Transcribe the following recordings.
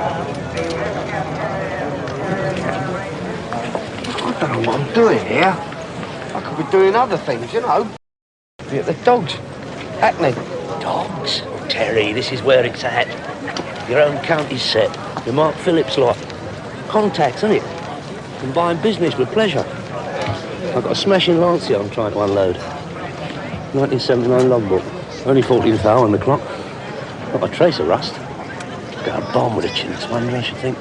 I don't know what I'm doing here. I could be doing other things, you know. Be at the dogs. Acne. Dogs? Terry, this is where it's at. Your own county's set. The Mark Phillips lot. Contacts, isn't it? Combine business with pleasure. I've got a smashing Lancia I'm trying to unload. 1979 logbook. Only 14th hour on the clock. Not a trace of rust. Got a bomb with a chin sponge, I should think.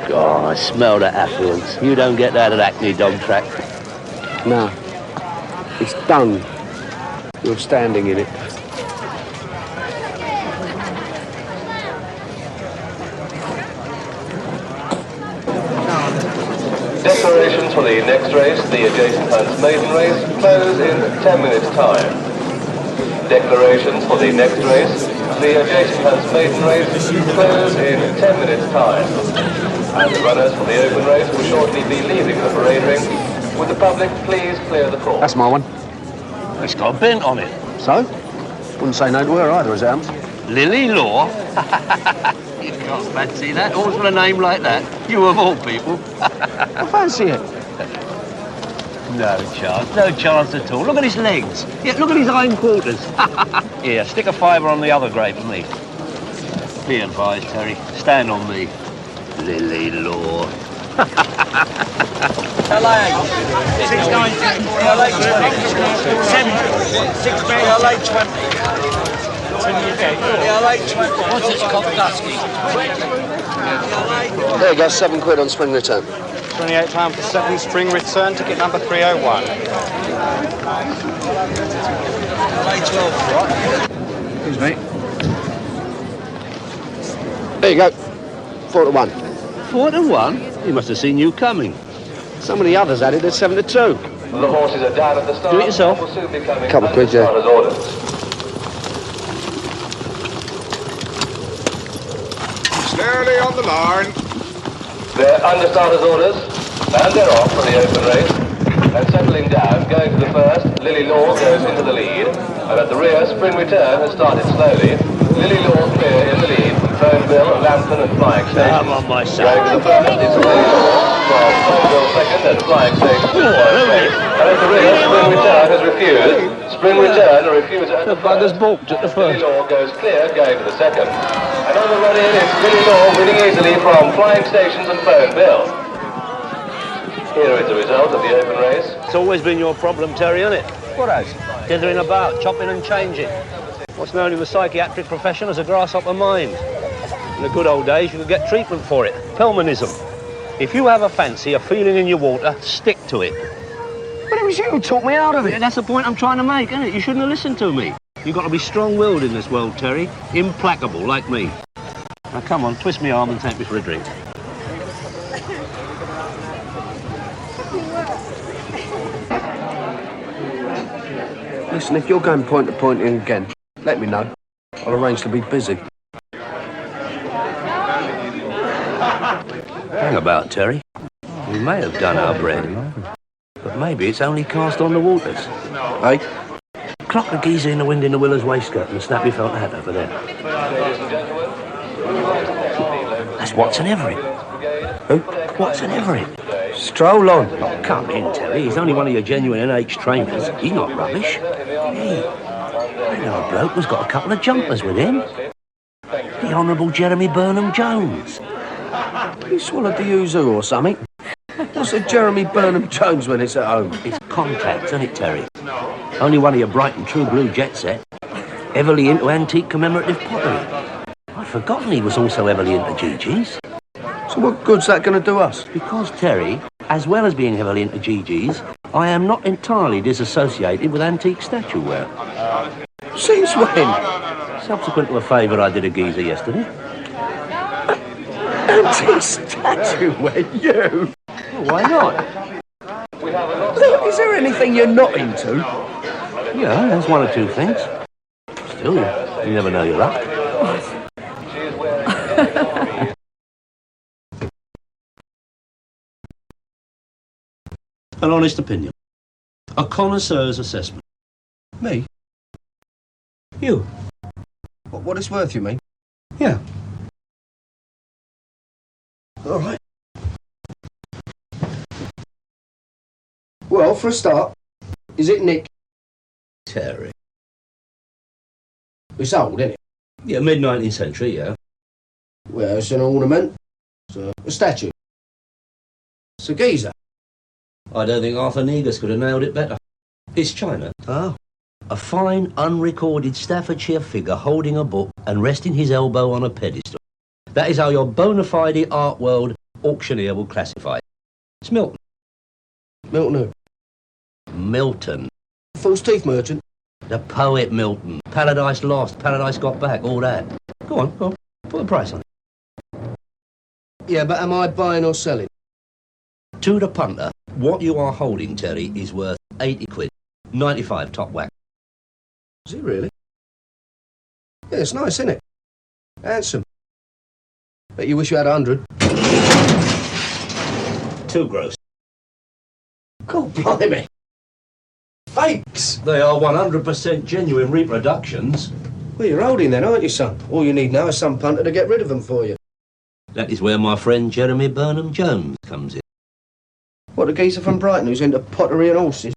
God, I smell that affluence. You don't get that at Acne Dog Track. No. It's done. You're standing in it. Declarations for the next race, the adjacent Hunts Maiden race, close in 10 minutes' time. Declarations for the next race, the adjacent Hunts Maiden race, close in 10 minutes' time. And the runners for the open race will shortly be leaving the parade ring. Would the public please clear the course? That's my one. It's got a bent on it. So? Wouldn't say no to her either, as it happens. Lily Law? You can't fancy that. Always with a name like that. You of all people. I fancy it. No chance at all. Look at his legs. Yeah, look at his hindquarters. Here, stick a fiver on the other grade for me. Be advised, Terry. Stand on me. Lily Law. LA 690, LA 20, 7, 6 LA 20. LA 20. What's this called, Dusky? There you go, £7 on spring return. £28 for 7 spring return, ticket number 301. LA 12. Excuse me. There you go. 4 to 1. 4 to 1? He must have seen you coming. Some of the others had it at 7 to 2. The horses are down at the start. Do it yourself. Will soon be coming Couple of quid, yeah. starter's orders. Slowly on the line. They're under starter's orders, and they're off for the open race. And settling down, going to the first, Lily Law goes into the lead. And at the rear, Spring Return has started slowly. Lily Law clear in the lead from Phoneville, Lambton and Flying Station. Come on, my son. Going to the first, it's Lily Law from Phoneville second and Flying Station third. And at the rear, Spring Return has refused. Spring Return refuses at The the bugger's first. balked at the Lily first. Law goes clear, going to the second. And on the run in, it's Lily Law winning easily from Flying Stations and Phoneville. Here is the result of the open race. It's always been your problem, Terry, isn't it? What has? Dithering about, chopping and changing. What's known in the psychiatric profession as a grasshopper mind. In the good old days, you could get treatment for it. Pelmenism. If you have a fancy, a feeling in your water, stick to it. But it was you who talked me out of it. That's the point I'm trying to make, isn't it? You shouldn't have listened to me. You've got to be strong-willed in this world, Terry. Implacable, like me. Now, come on, twist my arm and take me for a drink. Listen, if you're going point to point in again, let me know. I'll arrange to be busy. Hang about, Terry. We may have done our bread, but maybe it's only cast on the waters. Hey? Clock the geezer in the wind in the Willer's waistcoat and the snappy felt hat over there. That's Watson Everett. Who? Watson Everett. Stroll on. Oh, come in, Terry. He's only one of your genuine NH trainers. He's not rubbish. Hey, I know a bloke who's got a couple of jumpers with him. The Honourable Jeremy Burnham Jones. You swallowed the Yuzu or something? What's a Jeremy Burnham Jones when it's at home? It's contacts, isn't it, Terry? Only one of your bright and true blue jet set. Heavily into antique commemorative pottery. I'd forgotten he was also heavily into GGs. So what good's that going to do us? Because, Terry, as well as being heavily into GGs, I am not entirely disassociated with antique statueware. Since when? Subsequent to a favour I did a geezer yesterday. Antique statueware, you? Well, why not? Look, is there anything you're not into? Yeah, there's one or two things. Still, you never know your luck. An honest opinion. A connoisseur's assessment. Me? You? What it's worth, you mean? Yeah. All right. Well, for a start, is it Nick? Terry. It's old, isn't it? Yeah, mid-19th century, yeah. Well, it's an ornament. It's a statue. It's a geezer. I don't think Arthur Negus could have nailed it better. It's China. Oh. A fine, unrecorded Staffordshire figure holding a book and resting his elbow on a pedestal. That is how your bona fide art world auctioneer will classify it. It's Milton. Milton who? Milton. False teeth merchant. The poet Milton. Paradise Lost, Paradise Got Back, all that. Go on. Put a price on it. Yeah, but am I buying or selling? To the punter, what you are holding, Terry, is worth 80 quid. 95 top whack. Is it really? Yeah, it's nice, isn't it? Handsome. Bet you wish you had 100. Too gross. God blimey. Fakes! They are 100% genuine reproductions. Well, you're holding then, aren't you, son? All you need now is some punter to get rid of them for you. That is where my friend Jeremy Burnham Jones comes in. What, the geezer from Brighton who's into pottery and horses?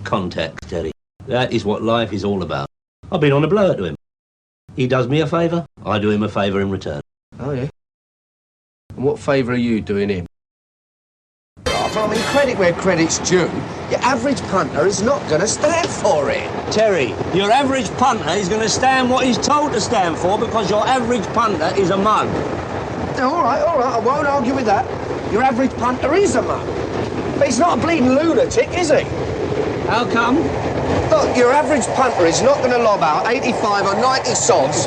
Contact, Terry. That is what life is all about. I've been on a blower to him. He does me a favour, I do him a favour in return. Oh, yeah? And what favour are you doing him? I mean, credit where credit's due. Your average punter is not going to stand for it. Terry, your average punter is going to stand what he's told to stand for because your average punter is a mug. All right, I won't argue with that. Your average punter is a mug. But he's not a bleeding lunatic, is he? How come? Look, your average punter is not going to lob out 85 or 90 sods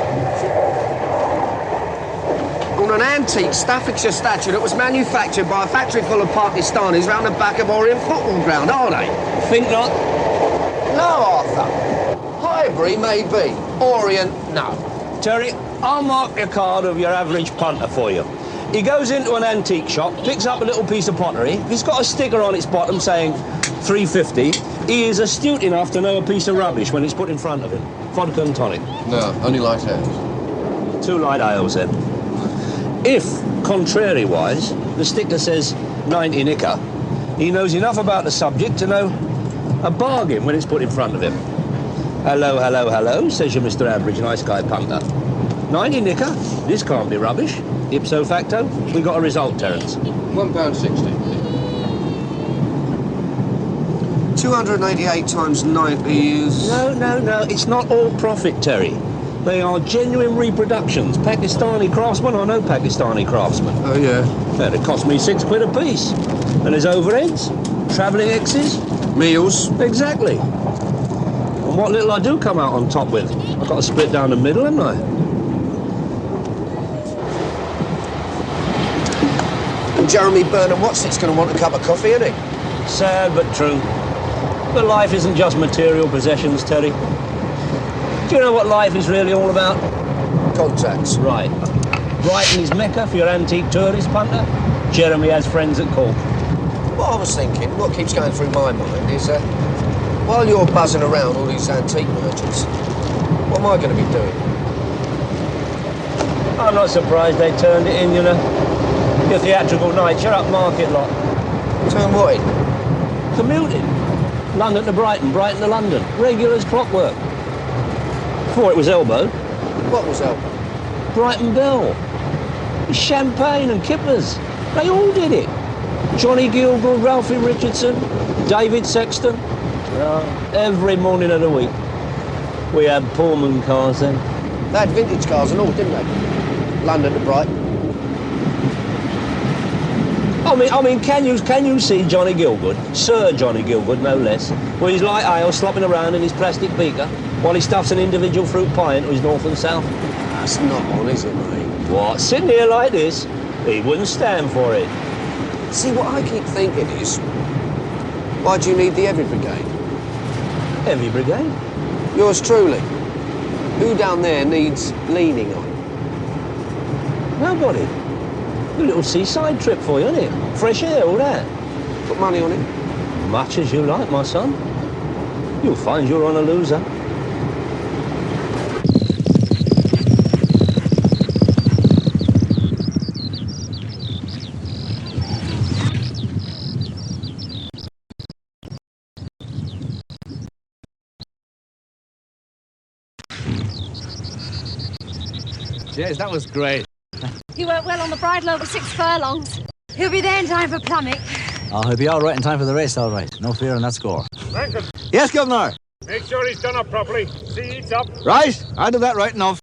on an antique Staffordshire statue that was manufactured by a factory full of Pakistanis round the back of Orient football ground, are they? Think not. No, Arthur. Highbury, maybe. Orient, no. Terry, I'll mark your card of your average punter for you. He goes into an antique shop, picks up a little piece of pottery. If it's got a sticker on its bottom saying 350, he is astute enough to know a piece of rubbish when it's put in front of him. Vodka and tonic. No, only light ales. 2 light ales then. If, contrary-wise, the sticker says 90 nicker, he knows enough about the subject to know a bargain when it's put in front of him. Hello, says your Mr. Average Nice Guy punter. 90 nicker? This can't be rubbish. Ipso facto, we got a result, Terence. £1.60. 288 times 90 is... No, it's not all profit, Terry. They are genuine reproductions. Pakistani craftsmen, I know Pakistani craftsmen. Oh, yeah. Well, it cost me 6 quid a piece. And there's overheads, travelling X's. Meals. Exactly. And what little I do come out on top with, I've got to split down the middle, haven't I? And Jeremy Burnham Watson's going to want a cup of coffee, isn't he? Sad but true. But life isn't just material possessions, Terry. Do you know what life is really all about? Contacts. Right. Brighton is Mecca for your antique tourist punter. Jeremy has friends at Cork. What I was thinking, what keeps going through my mind is, while you're buzzing around all these antique merchants, what am I going to be doing? I'm not surprised they turned it in, you know. Your theatrical nights, you're up market lot. Turn what in? Commuting. London to Brighton, Brighton to London. Regular as clockwork. Before it was elbowed. What was elbowed? Brighton Bell. Champagne and kippers. They all did it. Johnny Gielgud, Ralphie Richardson, David Sexton. Every morning of the week. We had Pullman cars then. They had vintage cars and all, didn't they? London to Brighton. I mean, can you see Johnny Gielgud, Sir Johnny Gielgud, no less, with his light ale slopping around in his plastic beaker while he stuffs an individual fruit pie into his north and south? That's not on, is it, mate? What? Sitting here like this, he wouldn't stand for it. See, what I keep thinking is, why do you need the Heavy Brigade? Heavy Brigade? Yours truly. Who down there needs leaning on? Nobody. A little seaside trip for you, isn't it? Fresh air, all that. Put money on it. Much as you like, my son. You'll find you're on a loser. Yes, that was great. He worked well on the bridle over 6 furlongs. He'll be there in time for Pelmet. Oh, he'll be all right in time for the race, all right. No fear on that score. Rankin, Yes, Governor. make sure he's done up properly. See he eats up. Right, I'll do that right enough.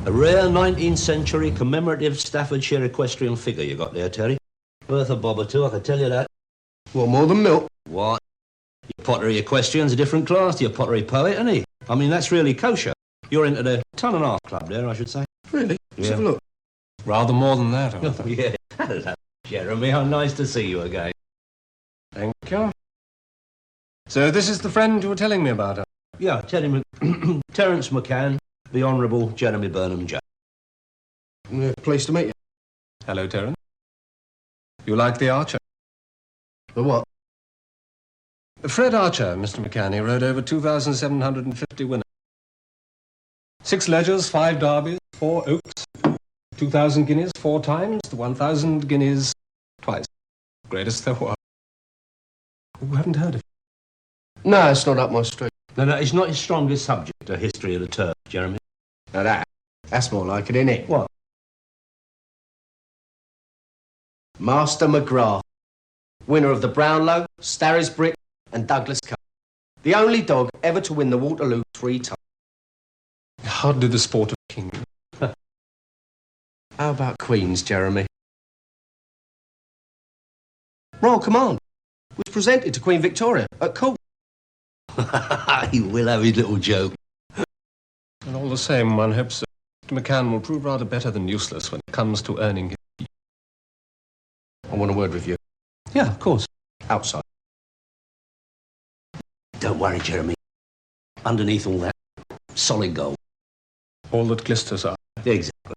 A rare 19th century commemorative Staffordshire equestrian figure you got there, Terry. Worth a bob or two, I can tell you that. What, more than milk? What? Your pottery equestrian's a different class to your pottery poet, isn't he? I mean, that's really kosher. You're into the ton-and-a-half club there, I should say. Really? Let's have a look. Rather more than that, I Oh, think. yeah. Hello, Jeremy. How nice to see you again. Thank you. So this is the friend you were telling me about? Yeah, Terence McCann, the Honourable Jeremy Burnham Jones. Yeah, pleased to meet you. Hello, Terence. You like the Archer? The what? Fred Archer, Mr. McCann. He rode over 2,750 winners. 6 ledgers, 5 derbies, 4 oaks, 2,000 guineas 4 times, the 1,000 guineas twice. Greatest there was. You haven't heard of it? No, it's not up my street. No, it's not his strongest subject, a history of the turf, Jeremy. Now that's more like it, isn't it? What? Master McGrath, winner of the Brownlow, Starry's Brick and Douglas Cup. The only dog ever to win the Waterloo 3 times. Hardly the sport of king. How about Queens, Jeremy? Royal Command was presented to Queen Victoria at court. He will have his little joke. And all the same, one hopes that Mr. McCann will prove rather better than useless when it comes to earning his keep. I want a word with you. Yeah, of course. Outside. Don't worry, Jeremy. Underneath all that, solid gold. All that glisters are. Exactly.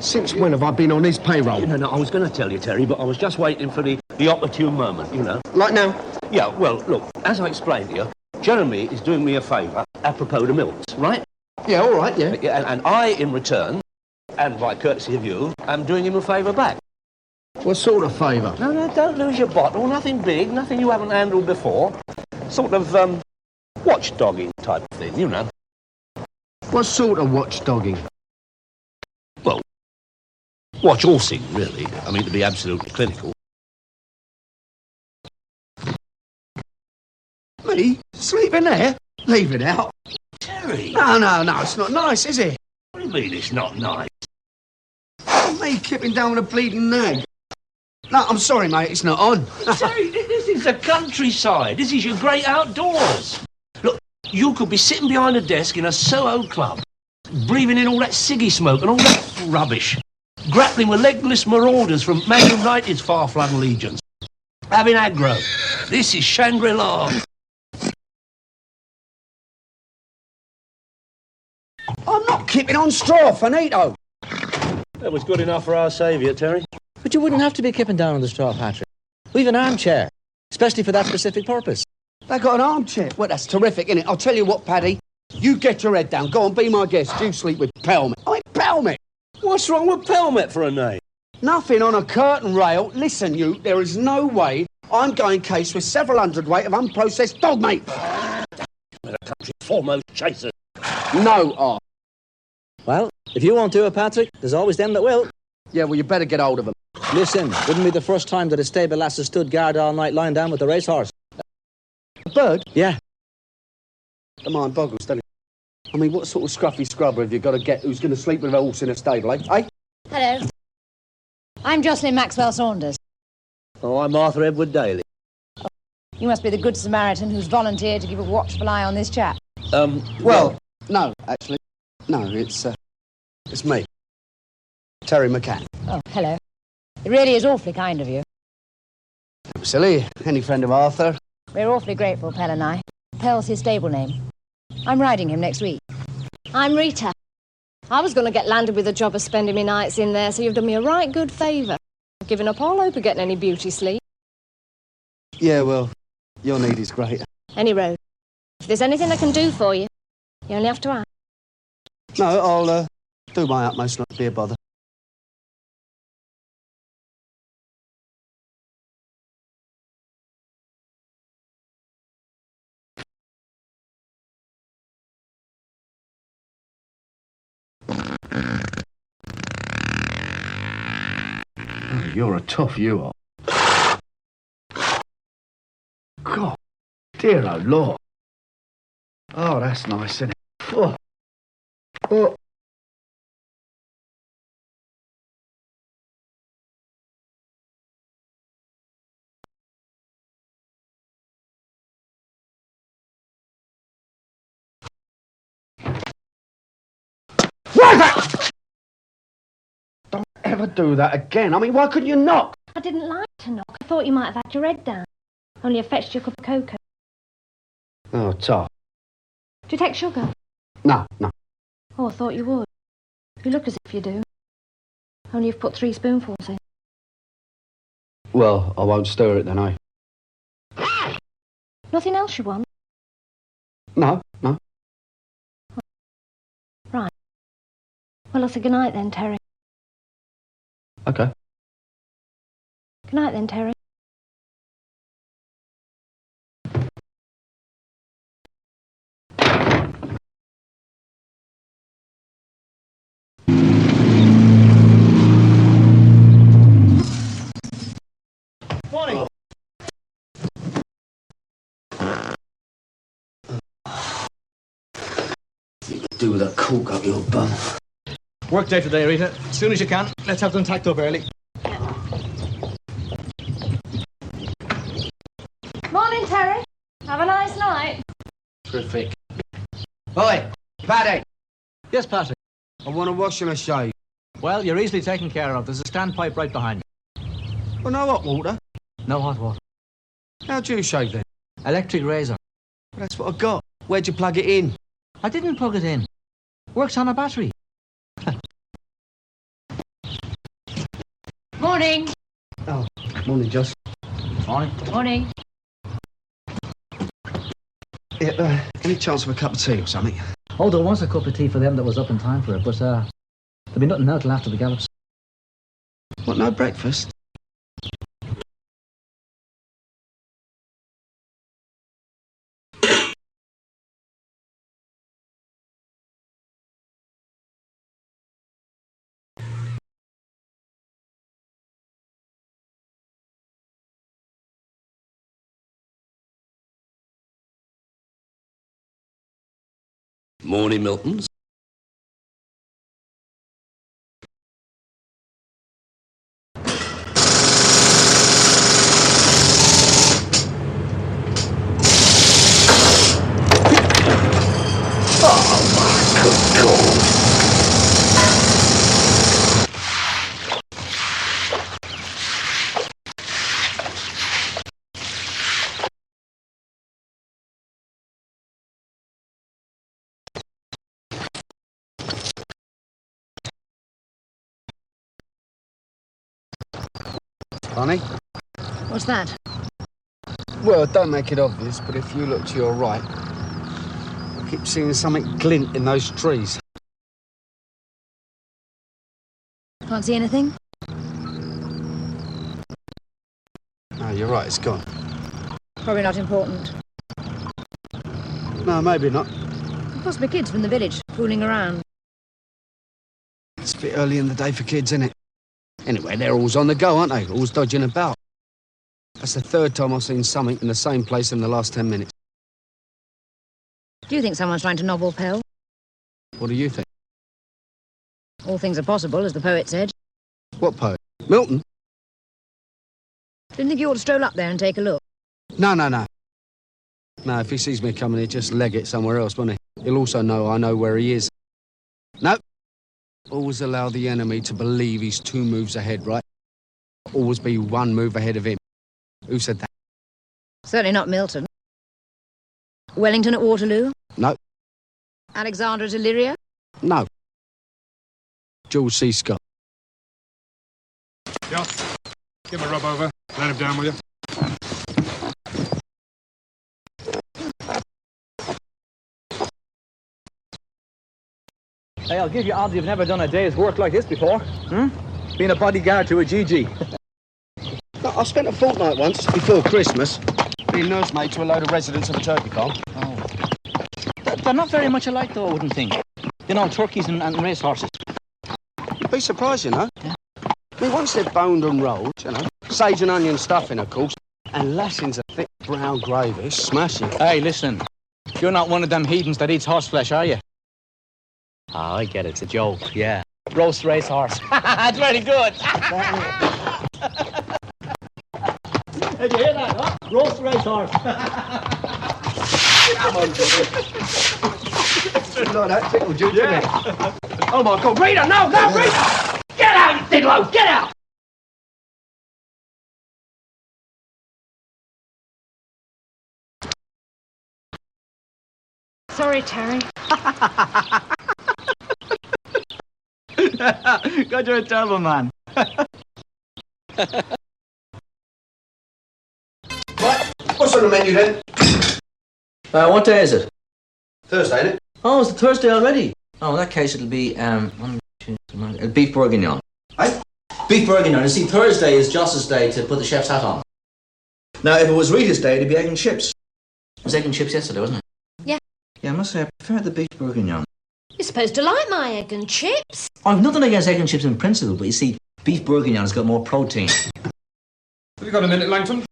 Since when have I been on his payroll? No, I was going to tell you, Terry, but I was just waiting for the opportune moment, you know. Like now? Yeah, well, look, as I explained to you, Jeremy is doing me a favour apropos the milks, right? Yeah, all right, yeah. And I, in return, and by courtesy of you, am doing him a favour back. What sort of favour? No, don't lose your bottle. Nothing big, nothing you haven't handled before. Sort of, watchdogging type of thing, you know. What sort of watchdogging? Well, watch horsing, really. I mean, to be absolutely clinical. Me? Sleeping there? Leave it out. Terry! No, it's not nice, is it? What do you mean it's not nice? Me kipping down with a bleeding nag. No, I'm sorry, mate, it's not on. Terry, this is the countryside. This is your great outdoors. Look, you could be sitting behind a desk in a Soho club, breathing in all that ciggy smoke and all that rubbish, grappling with legless marauders from Man United's far-flung legions, having aggro. This is Shangri-La. I'm not kipping on straw, finito. That was good enough for our saviour, Terry. But you wouldn't have to be kipping down on the straw, Patrick. We've an armchair, especially for that specific purpose. They got an armchair. Well, that's terrific, isn't it? I'll tell you what, Paddy. You get your head down. Go on, be my guest. You sleep with Pelmet. Pelmet! What's wrong with Pelmet for a name? Nothing on a curtain rail. Listen, you, there is no way I'm going case with several hundredweight of unprocessed dog meat. The country's foremost chaser. No, Well, if you won't do it, Patrick, there's always them that will. Yeah, well, you better get hold of them. Listen, wouldn't be the first time that a stable lass has stood guard all night lying down with the racehorse. A bird? Yeah. The mind boggles, doesn't it? I mean, what sort of scruffy scrubber have you got to get who's going to sleep with a horse in a stable, eh? Hello. I'm Jocelyn Maxwell Saunders. Oh, I'm Arthur Edward Daly. You must be the Good Samaritan who's volunteered to keep a watchful eye on this chap. Well, no, actually. No, it's me. Terry McCann. Oh, hello. It really is awfully kind of you. Silly. Any friend of Arthur? We're awfully grateful, Pell and I. Pell's his stable name. I'm riding him next week. I'm Rita. I was going to get landed with a job of spending my nights in there, so you've done me a right good favour. I've given up all hope of getting any beauty sleep. Yeah, well, your need is great. Any road. If there's anything I can do for you, you only have to ask. No, I'll do my utmost not to be a bother. Oh, you're a tough, you are. God, dear old Lord. Oh, that's nice, isn't it? Oh. Oh. Don't ever do that again. I mean, why couldn't you knock? I didn't like to knock. I thought you might have had your head down. Only I fetched you a cup of cocoa. Oh, tough. Do you take sugar? No, no. Oh, I thought you would. You look as if you do. Only you've put 3 spoonfuls in. Well, I won't stir it then, eh? Nothing else you want? No, no. Right. Well, I'll say goodnight then, Terry. Okay. Good night then, Terry. Morning. Do with a cork up your bum. Work day today, Rita. As soon as you can, let's have them tacked up early. Morning, Terry. Have a nice night. Terrific. Oi, Paddy, Yes, Patrick. I want a wash and a shave. Well, you're easily taken care of. There's a standpipe right behind Well, no hot water. you. No hot water. How do you shave then? Electric razor. Well, that's what I got. Where'd you plug it in? I didn't plug it in. Works on a battery. Morning. Oh, morning, Joss. Morning. Morning. Yeah, any chance of a cup of tea or something? Oh, there was a cup of tea for them that was up in time for it, but there'll be nothing now till after the gallops. What, no breakfast? Morning, Miltons. Honey? What's that? Well, don't make it obvious, but if you look to your right, I keep seeing something glint in those trees. Can't see anything? No, you're right, it's gone. Probably not important. No, maybe not. Possibly kids from the village fooling around. It's a bit early in the day for kids, isn't it? Anyway, they're always on the go, aren't they? Always dodging about. That's the 3rd time I've seen something in the same place in the last 10 minutes. Do you think someone's trying to nobble Pell? What do you think? All things are possible, as the poet said. What poet? Milton? Didn't think you ought to stroll up there and take a look. No. No, if he sees me coming, he'll just leg it somewhere else, won't he? He'll also know I know where he is. No. Always allow the enemy to believe he's 2 moves ahead, right? Always be 1 move ahead of him. Who said that? Certainly not Milton. Wellington at Waterloo? No. Alexander at Illyria? No. George C. Scott. Yeah. Give him a rub over. Let him down, will you? Hey, I'll give you odds you've never done a day's work like this before. Being a bodyguard to a GG. I spent a fortnight once, before Christmas, being nursemaid to a load of residents of a turkey farm. Oh. They're not very much alike, though, I wouldn't think. You know, turkeys and racehorses. You'd be surprised, you know. Yeah. I mean, once they're boned and rolled, you know, sage and onion stuffing, of course, and lashings of thick brown gravy, it's smashing. Hey, listen. You're not one of them heathens that eats horse flesh, are you? Oh, I get it. It's a joke. Yeah. Roast racehorse. That's very good. Did you hear that, huh? Roast racehorse. Like that tickled you, didn't it? Oh, my God. Rita, no, Rita! Get out, you diddlo! Get out! Sorry, Terry. God, you're a terrible man. What's on the menu then? What day is it? Thursday, isn't it? Oh, it's the Thursday already. Oh, in that case, it'll be beef bourguignon. Eh? Beef bourguignon. You see, Thursday is Joss's day to put the chef's hat on. Now, if it was Rita's day, it'd be egg and chips. It was egg and chips yesterday, wasn't it? Yeah. Yeah, I must say, I prefer the beef bourguignon. You're supposed to like my egg and chips. I've nothing against egg and chips in principle, but you see, beef bourguignon has got more protein. Have you got a minute, Langton?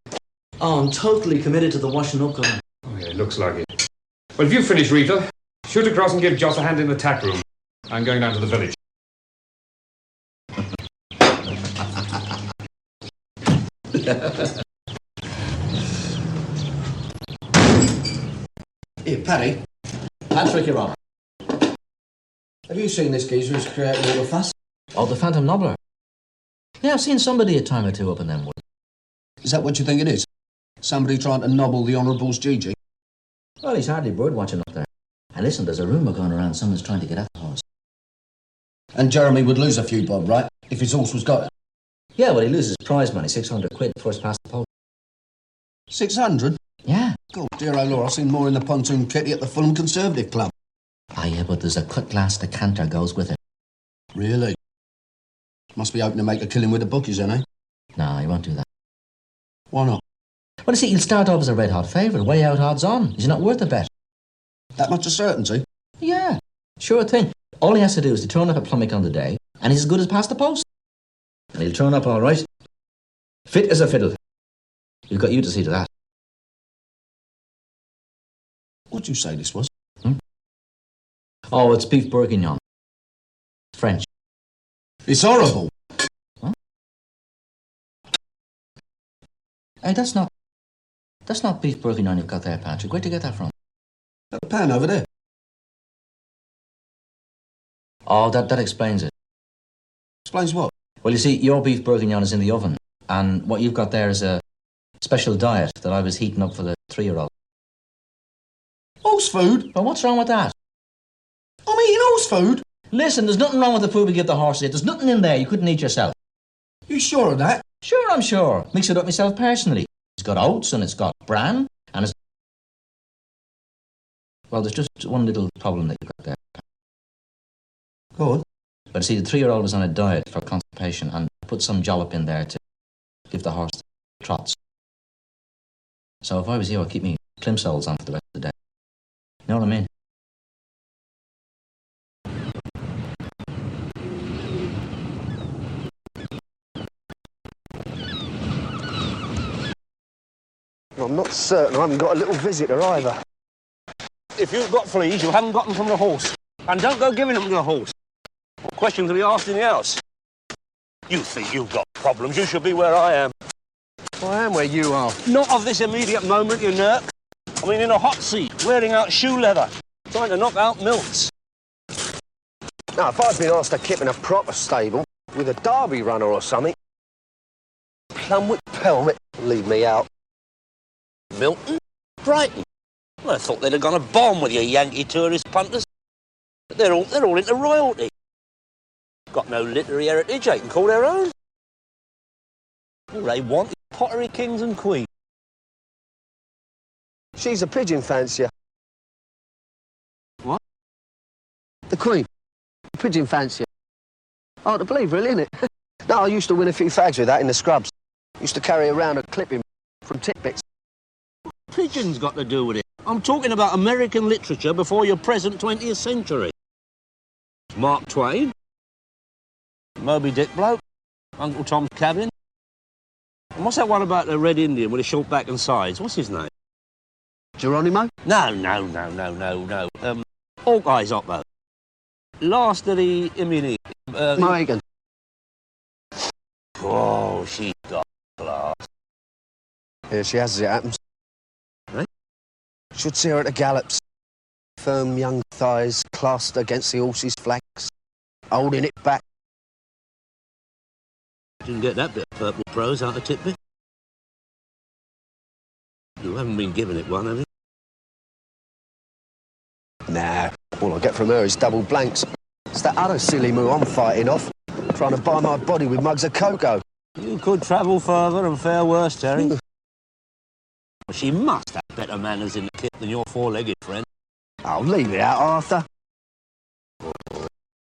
Oh, I'm totally committed to the washing up, Governor. Oh, yeah, it looks like it. Well, if you finish, Rita, shoot across and give Joss a hand in the tack room. I'm going down to the village. Here, Paddy. Patrick, you're on. Have you seen this geezer who's creating all the fuss? Oh, the Phantom Nobbler. Yeah, I've seen somebody a time or two up in them woods. Is that what you think it is? Somebody trying to nobble the Honourable's Gigi? Well, he's hardly bird watching up there. And listen, there's a rumour going around someone's trying to get at the horse. And Jeremy would lose a few bob, right? If his horse was got it. Yeah, well, he loses prize money, 600 quid, first past the post. 600? Yeah. God, dear old Lord, I've seen more in the pontoon kitty at the Fulham Conservative Club. Ah, yeah, but there's a cut glass decanter goes with it. Really? Must be hoping to make a killing with the bookies, then, eh? No, he won't do that. Why not? Well, you see, he'll start off as a red-hot favourite, way out odds on. He's not worth a bet. That much of certainty? Yeah, sure thing. All he has to do is to turn up at Plumwick on the day, and he's as good as past the post. And he'll turn up all right. Fit as a fiddle. We've got you to see to that. What'd you say this was? Oh, it's beef bourguignon. French. It's horrible. What? Hey, that's not beef bourguignon you've got there, Patrick. Where'd you get that from? That pan over there. Oh, that explains it. Explains what? Well, you see, your beef bourguignon is in the oven, and what you've got there is a special diet that I was heating up for the 3-year-old. Horse food? Well, what's wrong with that? I'm eating horse food? Listen, there's nothing wrong with the food we give the horses. There's nothing in there you couldn't eat yourself. You sure of that? Sure, I'm sure. Mix it up myself personally. It's got oats and it's got bran and it's... Well, there's just one little problem that you've got there. Go on. But see, the 3-year-old was on a diet for constipation and put some jollop in there to give the horse trots. So if I was you, I'd keep me plimsolls on for the rest of the day. You know what I mean? I'm not certain I haven't got a little visitor either. If you've got fleas, you haven't got them from the horse. And don't go giving them to the horse. Questions will be asked in the house. You think you've got problems. You should be where I am. I am where you are. Not of this immediate moment, you nerk. I mean, in a hot seat, wearing out shoe leather, trying to knock out milks. Now, if I'd been asked to keep in a proper stable with a derby runner or something, Plumwick Pelmet leave me out. Milton? Brighton? Well, I thought they'd have gone a bomb with your Yankee tourist punters. But they're all into royalty. Got no literary heritage they can call their own. All they want is pottery kings and queens. She's a pigeon fancier. What? The Queen. Pigeon fancier. Hard to believe, really, isn't it? No, I used to win a few fags with that in the scrubs. Used to carry around a clipping from Titbits. Pigeons got to do with it. I'm talking about American literature before your present 20th century. Mark Twain, Moby Dick bloke, Uncle Tom's Cabin. And what's that one about the Red Indian with a short back and sides? What's his name? Geronimo? No. Hawkeye's Oppo. Last of the Immunity. Mohegan. Oh, she's got class. Here she has as it happens. Eh? Should see her at the gallops. Firm young thighs clasped against the horse's flanks, holding it back. Didn't get that bit of purple prose out of Titbit. You haven't been given it one, have you? Nah, all I get from her is double blanks. It's that other silly moo I'm fighting off, trying to buy my body with mugs of cocoa. You could travel further and fare worse, Terry. She must have better manners in the kit than your four-legged friend. I'll leave it out, Arthur.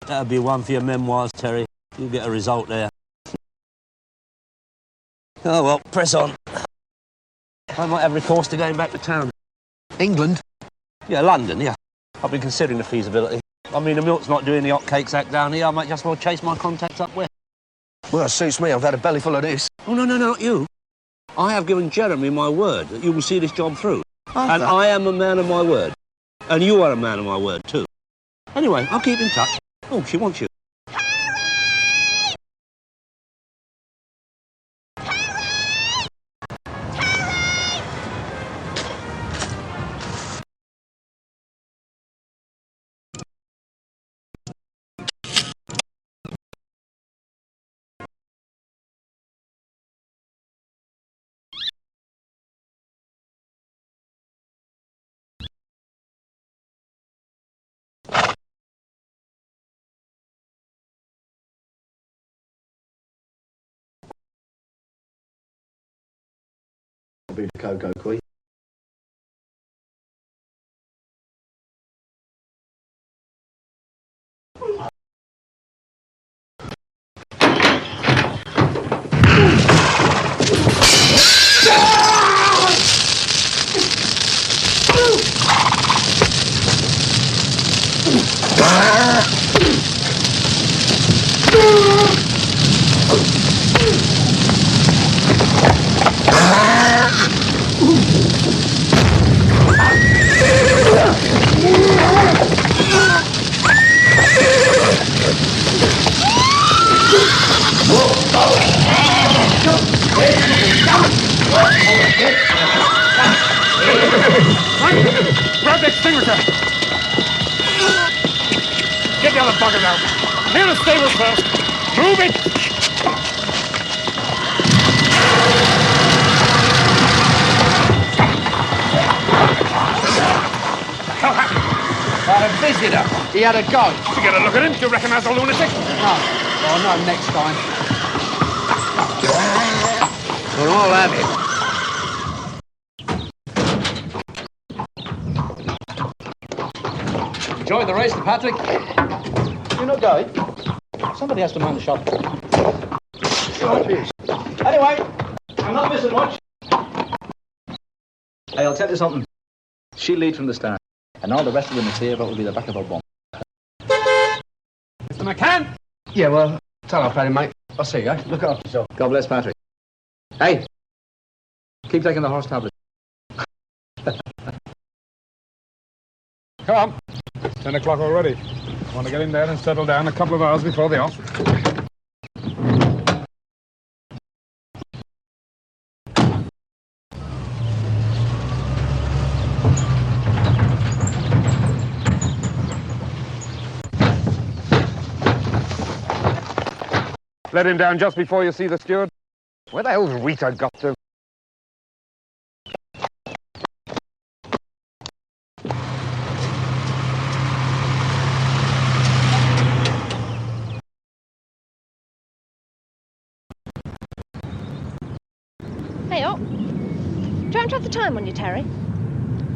That'd be one for your memoirs, Terry. You'll get a result there. Oh, well, press on. I might have recourse to going back to town. England? Yeah, London, yeah. I've been considering the feasibility. I mean, the milk's not doing the hotcakes act down here. I might just well chase my contacts up west. Well, it suits me. I've had a belly full of this. Oh, no, not you. I have given Jeremy my word that you will see this job through. Arthur. And I am a man of my word. And you are a man of my word, too. Anyway, I'll keep in touch. Oh, she wants you. I'll be the cocoa queen. Grab the extinguisher! Get the other buggers out. Near the stables first. Move it! Had a visitor. He had a go. Did you get a look at him? Do you recognise the lunatic? No. Oh, no, next time. Well, I'll have it. Enjoy the race, Patrick. You're not going? Somebody has to man the shop. Anyway, I'm not missing much. Hey, I'll tell you something. She'll lead from the start. And all the rest of them is here, but will be the back of her bum. Mr. McCann! Yeah, well, tell her, Paddy, mate. I'll see you, eh? Look after yourself. God bless Patrick. Hey, keep taking the horse tablet. Come on. It's 10 o'clock already. I want to get in there and settle down a couple of hours before the off. Let him down just before you see the steward. Where the hell's Rita got to? Hey, up. Do you happen to have the time on you, Terry?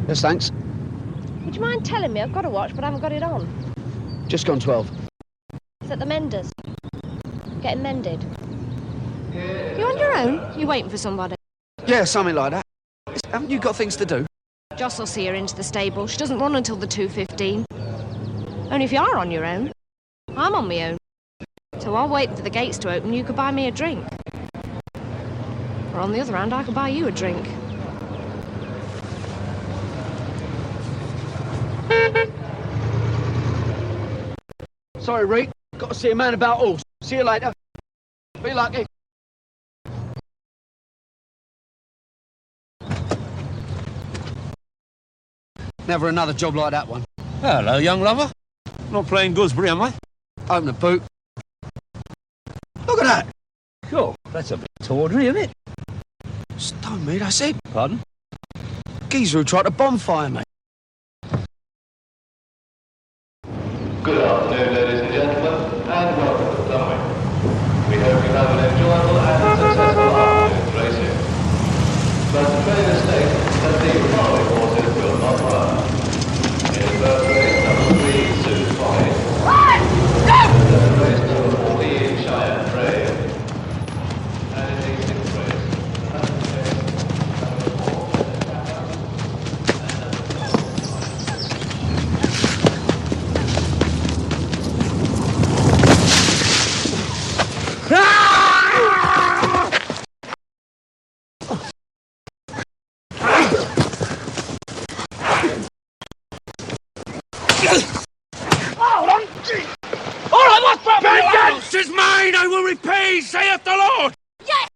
Yes, thanks. Would you mind telling me? I've got a watch, but I haven't got it on. Just gone 12. It's at the menders. Getting mended. You on your own? You waiting for somebody? Yeah, something like that. Haven't you got things to do? Joss will see her into the stable. She doesn't run until the 2:15. Only if you are on your own. I'm on my own. So I'll wait for the gates to open. You could buy me a drink. Or on the other hand, I could buy you a drink. Sorry, Reed. Got to see a man about horse. See you later. Be lucky. Never another job like that one. Hello, young lover. Not playing gooseberry, am I? Open the boot. Look at that. Sure, that's a bit tawdry, isn't it? Stone me, that's it. Pardon? Geezer who tried to bonfire me. Good afternoon, ladies and gentlemen, and welcome to Pelmet. We hope you have an enjoyable and successful afternoon's racing. But the trainer states that the following horses will not run. In the first race, number 3, Sue Folly. In the race, number 14, Cheyenne Trade. And in the sixth race, number Vengeance is mine, I will repay, saith the Lord! Yes!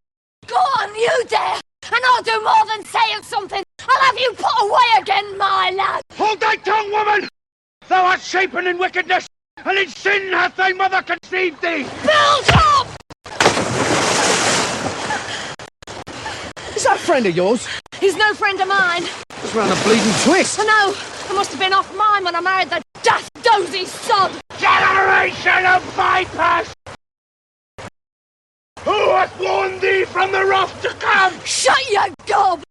Go on, you dare! And I'll do more than say of something! I'll have you put away again, my lad! Hold thy tongue, woman! Thou art shapen in wickedness, and in sin hath thy mother conceived thee! Build up! Is that a friend of yours? He's no friend of mine. It's round a bleeding twist. I know. I must have been off mine when I married the daft dozy sod. Generation of vipers! Who hath warned thee from the wrath to come? Shut your gob!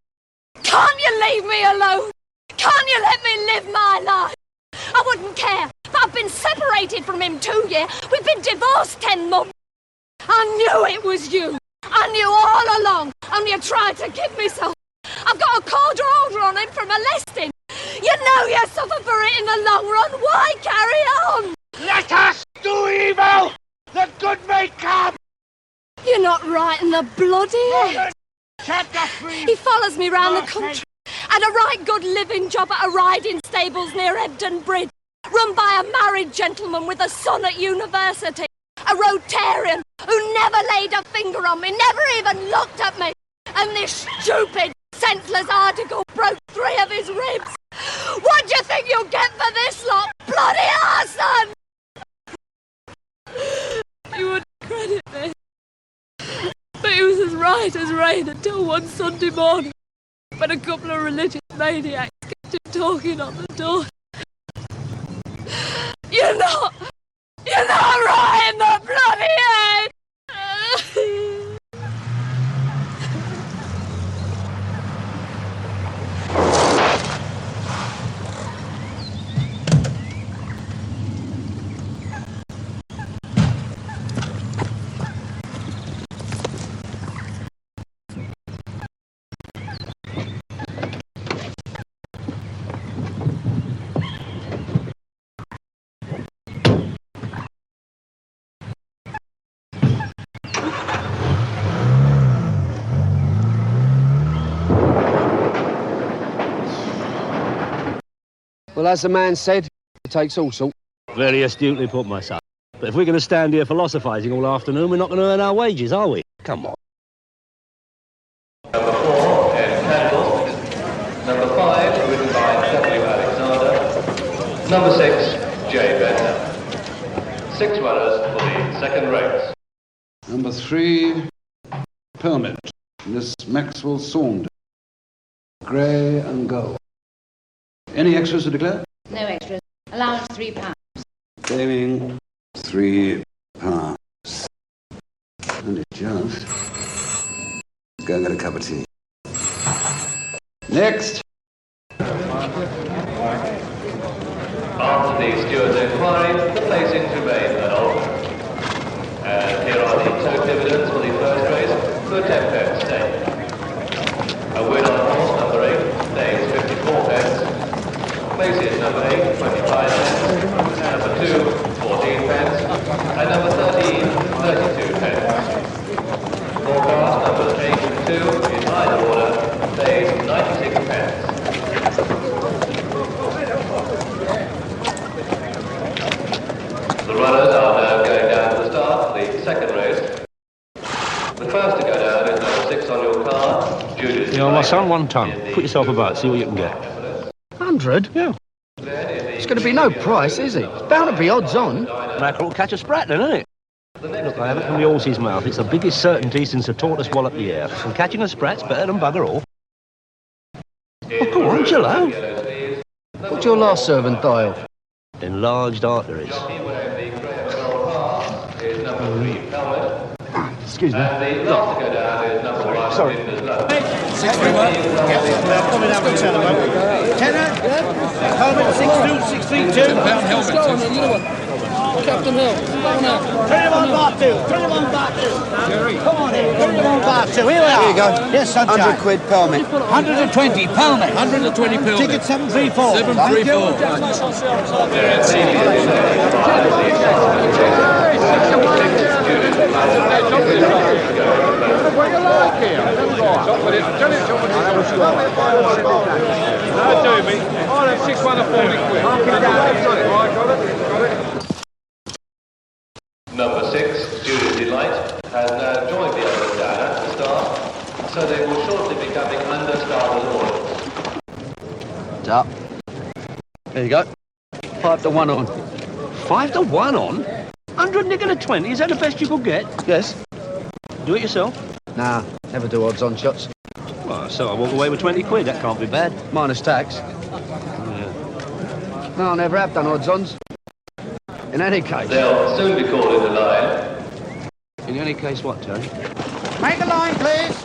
Can't you leave me alone? Can't you let me live my life? I wouldn't care, but I've been separated from him 2 years. We've been divorced 10 months. I knew it was you. I knew all along, only you tried to give me so. I've got a cold order on him for molesting. You know you suffer for it in the long run. Why carry on? Let us do evil! The good may come! You're not right in the bloody head. Free. He follows me round the country. Had a right good living job at a riding stables near Ebden Bridge, run by a married gentleman with a son at university. A Rotarian who never laid a finger on me, never even looked at me. And this stupid, senseless article broke 3 of his ribs. What do you think you'll get for this lot? Bloody arson! You wouldn't credit me. But he was as right as rain until one Sunday morning, when a couple of religious maniacs kept him talking on the door. You're not right in the bloody head! Well, as the man said, it takes all sorts. Very astutely put, my son. But if we're going to stand here philosophising all afternoon, we're not going to earn our wages, are we? Come on. Number 4, Ed Campbell. Number 5, ridden by W. Alexander. Number 6, J. Bender. 6 runners for the second race. Number 3, Pelmet. Miss Maxwell Saunders. Grey and gold. Any extras to declare? No extras. Allowance £3. Saving £3. And it's just... Let's go and get a cup of tea. Next. After the steward's inquiry, the placings remain unaltered. And here are the total dividends for the first race for a 10-pence stake. A win on horse number 8 pays 54 pence. Places number 8, 25 pence. Number 2, 14 pence. And number 13, 32 pence. Forecast numbers 8 and 2 in either order pays 96 pence. The runners are now going down to the start of the second race. The first to go down is number 6 on your card, Judas. You know, my son, 1 ton. Put yourself about, see what you can get. 100? Yeah. It's going to be no price, is it? It's bound to be odds on. Mackerel will catch a sprat then, isn't it? Look, I have it from the horse's mouth. It's the biggest certainty since the tortoise walloped the air. And catching a sprat's better than bugger all. Oh, come on, chill out. What'd your last servant die of? Enlarged arteries. Excuse me. And the last to go down is number 1. Sorry. Tenner, helmet 632. £10 helmet. Captain Hill, come on now. 21 bar 2, 21 bar 2. Come on in, 21 bar 2. Here we are. Here you go. Yes, sunshine. 100 quid Pelmet. 120 Pelmet. 120 Pelmet. Ticket 734. 734. Number 6, Judas Delight, has now joined the others down at the start, so they will shortly be coming under starters' orders. It's up. There you go. 5 to 1 on. 5 to 1 on? 100 nick and a 20, is that the best you could get? Yes. Do it yourself? Nah, never do odds on shots. Well, so I walk away with 20 quid, that can't be bad. Minus tax. Yeah. No, I never have done odds ons. In any case. They'll soon be called in the line. In any case, what, Terry? Make a line, please.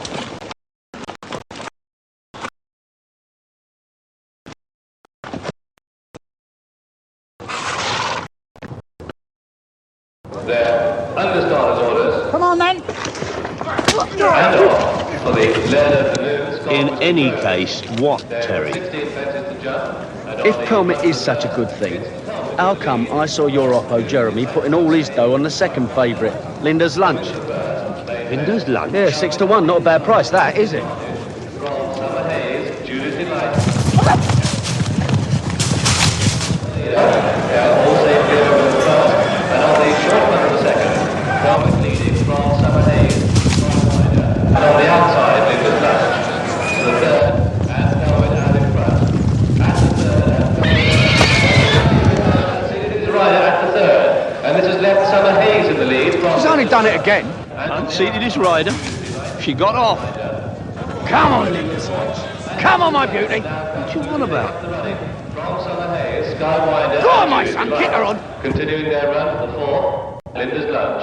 They're under starters' orders. Come on then. And off for the Laird Afternoons. In any case, what, Terry? 16 fences to jump. If Pelmet is such a good thing, how come I saw your oppo, Jeremy, putting all his dough on the second favourite, Linda's Lunch? Linda's Lunch? Yeah, 6 to 1. Not a bad price, that, is it? From Summer Hayes, Judas Delight. All safe here over the first, and on the short run of the second, Pelmet leading from Summer Hayes. And on the outside, Linda's Lunch. To the third, and Pelmet out in front. At the third, and is rider at the third. And this has left Summer Hayes in the lead. He's only done it again. Unseated his rider. She got off. Come on, Linda's Lunch. Come on, my beauty. What you on about? From Summer Hayes, Skywinder. Go on, my son, kick her on. Continuing their run to the fourth, Linda's Lunch.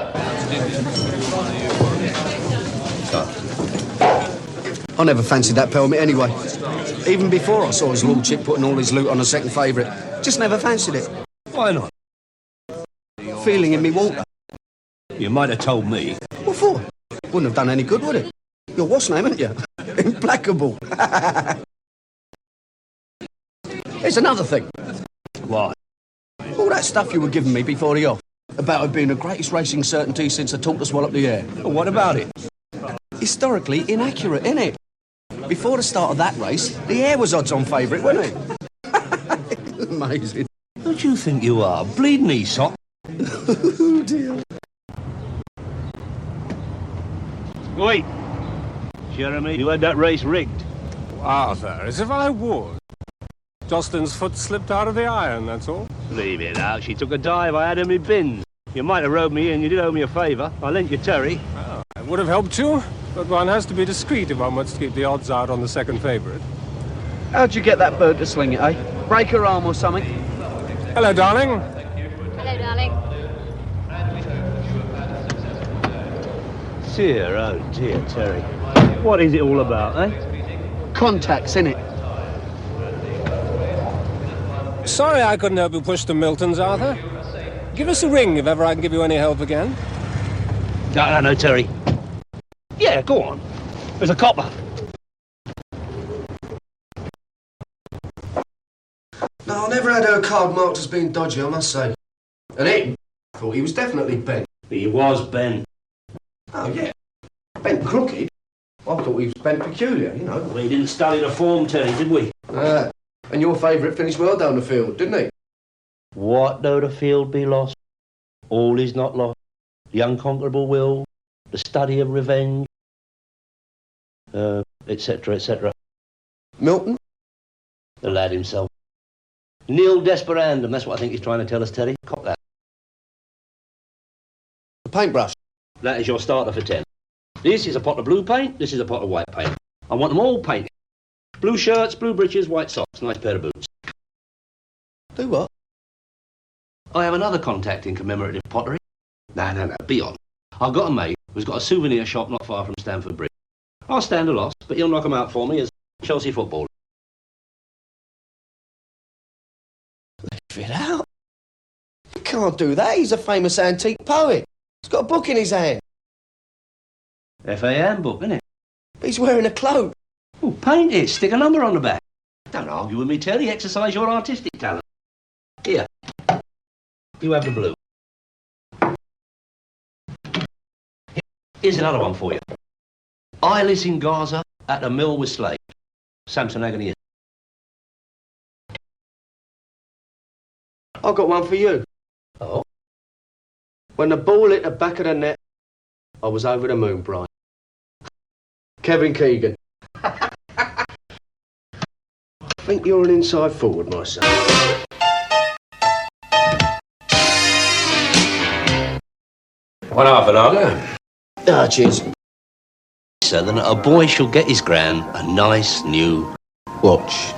I never fancied that Pelmet anyway. Even before I saw his lordship putting all his loot on a second favourite. Just never fancied it. Why not? Feeling in me water. You might have told me. What for? Wouldn't have done any good, would it? Your what's name, haven't you? Implacable. Here's another thing. What? All that stuff you were giving me before the off, about it being the greatest racing certainty since the tortoise walloped the air. Well, what about it? Historically inaccurate, innit? Before the start of that race, the air was odds-on favourite, wasn't it? Amazing. Who do you think you are? Bleeding Aesop? Oh, dear. Wait. Jeremy, you had that race rigged. Arthur, as if I would. Jocelyn's foot slipped out of the iron, that's all. Leave it out. She took a dive. I had her in my bins. You might have rowed me in. You did owe me a favour. I lent you Terry. Well, I would have helped you, but one has to be discreet if one wants to keep the odds out on the second favourite. How'd you get that bird to sling it, eh? Break her arm or something? Hello, darling. Hello, darling. Dear, oh dear, Terry. What is it all about, eh? Contacts, innit? Sorry I couldn't help you push the Miltons, Arthur. Give us a ring if ever I can give you any help again. No, Terry. Yeah, go on. There's a copper. No, I never had her card marked as being dodgy, I must say. And I thought he was definitely bent. He was bent. Oh, yeah. Bent crooked? I thought he was bent peculiar, you know. We didn't study the form, Terry, did we? And your favourite finished well down the field, didn't he? What though the field be lost? All is not lost. The unconquerable will, the study of revenge, etc., etc. Milton? The lad himself. Nil desperandum, that's what I think he's trying to tell us, Terry. Cop that. The paintbrush? That is your starter for 10. This is a pot of blue paint, this is a pot of white paint. I want them all painted. Blue shirts, blue breeches, white socks, nice pair of boots. Do what? I have another contact in commemorative pottery. No, be on. I've got a mate who's got a souvenir shop not far from Stamford Bridge. I'll stand a loss, but he'll knock 'em out for me as Chelsea football. Leave it out. You can't do that. He's a famous antique poet. He's got a book in his hand. FAM book, isn't it? But he's wearing a cloak. Oh, paint it. Stick a number on the back. Don't argue with me, Terry. Exercise your artistic talent. Here. You have the blue. Here's another one for you. Eyeless in Gaza at the mill with slaves. Samson Agony. I've got one for you. Oh? When the ball hit the back of the net, I was over the moon, Brian. Kevin Keegan. I think you're an inside forward, my son. One half an hour. Ah, cheers. So then a boy shall get his gran a nice new watch.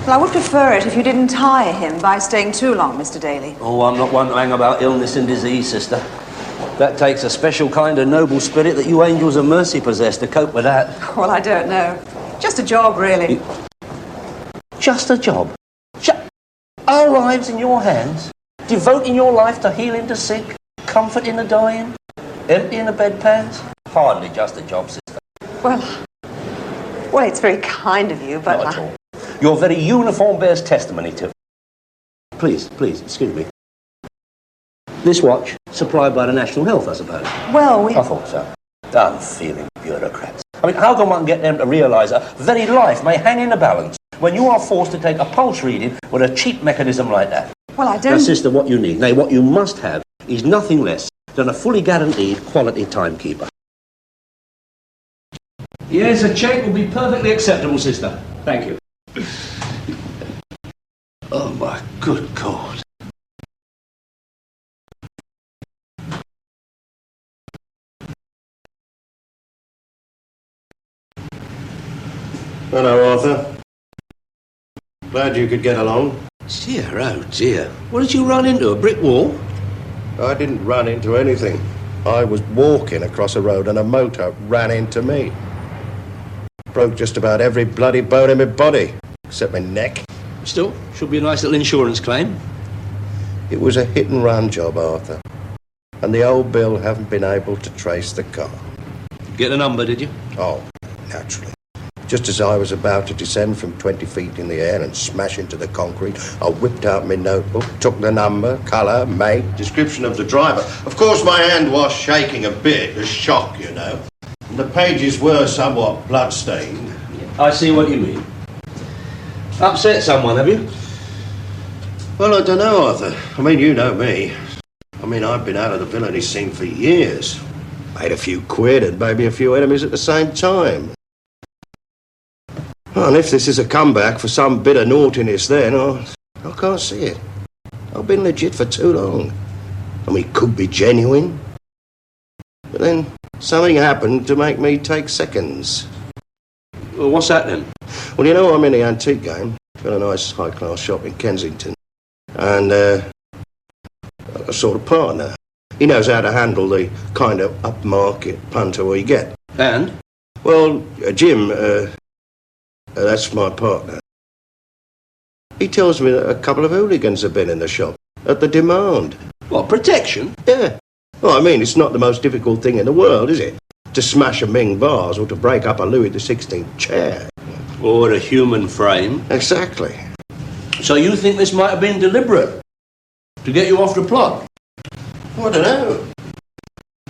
Well, I would prefer it if you didn't tire him by staying too long, Mr. Daly. Oh, I'm not one to hang about illness and disease, sister. That takes a special kind of noble spirit that you angels of mercy possess to cope with that. Well, I don't know. Just a job, really. Just a job? Our lives in your hands? Devoting your life to healing the sick, comforting the dying, emptying the bedpans? Hardly just a job, sister. Well, it's very kind of you, but... Not at all. Your very uniform bears testimony to it. Please, excuse me. This watch, supplied by the National Health, I suppose? Well, we... I thought so. Unfeeling bureaucrats. I mean, how can one get them to realise that very life may hang in the balance when you are forced to take a pulse reading with a cheap mechanism like that? Well, I don't... Now, sister, what you need, nay, what you must have, is nothing less than a fully guaranteed quality timekeeper. Yes, a cheque will be perfectly acceptable, sister. Thank you. Oh, my good God. Hello, Arthur. Glad you could get along. Dear, oh dear. What did you run into, a brick wall? I didn't run into anything. I was walking across a road and a motor ran into me. Broke just about every bloody bone in my body, except my neck. Still, should be a nice little insurance claim. It was a hit-and-run job, Arthur. And the old Bill haven't been able to trace the car. Get the number, did you? Oh, naturally. Just as I was about to descend from 20 feet in the air and smash into the concrete, I whipped out my notebook, took the number, colour, make, description of the driver. Of course, my hand was shaking a bit, a shock, you know. And the pages were somewhat blood-stained. I see what you mean. Upset someone, have you? Well, I don't know, Arthur. I mean, you know me. I mean, I've been out of the villainy scene for years. Made a few quid and maybe a few enemies at the same time. Well, and if this is a comeback for some bit of naughtiness then, I can't see it. I've been legit for too long. I mean, it could be genuine. But then something happened to make me take seconds. Well, what's that then? Well, you know, I'm in the antique game. Got a nice high-class shop in Kensington. And, a sort of partner. He knows how to handle the kind of upmarket punter we get. And? Well, Jim, that's my partner. He tells me that a couple of hooligans have been in the shop, at the demand. What, protection? Yeah. Well, I mean, it's not the most difficult thing in the world, is it? To smash a Ming vase or to break up a Louis XVI chair. Or a human frame. Exactly. So you think this might have been deliberate? To get you off the plot? I don't know.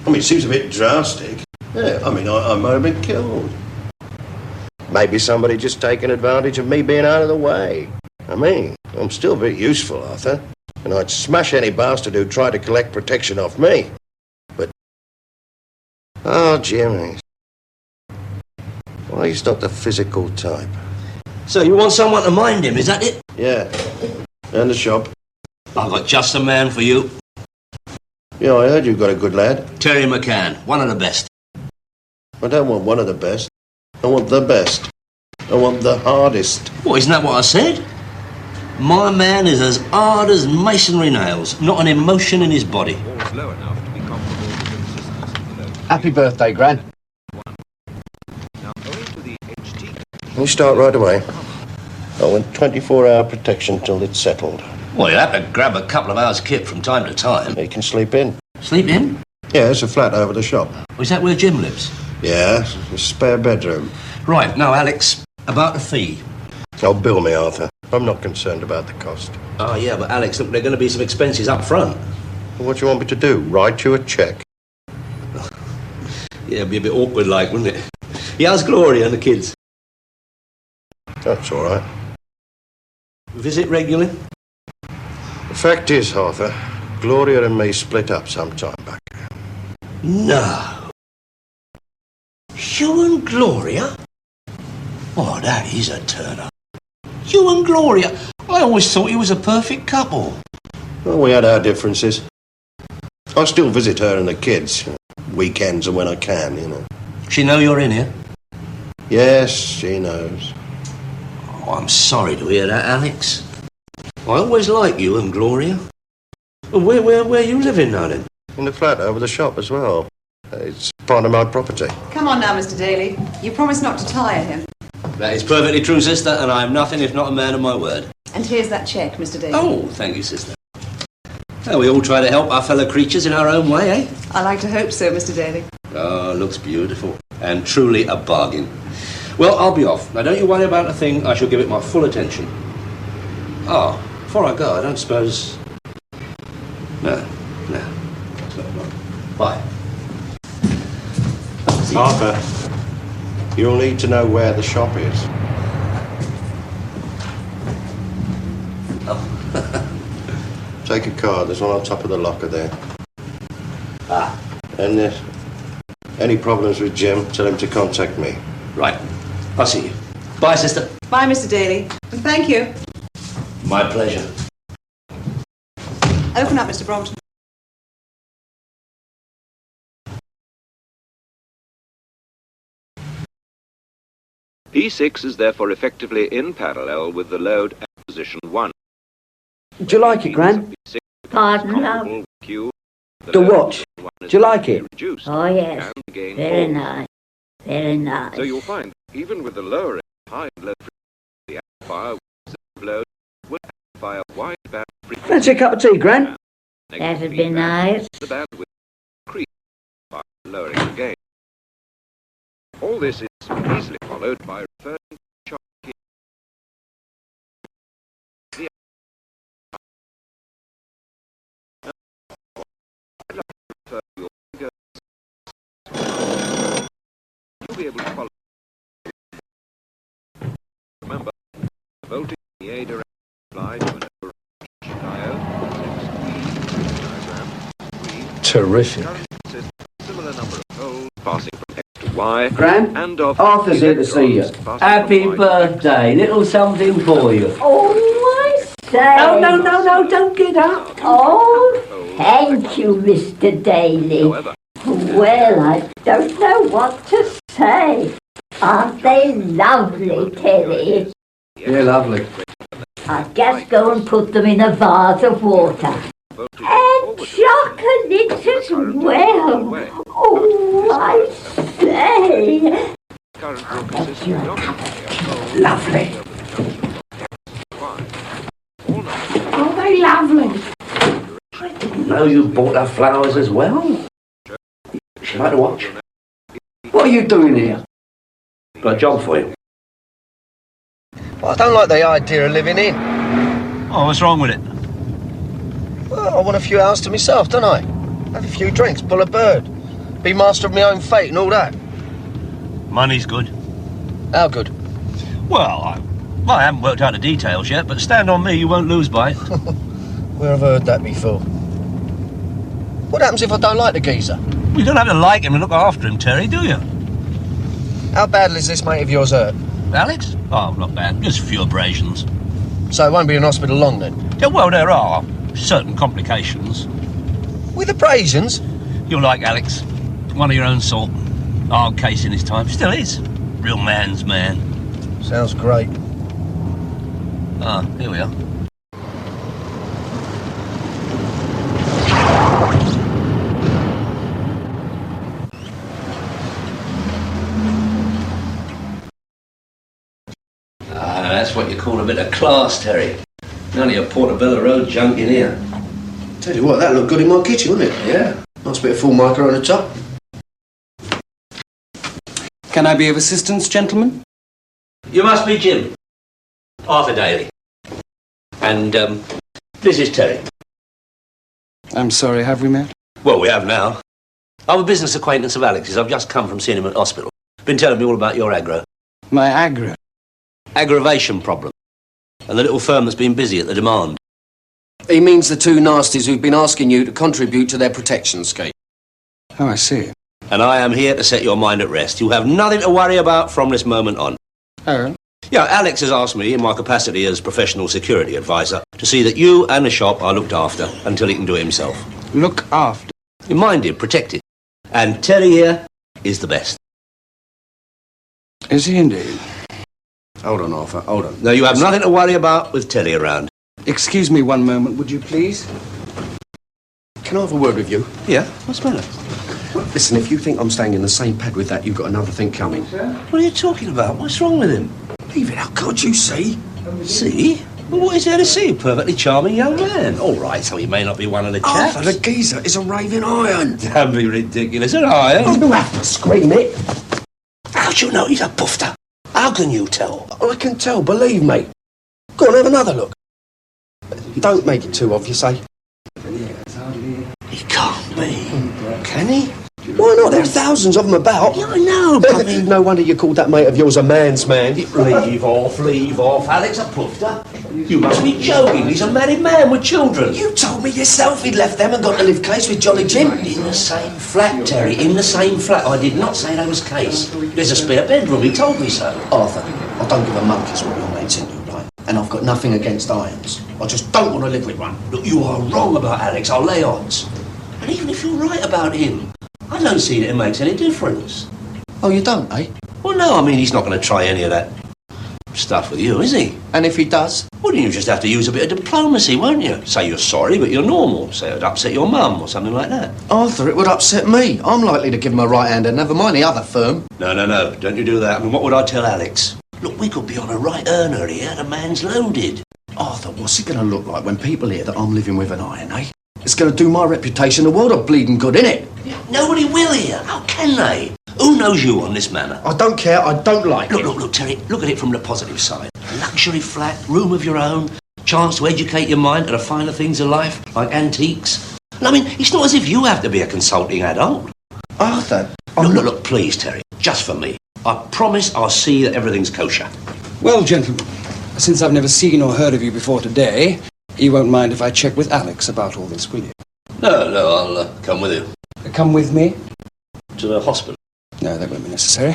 I mean, it seems a bit drastic. Yeah, I mean, I might have been killed. Maybe somebody just taking advantage of me being out of the way. I mean, I'm still very useful, Arthur. And I'd smash any bastard who tried to collect protection off me. But... oh, Jimmy. Well, he's not the physical type. So you want someone to mind him, is that it? Yeah. And the shop. I've got just the man for you. Yeah, I heard you've got a good lad. Terry McCann, one of the best. I don't want one of the best. I want the best. I want the hardest. Well, isn't that what I said? My man is as hard as masonry nails, not an emotion in his body. Happy birthday, Gran. Can you start right away? I want 24-hour protection till it's settled. Well, you'll have to grab a couple of hours kit from time to time. He can sleep in. Sleep in? Yeah, it's a flat over the shop. Is that where Jim lives? Yeah, a spare bedroom. Right, now, Alex, about the fee. Oh, bill me, Arthur. I'm not concerned about the cost. Oh, yeah, but Alex, look, there are going to be some expenses up front. Well, what do you want me to do? Write you a cheque? Yeah, it'd be a bit awkward, like, wouldn't it? Yeah, how's Gloria and the kids? That's all right. Visit regularly? The fact is, Arthur, Gloria and me split up some time back. No. You and Gloria? Oh, that is a turn-up. You and Gloria? I always thought you was a perfect couple. Well, we had our differences. I still visit her and the kids. Weekends and when I can, you know. She know you're in here? Yes, she knows. Oh, I'm sorry to hear that, Alex. I always liked you and Gloria. Where are you living now, then? In the flat over the shop as well. It's part of my property. Come on now, Mr. Daly. You promised not to tire him. That is perfectly true, sister, and I am nothing if not a man of my word. And here's that cheque, Mr. Daly. Oh, thank you, sister. Well, we all try to help our fellow creatures in our own way, eh? I like to hope so, Mr. Daly. Oh, looks beautiful. And truly a bargain. Well, I'll be off. Now, don't you worry about a thing. I shall give it my full attention. Oh, before I go, I don't suppose... No. Bye. Arthur, you'll need to know where the shop is. Take a card. There's one on top of the locker there. Ah. And any problems with Jim, tell him to contact me. Right. I'll see you. Bye, sister. Bye, Mr. Daly. And thank you. My pleasure. Open up, Mr. Brompton. P6 is therefore effectively in parallel with the load at position 1. Do you like it, Gran? Pardon, love? The watch. Do you like it? Oh, yes. Very nice. Very nice. So you'll find, even with the lower end, high and low frequency, the amplifier with load will amplify a wide band frequency. Fancy a cup of tea, Gran? That'd be nice. The bandwidth increase by lowering the gain. All this is easily followed by referring to the chart key. I'd like to refer to your fingers. You'll be able to follow. Remember, voltage in the A direction applied to an overarching diode. Terrific. Similar number of holes passing from X to Y. Gran, and of Arthur's here to see you. Happy birthday. Little something for you. Oh, I say. No, don't get up. Oh, thank you, Mr. Daly. Well, I don't know what to say. Aren't they lovely, Terry? Yeah, lovely. I'll just go and put them in a vase of water. And chocolate as well. Oh, I say. Lovely. didn't know you bought her flowers as well. She'd like to watch. What are you doing here? Got a job for you. Well, I don't like the idea of living in. Oh, what's wrong with it? Well, I want a few hours to myself, don't I? Have a few drinks, pull a bird. Be master of my own fate and all that. Money's good. How good? Well, I haven't worked out the details yet, but stand on me, you won't lose by it. Where have I heard that before? What happens if I don't like the geezer? You don't have to like him and look after him, Terry, do you? How badly is this mate of yours hurt? Alex? Oh, not bad. Just a few abrasions. So it won't be in hospital long then? Yeah, well, there are certain complications. With abrasions? You'll like Alex. One of your own sort. Hard case in his time. Still is. Real man's man. Sounds great. Ah, here we are. That's what you call a bit of class, Terry. None of your Portobello Road junk in here. Tell you what, that looked good in my kitchen, wouldn't it? Yeah. Nice bit of formica on the top. Can I be of assistance, gentlemen? You must be Jim. Arthur Daly. And, this is Terry. I'm sorry, have we met? Well, we have now. I'm a business acquaintance of Alex's. I've just come from seeing him at hospital. Been telling me all about your aggro. My aggro? Aggravation problem. And the little firm that's been busy at the demand. He means the two nasties who've been asking you to contribute to their protection scheme. Oh, I see. And I am here to set your mind at rest. You have nothing to worry about from this moment on. Oh? Yeah, Alex has asked me, in my capacity as professional security advisor, to see that you and the shop are looked after until he can do it himself. Look after? You mind him, protect it. And Terry here is the best. Is he indeed? Hold on, Arthur, hold on. No, you have nothing to worry about with Terry around. Excuse me one moment, would you please? Can I have a word with you? Yeah? What's the matter? Listen, if you think I'm staying in the same pad with that, you've got another thing coming. What are you talking about? What's wrong with him? Leave it out, can't you see? See? Well, what is there to see? A perfectly charming young man. All right, so he may not be one of the chaps. Arthur, the geezer is a raving iron. Don't be ridiculous. An iron? Oh, you have to scream it. How do you know he's a pufter? How can you tell? I can tell, believe me. Go on, have another look. Don't make it too obvious, eh? He can't be. Can he? Why not? There are thousands of them about. Yeah, I know, but I mean... No wonder you called that mate of yours a man's man. Leave off, leave off. Alex a pufter? You must be joking. He's a married man with children. You told me yourself he'd left them and got to live case with Jolly Jim. In the same flat, Terry. In the same flat. I did not say that was case. There's a spare bedroom. He told me so. Arthur, I don't give a monkey's what your mate's into, right? And I've got nothing against irons. I just don't want to live with one. Look, you are wrong about Alex. I'll lay odds. And even if you're right about him, I don't see that it makes any difference. Oh, you don't, eh? Well, no, I mean, he's not going to try any of that stuff with you, is he? And if he does? Wouldn't you just have to use a bit of diplomacy, won't you? Say you're sorry, but you're normal. Say it'd upset your mum or something like that. Arthur, it would upset me. I'm likely to give him a right hand and never mind the other firm. No, don't you do that. I mean, what would I tell Alex? Look, we could be on a right earner here. The man's loaded. Arthur, what's it going to look like when people hear that I'm living with an iron, eh? It's going to do my reputation a world of bleeding good, innit? Nobody will hear. How can they? Who knows you on this manor? I don't care. I don't like it. Look, Terry, look at it from the positive side. Luxury flat, room of your own, chance to educate your mind to the finer things of life, like antiques. And I mean, it's not as if you have to be a consulting adult. Arthur, Look, please, Terry, just for me. I promise I'll see that everything's kosher. Well, gentlemen, since I've never seen or heard of you before today, you won't mind if I check with Alex about all this, will you? No, I'll come with you. Come with me? To the hospital? No, that won't be necessary.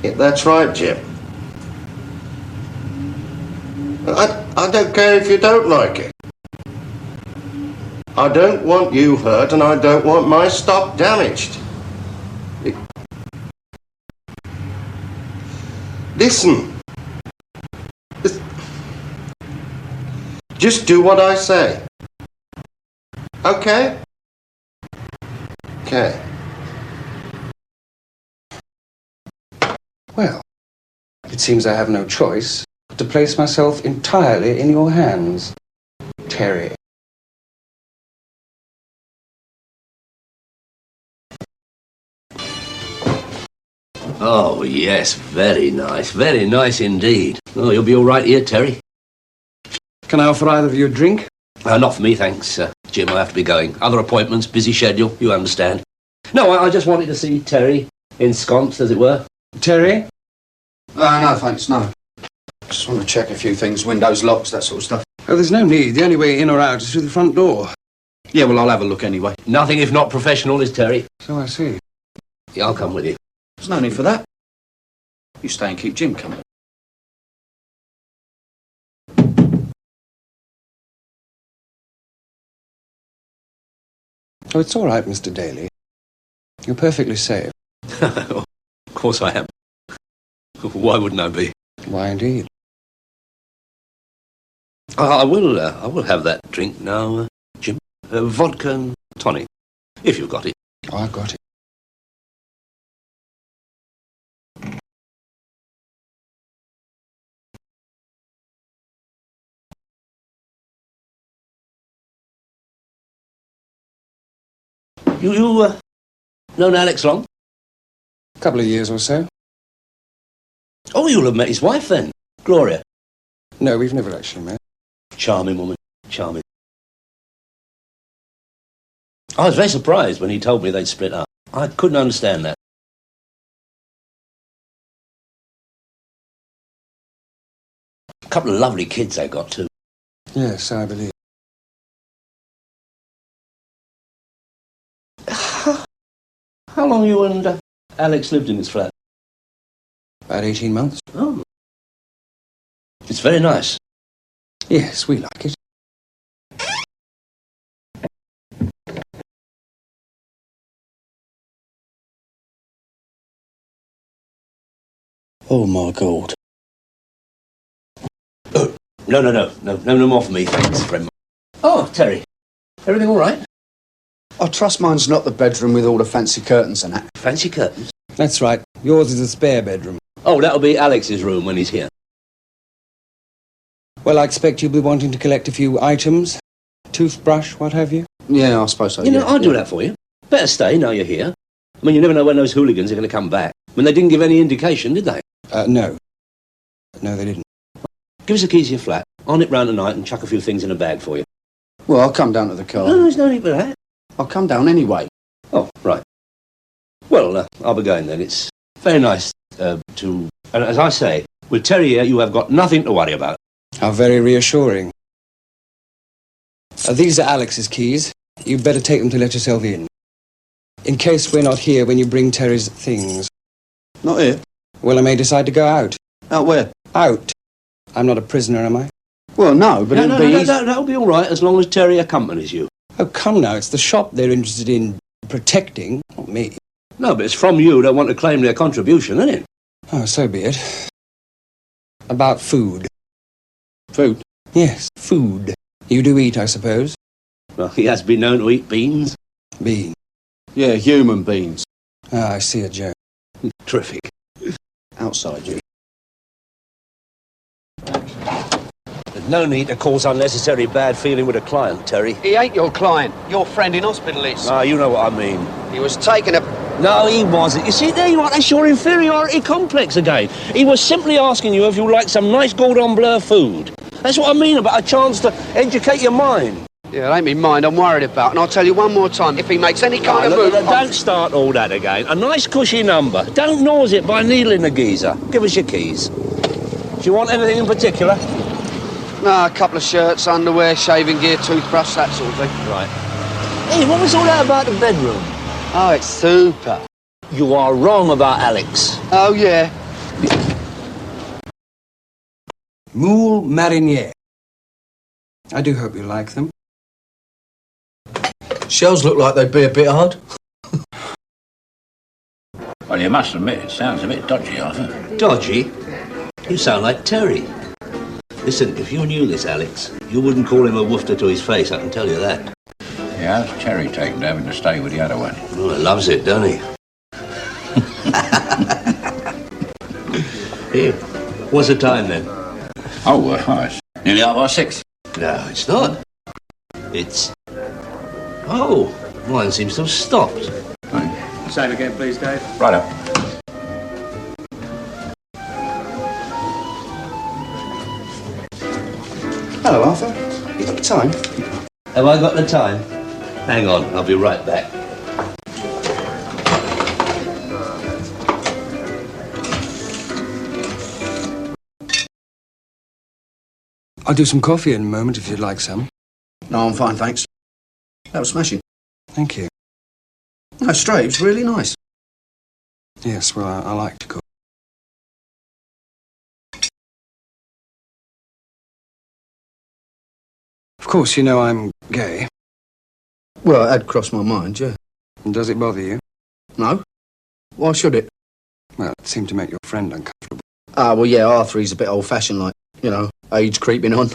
Yeah, that's right, Jim. I don't care if you don't like it. I don't want you hurt and I don't want my stock damaged. Listen. Just do what I say. Okay? Okay. Well, it seems I have no choice but to place myself entirely in your hands, Terry. Oh, yes, very nice indeed. Oh, you'll be all right here, Terry. Can I offer either of you a drink? Not for me, thanks, Jim. I have to be going. Other appointments, busy schedule, you understand. No, I just wanted to see Terry ensconced, as it were. Terry? No, thanks, no. Just want to check a few things, windows, locks, that sort of stuff. Oh, there's no need. The only way in or out is through the front door. Yeah, well, I'll have a look anyway. Nothing if not professional, is Terry. So I see. Yeah, I'll come with you. There's no need for that. You stay and keep Jim company. Oh, it's all right, Mr. Daly. You're perfectly safe. Of course I am. Why wouldn't I be? Why, indeed. I will have that drink now, Jim. Vodka and tonic, if you've got it. Oh, I've got it. You known Alex long? A couple of years or so. Oh, you'll have met his wife then, Gloria. No, we've never actually met. Charming woman, charming. I was very surprised when he told me they'd split up. I couldn't understand that. A couple of lovely kids they got too. Yes, I believe. How long you and Alex lived in this flat? About 18 months. Oh. It's very nice. Yes, we like it. Oh, my God. Oh, no more for me, thanks, friend. Oh, Terry, everything all right? I trust mine's not the bedroom with all the fancy curtains and that. Fancy curtains? That's right. Yours is a spare bedroom. Oh, that'll be Alex's room when he's here. Well, I expect you'll be wanting to collect a few items. Toothbrush, what have you? Yeah, I suppose so. You know, I'll do that for you. Better stay now you're here. I mean, you never know when those hooligans are going to come back. I mean, they didn't give any indication, did they? No. No, they didn't. Give us the keys to your flat. I'll nip round tonight and chuck a few things in a bag for you. Well, I'll come down to the car. No, there's no need for that. I'll come down anyway. Oh, right. Well, I'll be going then. It's very nice to... And as I say, with Terry here, you have got nothing to worry about. How very reassuring. These are Alex's keys. You'd better take them to let yourself in. In case we're not here when you bring Terry's things. Not here? Well, I may decide to go out. Out where? Out. I'm not a prisoner, am I? Well, no, but it'll be easy. That'll be all right as long as Terry accompanies you. Oh, come now. It's the shop they're interested in protecting, not me. No, but it's from you they want to claim their contribution, isn't it? Oh, so be it. About food. Food? Yes, food. You do eat, I suppose? Well, he has been known to eat beans. Beans? Yeah, human beings. Ah, I see a joke. Terrific. Outside you. There's no need to cause unnecessary bad feeling with a client, Terry. He ain't your client. Your friend in hospital is. Ah, you know what I mean. He was taking a... No, he wasn't. You see, there you are. That's your inferiority complex again. He was simply asking you if you like some nice Cordon Bleu food. That's what I mean about a chance to educate your mind. Yeah, it ain't me mind I'm worried about. And I'll tell you one more time, if he makes any kind of move... Don't start all that again. A nice cushy number. Don't nose it by needling the geezer. Give us your keys. Do you want anything in particular? No, a couple of shirts, underwear, shaving gear, toothbrush, that sort of thing. Right. Hey, what was all that about the bedroom? Oh, it's super. You are wrong about Alex. Oh, yeah. Moule marinière. I do hope you like them. Shells look like they'd be a bit hard. Well, you must admit, it sounds a bit dodgy, I think. Dodgy? You sound like Terry. Listen, if you knew this, Alex, you wouldn't call him a woofter to his face, I can tell you that. Yeah, how's Terry taken to having to stay with the other one? Oh, he loves it, don't he? Here. What's the time then? Oh, it's nearly 6:30. No, it's not. It's... Oh, mine seems to have stopped. Same again, please, Dave. Right up. Hello, Arthur. You got the time? Have I got the time? Hang on, I'll be right back. I'll do some coffee in a moment if you'd like some. No, I'm fine, thanks. That was smashing. Thank you. No, straight, it was really nice. Yes, well, I like to cook. Of course, you know I'm gay. Well, it had crossed my mind, yeah. And does it bother you? No. Why should it? Well, it seemed to make your friend uncomfortable. Ah, well, yeah, Arthur, he's a bit old-fashioned, like, you know, age creeping on.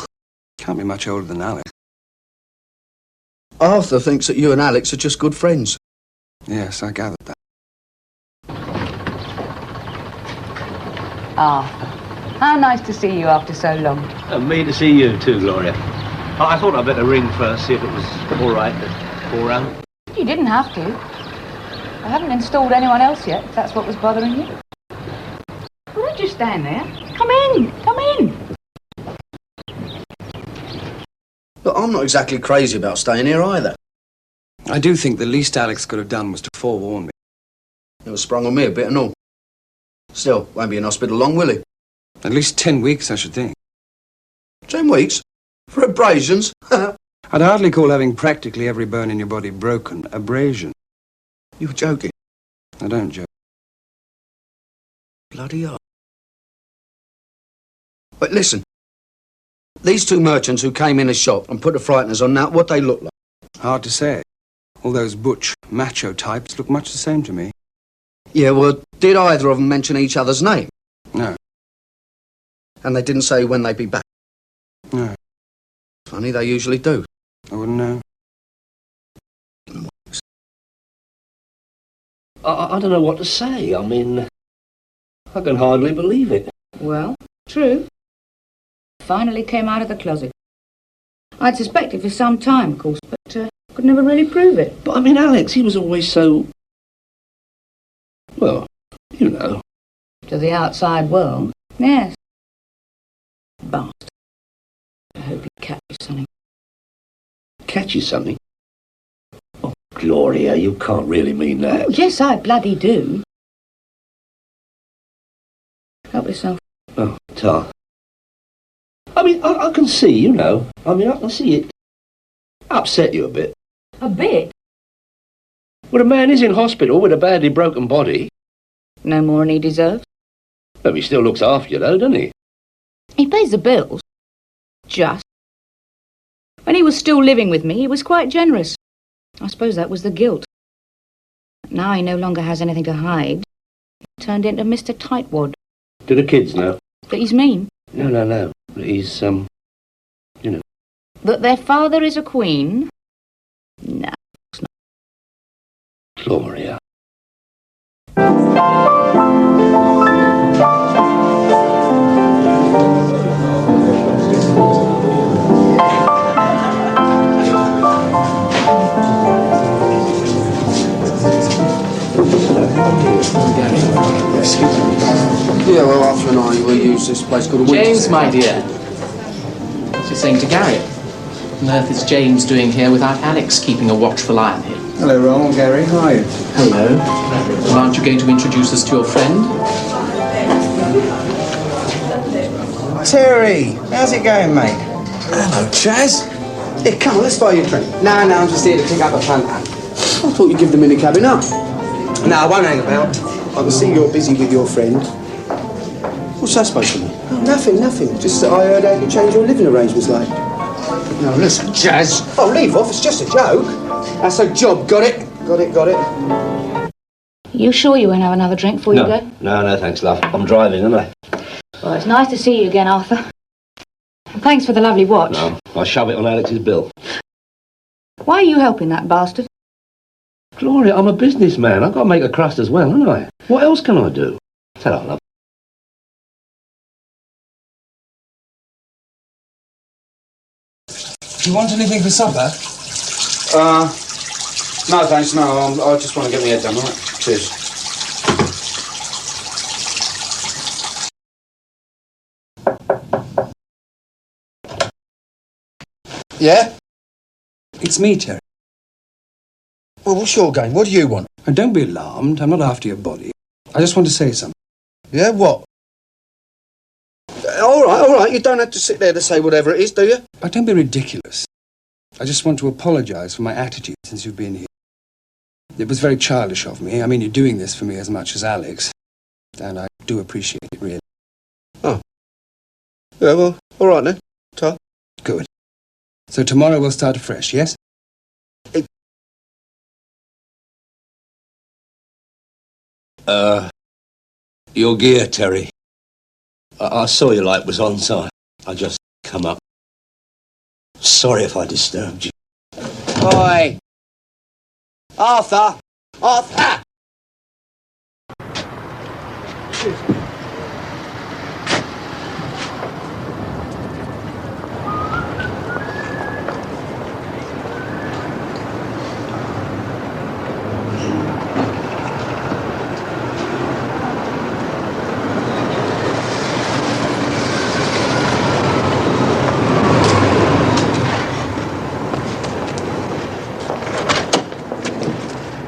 Can't be much older than Alex. Arthur thinks that you and Alex are just good friends. Yes, I gathered that. Arthur, how nice to see you after so long. And me to see you too, Gloria. I thought I'd better ring first, see if it was all right to call round. You didn't have to. I haven't installed anyone else yet, if that's what was bothering you. Well, don't just stand there. Come in, come in. Look, I'm not exactly crazy about staying here either. I do think the least Alex could have done was to forewarn me. It was sprung on me a bit and all. Still, won't be in hospital long, will he? At least 10 weeks, I should think. 10 weeks? For abrasions? I'd hardly call having practically every bone in your body broken abrasion. You're joking? I don't joke. Bloody hell. But listen. These two merchants who came in the shop and put the frighteners on now, what they look like? Hard to say. All those butch, macho types look much the same to me. Yeah, well, did either of them mention each other's name? No. And they didn't say when they'd be back? No. Funny, they usually do. I wouldn't know. I don't know what to say. I mean, I can hardly believe it. Well, true. Finally came out of the closet. I'd suspected for some time, of course, but could never really prove it. But I mean, Alex, he was always so... Well, you know. To the outside world, yes. Bastard. I hope he catches something. Catches something? Oh, Gloria, you can't really mean that. Oh, yes, I bloody do. Help yourself. Oh, tar. I mean, I can see, you know. I mean, I can see it upset you a bit. A bit? Well, a man is in hospital with a badly broken body. No more than he deserves. But he still looks after you, though, doesn't he? He pays the bills. Just. When he was still living with me, he was quite generous. I suppose that was the guilt. Now he no longer has anything to hide. He turned into Mr. Tightwad. Do the kids know? That he's mean. No. He's, you know. That their father is a queen? No, it's not. Gloria. Yeah, well, Arthur and I will use this place called a James, my dear. What's he saying to Gary? What on earth is James doing here without Alex keeping a watchful eye on him? Hello, Ron. Gary, how are you? Hello. Well, aren't you going to introduce us to your friend? Terry, how's it going, mate? Hello, Chaz. Here, come on, let's buy you a drink. No, I'm just here to pick up a plant. I thought you'd give the mini cabin up. No, I won't hang about. I can see you're busy with your friend. What's that supposed to mean? Oh, nothing. Just that I heard how you change your living arrangements like. No, listen, Jazz. Oh, leave off. It's just a joke. That's a job. Got it? Got it. You sure you won't have another drink before you go? No, thanks, love. I'm driving, aren't I? Well, it's nice to see you again, Arthur. And thanks for the lovely watch. No, I'll shove it on Alex's bill. Why are you helping that bastard? Gloria, I'm a businessman. I've got to make a crust as well, haven't I? What else can I do? Tell her, love. Do you want anything for supper? No, thanks, no. I just want to get my head done, all right? Cheers. Yeah? It's me, Terry. Well, what's your game? What do you want? And don't be alarmed. I'm not after your body. I just want to say something. Yeah, what? All right. You don't have to sit there to say whatever it is, do you? But don't be ridiculous. I just want to apologise for my attitude since you've been here. It was very childish of me. I mean, you're doing this for me as much as Alex. And I do appreciate it, really. Oh. Yeah, well, all right then. Ta. Good. So tomorrow we'll start afresh, yes? Your gear, Terry. I saw your light was on, so I just come up. Sorry if I disturbed you. Oi! Arthur! Arthur!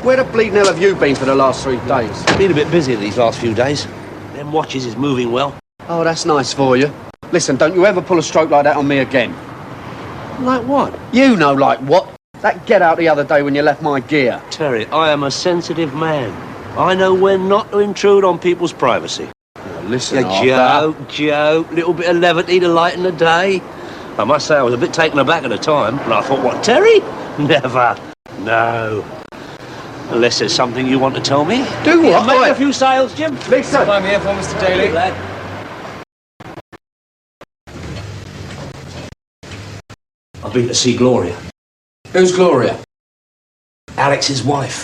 Where the bleeding hell have you been for the last 3 days? Been a bit busy these last few days. Them watches is moving well. Oh, that's nice for you. Listen, don't you ever pull a stroke like that on me again. Like what? You know like what. That get out the other day when you left my gear. Terry, I am a sensitive man. I know when not to intrude on people's privacy. Oh, listen, Joke. Little bit of levity to lighten the day. I must say I was a bit taken aback at the time, and I thought, what, Terry? Never. No. Unless there's something you want to tell me. Do what? Make a few sales, Jim. Listen. I'm here for Mr. Daly. I've been to see Gloria. Who's Gloria? Alex's wife.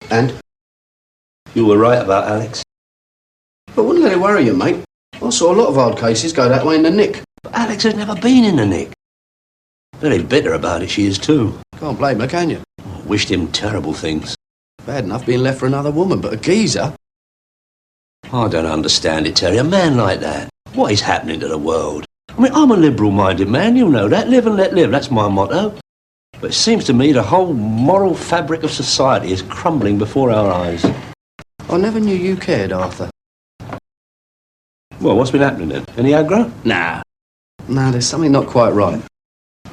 And? You were right about Alex. But wouldn't let it worry you, mate. I saw a lot of hard cases go that way in the nick. But Alex has never been in the nick. Very bitter about it, she is too. Can't blame her, can you? Wished him terrible things. Bad enough being left for another woman, but a geezer. I don't understand it, Terry. A man like that. What is happening to the world? I mean, I'm a liberal-minded man, you know that. Live and let live, that's my motto. But it seems to me the whole moral fabric of society is crumbling before our eyes. I never knew you cared, Arthur. Well, what's been happening then? Any aggro? Nah, there's something not quite right.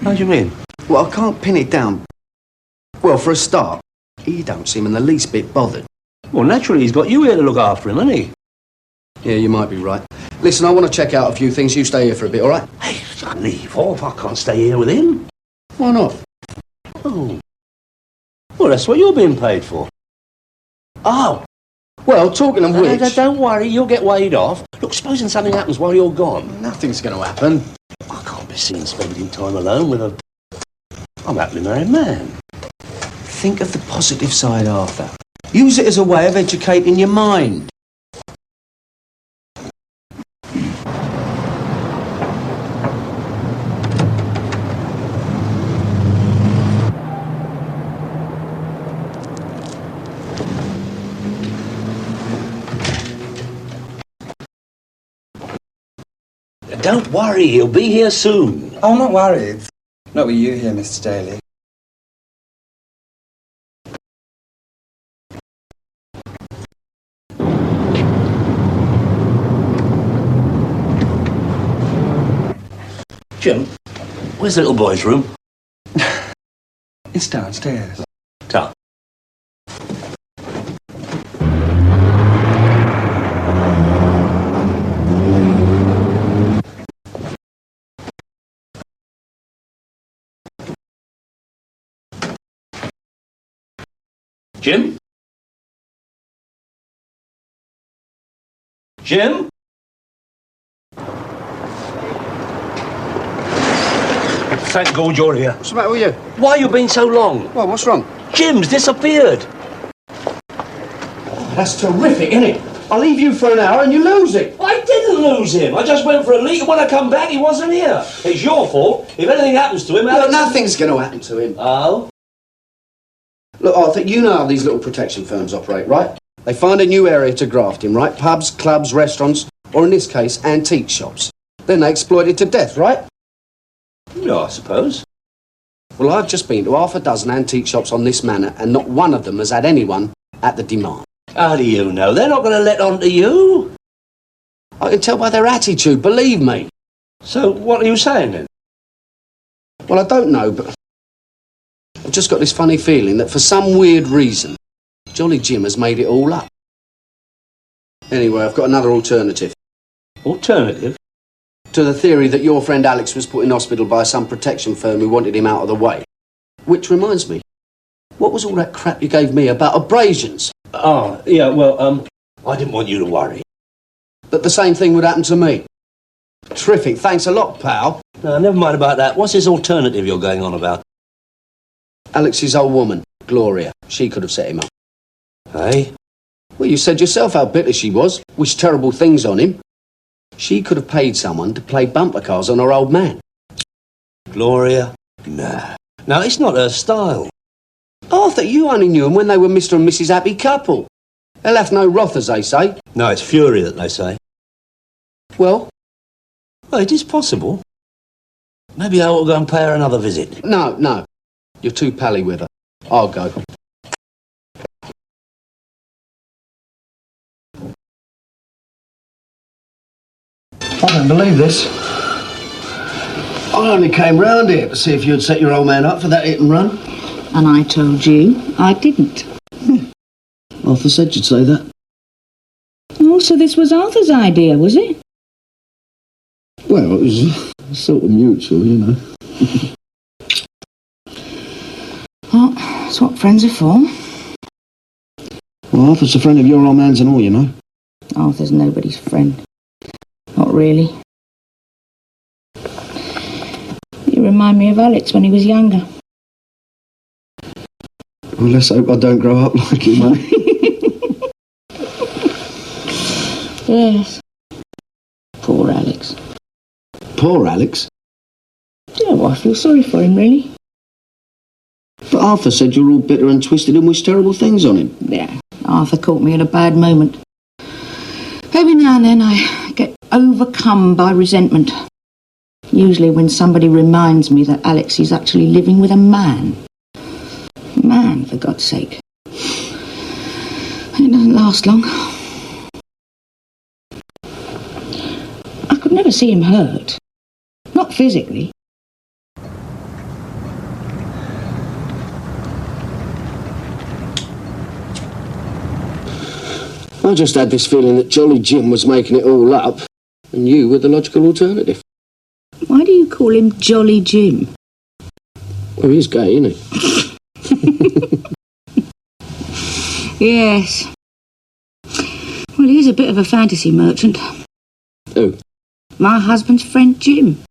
How do you mean? Well, I can't pin it down. Well, for a start, he don't seem in the least bit bothered. Well, naturally, he's got you here to look after him, hasn't he? Yeah, you might be right. Listen, I want to check out a few things. You stay here for a bit, all right? Hey, leave off. I can't stay here with him. Why not? Oh. Well, that's what you're being paid for. Oh. Well, talking of which... Don't worry, you'll get weighed off. Look, supposing something happens while you're gone. Nothing's going to happen. I can't be seen spending time alone with a... I'm a happily married man. Think of the positive side, Arthur. Use it as a way of educating your mind. Don't worry, he'll be here soon. I'm not worried. Not with you here, Mr. Daly. Jim, where's the little boy's room? It's downstairs. Ta. Jim? Jim? Thank God you're here. What's the matter with you? Why you been so long? Well, what's wrong? Jim's disappeared. Oh, that's terrific, isn't it? I leave you for an hour and you lose it. I didn't. didn't lose him. I just went for a leak, and when I come back, he wasn't here. It's your fault. If anything happens to him, Look, nothing's going to happen to him. Oh? Look, Arthur, you know how these little protection firms operate, right? They find a new area to graft in, right? Pubs, clubs, restaurants, or in this case, antique shops. Then they exploit it to death, right? Yeah, I suppose. Well, I've just been to half a dozen antique shops on this manor, and not one of them has had anyone at the demand. How do you know? They're not going to let on to you. I can tell by their attitude, believe me. So, what are you saying then? Well, I don't know, but I've just got this funny feeling that for some weird reason, Jolly Jim has made it all up. Anyway, I've got another alternative. Alternative? To the theory that your friend Alex was put in hospital by some protection firm who wanted him out of the way. Which reminds me, what was all that crap you gave me about abrasions? Oh, yeah, well, I didn't want you to worry. That the same thing would happen to me. Terrific, thanks a lot, pal. No, never mind about that. What's this alternative you're going on about? Alex's old woman, Gloria. She could have set him up. Hey? Well, you said yourself how bitter she was. Wished terrible things on him. She could have paid someone to play bumper cars on her old man. Gloria? Nah. No, it's not her style. Arthur, you only knew them when they were Mr. and Mrs. Happy Couple. They'll have no wrath, as they say. No, it's fury that they say. Well, it is possible. Maybe I ought to go and pay her another visit. No. You're too pally with her. I'll go. I don't believe this. I only came round here to see if you'd set your old man up for that hit and run. And I told you I didn't. Arthur said you'd say that. Oh, so this was Arthur's idea, was it? Well, it was sort of mutual, you know. Well, that's what friends are for. Well, Arthur's a friend of your old man's and all, you know. Arthur's nobody's friend. Not really. You remind me of Alex when he was younger. Well, let's hope I don't grow up like you, mate. Yes. Poor Alex. Poor Alex? Yeah, well, I feel sorry for him, really. But Arthur said you were all bitter and twisted and wished terrible things on him. Yeah, Arthur caught me at a bad moment. Every now and then I get overcome by resentment. Usually when somebody reminds me that Alex is actually living with a man. Man, for God's sake. It doesn't last long. I could never see him hurt. Not physically. I just had this feeling that Jolly Jim was making it all up, and you were the logical alternative. Why do you call him Jolly Jim? Well, he's gay, isn't he? Yes. Well, he's a bit of a fantasy merchant. Who? My husband's friend Jim.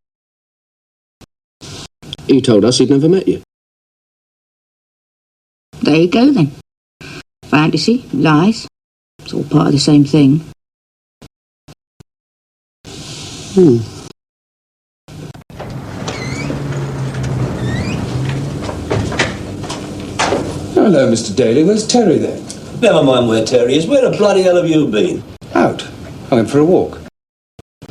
He told us he'd never met you. There you go, then. Fantasy, lies. It's all part of the same thing. Hello, Mr. Daly. Where's Terry, then? Never mind where Terry is. Where the bloody hell have you been? Out. I went for a walk.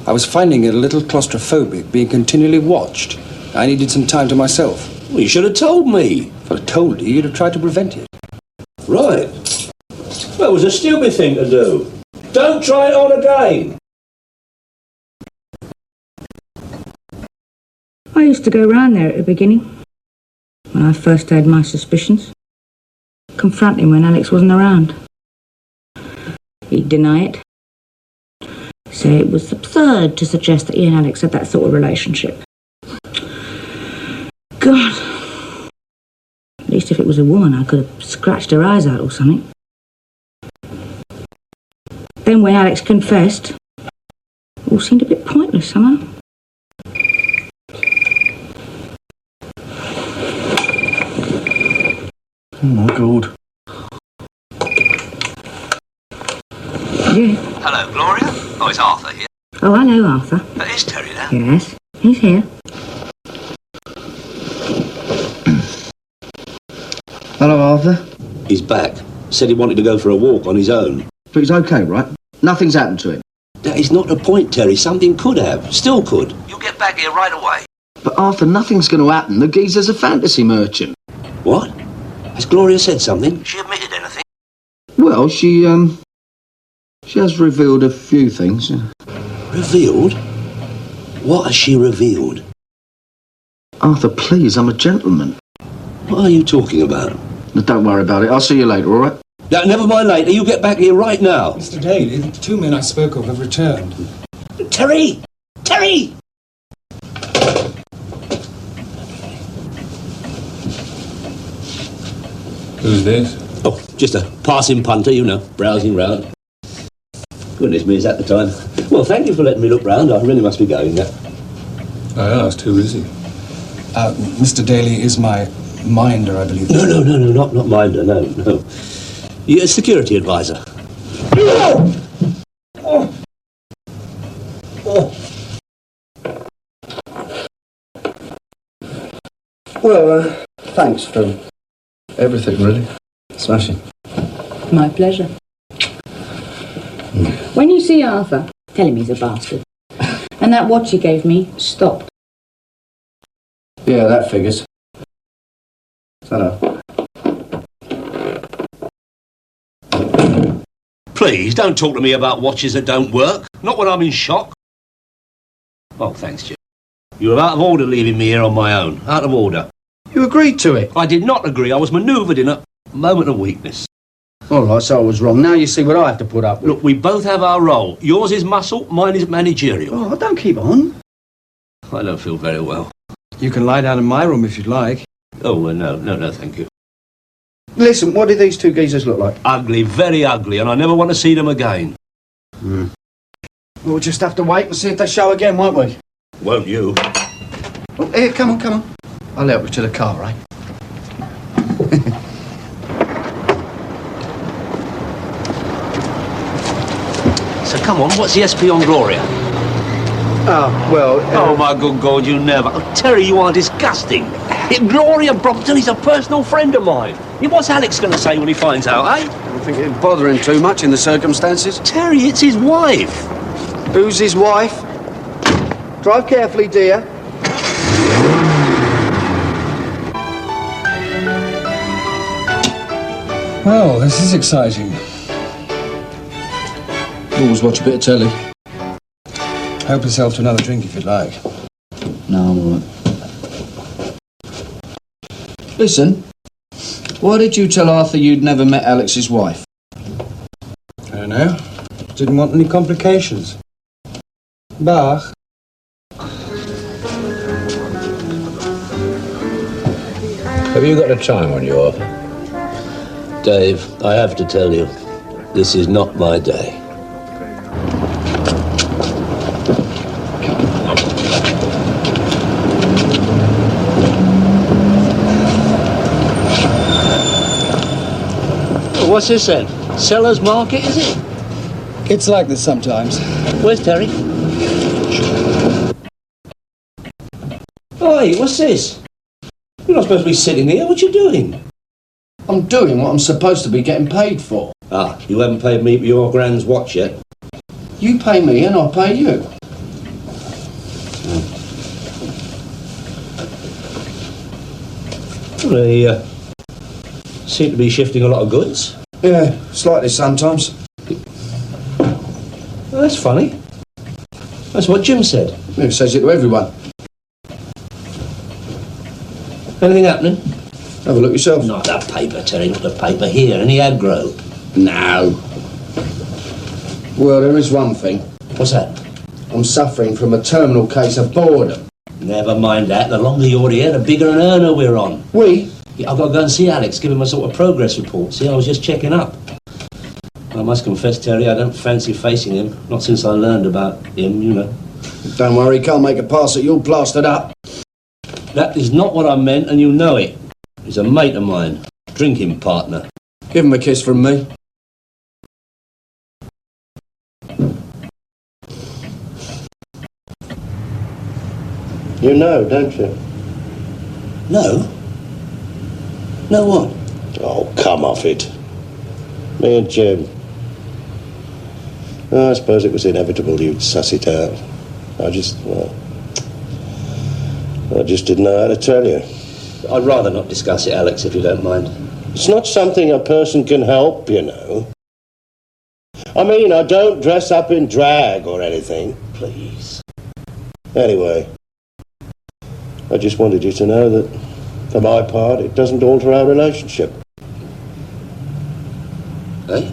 I was finding it a little claustrophobic, being continually watched. I needed some time to myself. Well, you should have told me. If I'd told you, you'd have tried to prevent it. Right. Well, it was a stupid thing to do. Don't try it on again. I used to go round there at the beginning, when I first had my suspicions. Confront him when Alex wasn't around. He'd deny it. Say it was absurd to suggest that he and Alex had that sort of relationship. God. At least if it was a woman, I could have scratched her eyes out or something. Then when Alex confessed, it all seemed a bit pointless somehow. Oh, my God. Yeah. Hello, Gloria. Oh, it's Arthur here. Oh, hello, Arthur. That is Terry, that. Yes, he's here. Hello, Arthur. He's back. Said he wanted to go for a walk on his own. But he's okay, right? Nothing's happened to him. That is not the point, Terry. Something could have. Still could. You'll get back here right away. But Arthur, nothing's going to happen. The geezer's a fantasy merchant. What? Has Gloria said something? She admitted anything? Well, she has revealed a few things. Revealed? What has she revealed? Arthur, please, I'm a gentleman. What are you talking about? Now, don't worry about it. I'll see you later, all right? No, never mind later. You get back here right now. Mr. Daly, the two men I spoke of have returned. Terry! Terry! Who's this? Oh, just a passing punter, you know, browsing round. Goodness me, is that the time? Well, thank you for letting me look round. I really must be going now. I asked, who is he? Mr. Daly is my minder, I believe. No, not minder, no. You're a security advisor. Well, thanks for everything, really. Smashing. My pleasure. When you see Arthur, tell him he's a bastard. And that watch he gave me stopped. Yeah, that figures. Ta-da. Please, don't talk to me about watches that don't work. Not when I'm in shock. Oh, thanks, Jim. You were out of order leaving me here on my own. Out of order. You agreed to it. I did not agree. I was manoeuvred in a moment of weakness. All right, so I was wrong. Now you see what I have to put up with. Look, we both have our role. Yours is muscle, mine is managerial. Oh, don't keep on. I don't feel very well. You can lie down in my room if you'd like. Oh, no, thank you. Listen, what do these two geezers look like? Ugly, very ugly, and I never want to see them again. We'll just have to wait and see if they show again, won't we? Won't you? Oh, here, come on. I'll help you to the car, right? So come on, what's the SP on Gloria? Oh, my good God, you never... Oh, Terry, you are disgusting. Gloria Brompton is a personal friend of mine. What's Alex going to say when he finds out, eh? I don't think it'd bother him too much in the circumstances. Terry, it's his wife. Who's his wife? Drive carefully, dear. Well, this is exciting. Always watch a bit of telly. Help yourself to another drink if you'd like. No, I'm all right. Listen, why did you tell Arthur you'd never met Alex's wife? I don't know. Didn't want any complications. Bach. Have you got a time on you, Arthur? Dave, I have to tell you, this is not my day. What's this then? Seller's market, is it? It's like this sometimes. Where's Terry? Oi, what's this? You're not supposed to be sitting here. What you doing? I'm doing what I'm supposed to be getting paid for. Ah, you haven't paid me for your grand's watch yet. You pay me and I'll pay you. They seem to be shifting a lot of goods. Yeah, slightly sometimes. Well, that's funny. That's what Jim said. He says it to everyone. Anything happening? Have a look yourself. Not the paper, Terry, not the paper. Here, any aggro. No. Well, there is one thing. What's that? I'm suffering from a terminal case of boredom. Never mind that. The longer you're here, the bigger an earner we're on. We? Yeah, I've got to go and see Alex, give him a sort of progress report. See, I was just checking up. I must confess, Terry, I don't fancy facing him. Not since I learned about him, you know. Don't worry, he can't make a pass at you all plastered up. That is not what I meant, and you know it. He's a mate of mine. Drinking partner. Give him a kiss from me. You know, don't you? No? No what? Oh, come off it. Me and Jim. Oh, I suppose it was inevitable you'd suss it out. I just didn't know how to tell you. I'd rather not discuss it, Alex, if you don't mind. It's not something a person can help, you know. I mean, I don't dress up in drag or anything. Please. Anyway, I just wanted you to know that, for my part, it doesn't alter our relationship. Eh?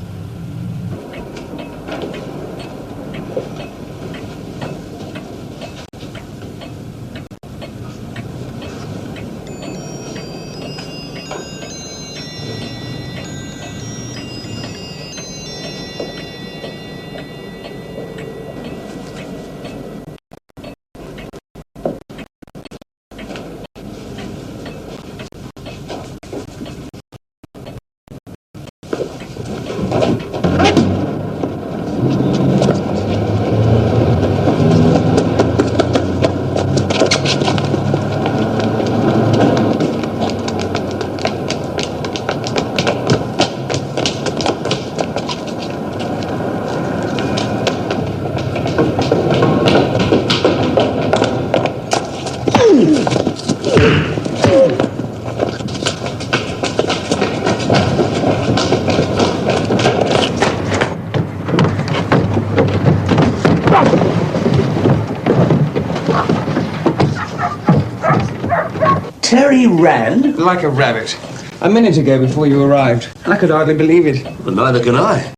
Terry ran? Like a rabbit. A minute ago before you arrived. I could hardly believe it. Well, neither can I.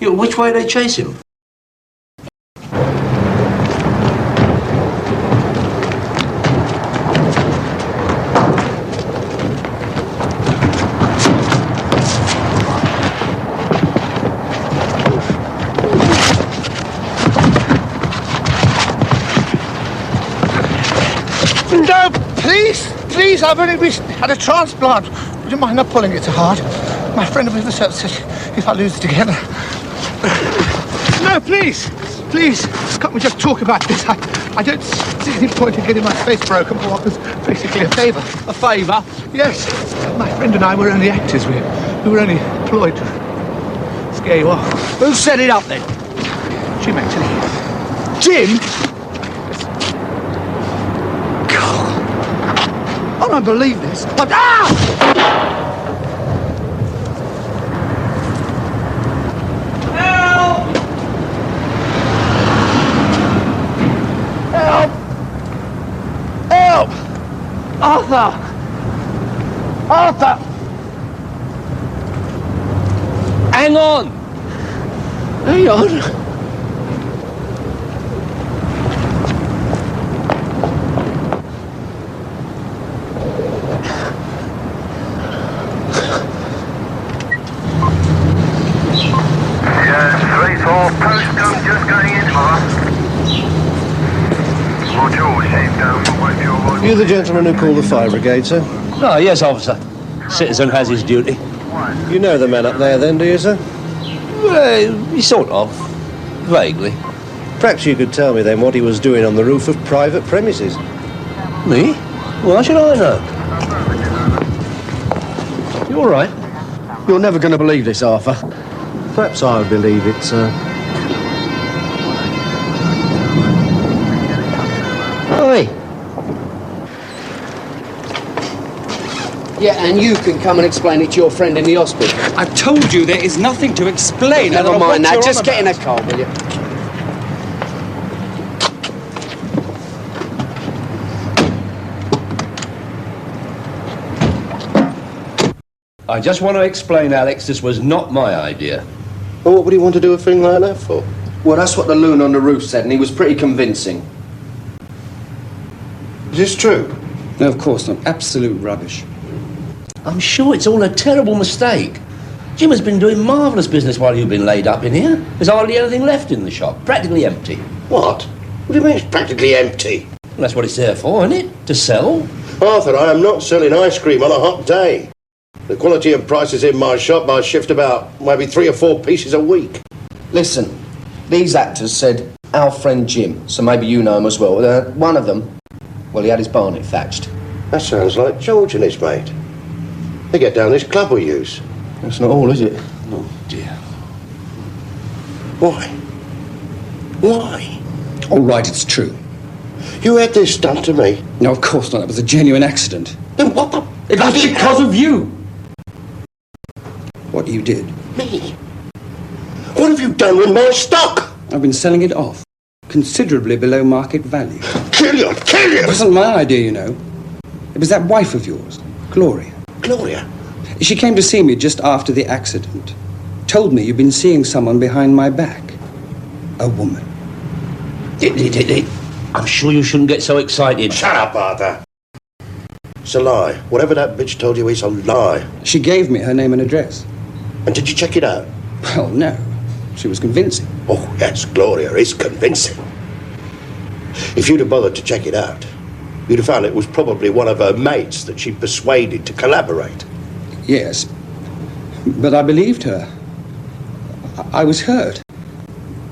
Which way did they chase him? No, please, please, I've only had a transplant. Would you mind not pulling it so hard? My friend with the service said if I lose it again. No, please, please, can't we just talk about this? I don't see any point in getting my face broken for what was basically a favour. A favour? Yes. My friend and I were only actors. We were only employed to scare you off. Who set it up then? Jim, actually. Jim? I don't believe this. But Help! Help! Arthur! Arthur! Hang on! Hang on? Postcode just going in, You the gentleman who called the fire brigade, sir? Oh, yes, officer. Citizen has his duty. You know the man up there then, do you, sir? Sort of. Vaguely. Perhaps you could tell me then what he was doing on the roof of private premises. Me? Why should I know? You all right? You're never going to believe this, Arthur. Perhaps I would believe it, sir. Oi! Yeah, and you can come and explain it to your friend in the hospital. I've told you there is nothing to explain. Never mind that. Just get in a car, will you? I just want to explain, Alex, this was not my idea. Well, what would he want to do a thing like that for? Well, that's what the loon on the roof said, and he was pretty convincing. Is this true? No, of course not. Absolute rubbish. I'm sure it's all a terrible mistake. Jim has been doing marvellous business while you've been laid up in here. There's hardly anything left in the shop. Practically empty. What? What do you mean it's practically empty? Well, that's what it's there for, isn't it? To sell. Arthur, I am not selling ice cream on a hot day. The quality and prices in my shop, I shift about maybe 3 or 4 pieces a week. Listen, these actors said our friend Jim, so maybe you know him as well. One of them, Well, he had his barnet thatched. That sounds like George and his mate. They get down this club we use. That's not all, is it? Oh, dear. Why? Why? All right, it's true. You had this done to me? No, of course not. It was a genuine accident. Then what the... It was because of you! What you did. Me? What have you done with my stock? I've been selling it off. Considerably below market value. Kill you! Kill you! It wasn't my idea, you know. It was that wife of yours, Gloria. Gloria? She came to see me just after the accident. Told me you'd been seeing someone behind my back. A woman. I'm sure you shouldn't get so excited. Shut up, Arthur. It's a lie. Whatever that bitch told you is a lie. She gave me her name and address. And did you check it out? Well, no. She was convincing. Oh, yes, Gloria is convincing. If you'd have bothered to check it out, you'd have found it was probably one of her mates that she persuaded to collaborate. Yes. But I believed her. I was hurt.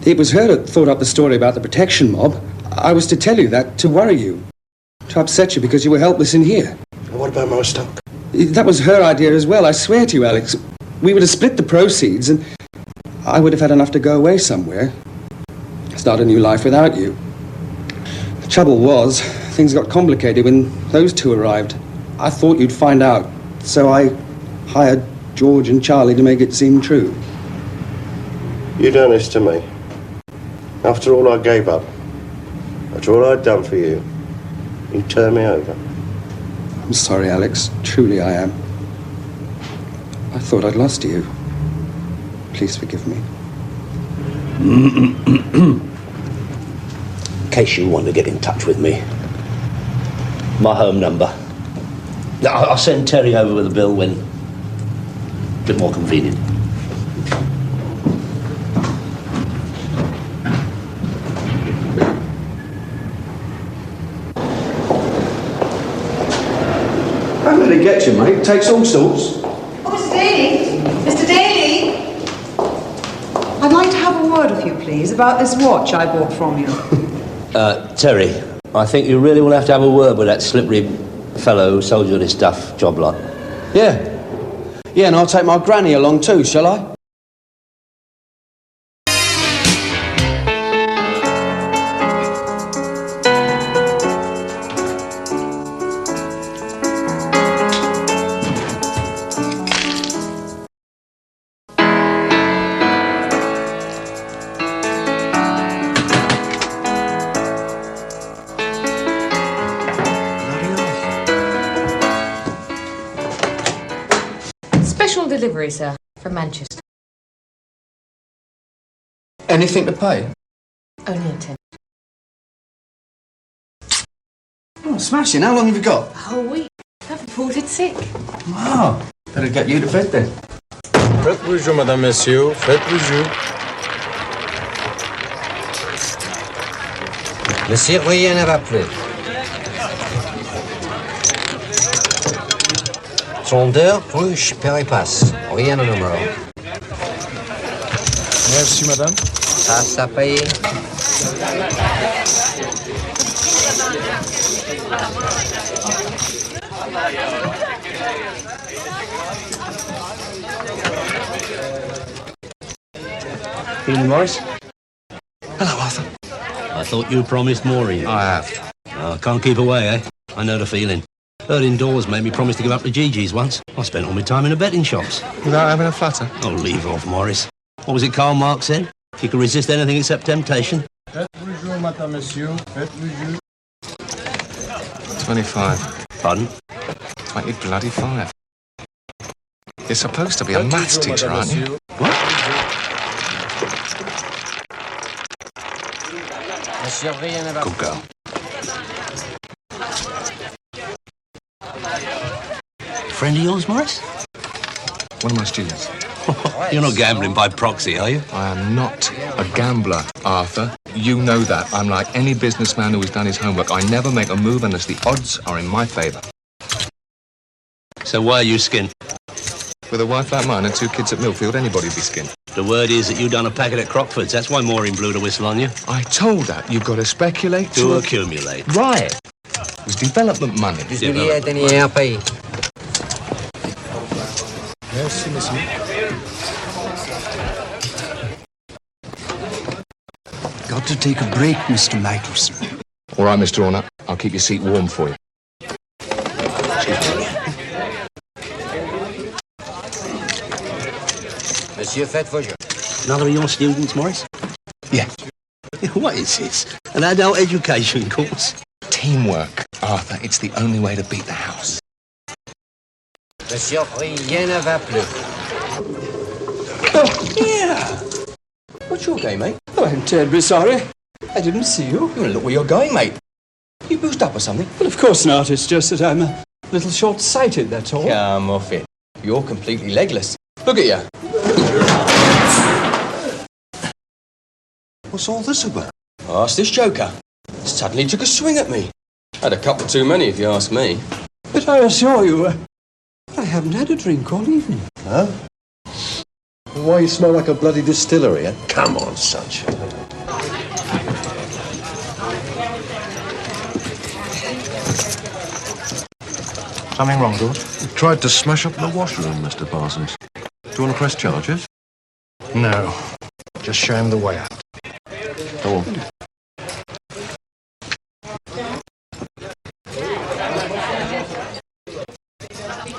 It was her that thought up the story about the protection mob. I was to tell you that, to worry you. To upset you because you were helpless in here. And what about my stock? That was her idea as well, I swear to you, Alex. We would have split the proceeds and I would have had enough to go away somewhere. Start a new life without you. The trouble was, things got complicated when those two arrived. I thought you'd find out, so I hired George and Charlie to make it seem true. You done this to me. After all I gave up, after all I'd done for you, you turned me over. I'm sorry, Alex. Truly I am. I thought I'd lost you. Please forgive me. In case you want to get in touch with me, my home number. I'll send Terry over with a bill when a bit more convenient. How did it get you, mate? It takes all sorts. Oh, Mr. Daly! Mr. Daly! I'd like to have a word with you, please, about this watch I bought from you. Terry, I think you really will have to have a word with that slippery fellow who sold you this stuff job lot. Yeah. Yeah, and I'll take my granny along too, shall I? Special delivery, sir, from Manchester. Anything to pay? Only a 10. Oh, smashing. How long have you got? A whole week. I've reported sick. Wow. Better get you to bed then. Faites plus jour, madame, messieurs. Faites plus jour. Monsieur, rien ne va plus. Sondeur, rouge, péripasse. Rien de numéro. Merci, madame. Ça paye. Evening, Morris. Hello, Arthur. I thought you promised Maureen. I have. Oh, can't keep away, eh? I know the feeling. Her indoors made me promise to give up to Gigi's once. I spent all my time in the betting shops. Without having a flutter? Oh, leave off, Morris. What was it Karl Marx said? If you can resist anything except temptation. Faites plus jour, madame, monsieur. Faites plus jour. 25. Pardon? 20 bloody 5. You're supposed to be a maths teacher, aren't you? What? Good girl. Friend of yours, Morris? One of my students. You're not gambling by proxy, are you? I am not a gambler, Arthur. You know that. I'm like any businessman who has done his homework. I never make a move unless the odds are in my favour. So why are you skinned? With a wife like mine and 2 kids at Millfield, anybody'd be skinned. The word is that you done a packet at Crockford's. That's why Maureen blew the whistle on you. I told her you've got to speculate to accumulate. Right. It was development money. Merci, monsieur. Got to take a break, Mr. Michelson. All right, Mr. Horner. I'll keep your seat warm for you. Monsieur, faites vos jeux. Another of your students, Morris? Yeah. What is this? An adult education course? Teamwork, Arthur. It's the only way to beat the house. Monsieur, rien ne va plus. Yeah. What's your game, mate? Oh, I'm terribly sorry. I didn't see you. You look where you're going, mate. You boozed up or something? Well, of course not. It's just that I'm a little short-sighted, that's all. Come off it. You're completely legless. Look at you. What's all this about? Ask this joker. Suddenly took a swing at me. Had a couple too many, if you ask me. But I assure you, I haven't had a drink all evening. Huh? Why you smell like a bloody distillery, eh? Come on, sunshine. Something wrong, George? You tried to smash up the washroom, Mr. Parsons. Do you want to press charges? No. Just show him the way out. Go on.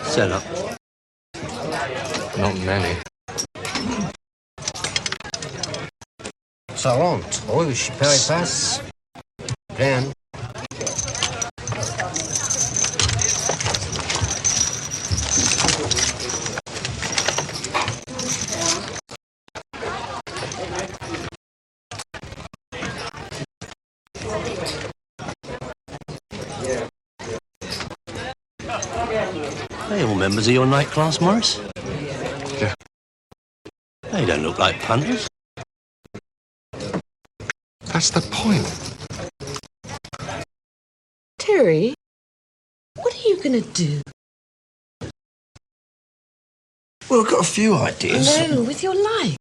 Set up. Not many. Ça rentre. Rouge, Péripasse. Plein. They all members of your night class, Morris? Yeah. They don't look like punters. That's the point. Terry, what are you going to do? Well, I've got a few ideas. No, with your life.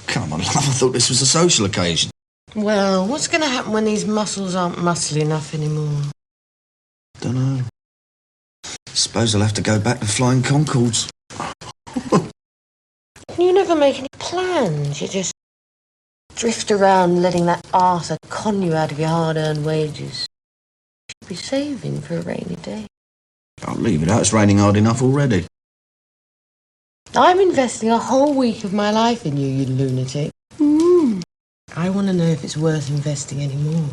Come on, love, I thought this was a social occasion. Well, what's going to happen when these muscles aren't muscly enough anymore? Dunno. Suppose I'll have to go back to flying Concords. You never make any plans. You just drift around letting that Arthur con you out of your hard-earned wages. You should be saving for a rainy day. I'll leave it out. It's raining hard enough already. I'm investing a whole week of my life in you, you lunatic. I want to know if it's worth investing any more.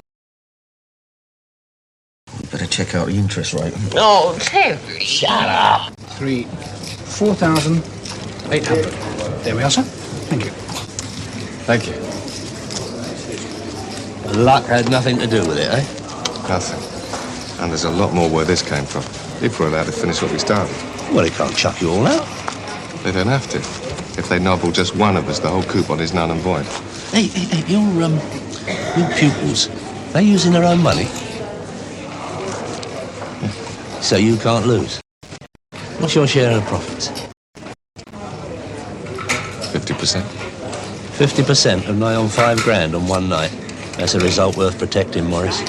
You better check out the interest rate. Oh, Terry! Shut up! 4,800. There we are, sir. Thank you. Thank you. Luck had nothing to do with it, eh? Nothing. And there's a lot more where this came from. If we're allowed to finish what we started. Well, he can't chuck you all out. They don't have to. If they nobble just one of us, the whole coupon is null and void. Hey, your pupils, they using their own money? So you can't lose. What's your share of the profits? 50%. 50% of nigh on £5 on one night. That's a result worth protecting, Morris.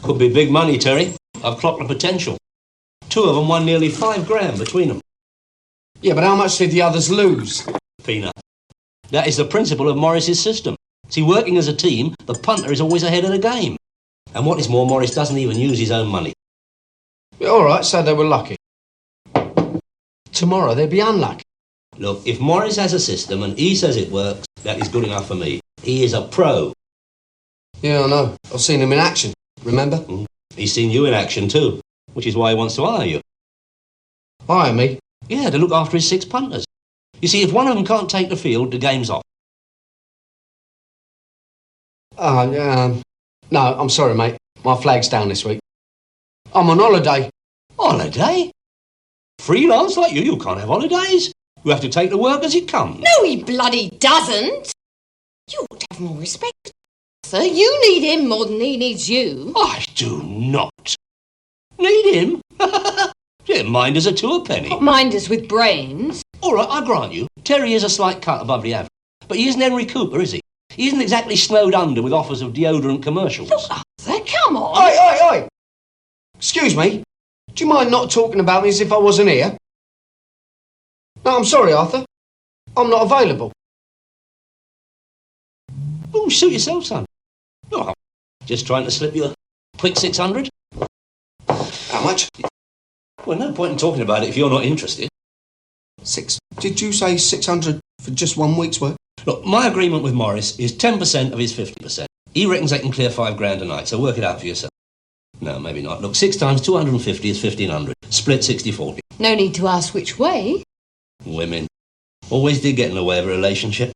Could be big money, Terry. I've clocked the potential. Two of them won nearly £5 between them. Yeah, but how much did the others lose? Peanut. That is the principle of Morris's system. See, working as a team, the punter is always ahead of the game. And what is more, Morris doesn't even use his own money. Yeah, all right, so they were lucky. Tomorrow they'll be unlucky. Look, if Morris has a system and he says it works, that is good enough for me. He is a pro. Yeah, I know. I've seen him in action, remember? He's seen you in action too, which is why he wants to hire you. Hire me? Yeah, to look after his 6 punters. You see, if one of them can't take the field, the game's off. No, I'm sorry, mate. My flag's down this week. I'm on holiday. Holiday? Freelance like you can't have holidays. You have to take the work as it comes. No, he bloody doesn't. You ought to have more respect, Arthur. You need him more than he needs you. I do not. Need him? Yeah, minders are 2 a penny. Not minders with brains. All right, I grant you, Terry is a slight cut above the average. But he isn't Henry Cooper, is he? He isn't exactly snowed under with offers of deodorant commercials. Come on. Oi! Excuse me. Do you mind not talking about me as if I wasn't here? No, I'm sorry, Arthur. I'm not available. Oh, suit yourself, son. Oh, I'm just trying to slip you a quick 600. How much? Well, no point in talking about it if you're not interested. Did you say 600 for just 1 week's work? Look, my agreement with Morris is 10% of his 50%. He reckons they can clear £5 a night, so work it out for yourself. No, maybe not. Look, 6 times 250 is 1,500. Split 60-40. No need to ask which way. Women always did get in the way of a relationship.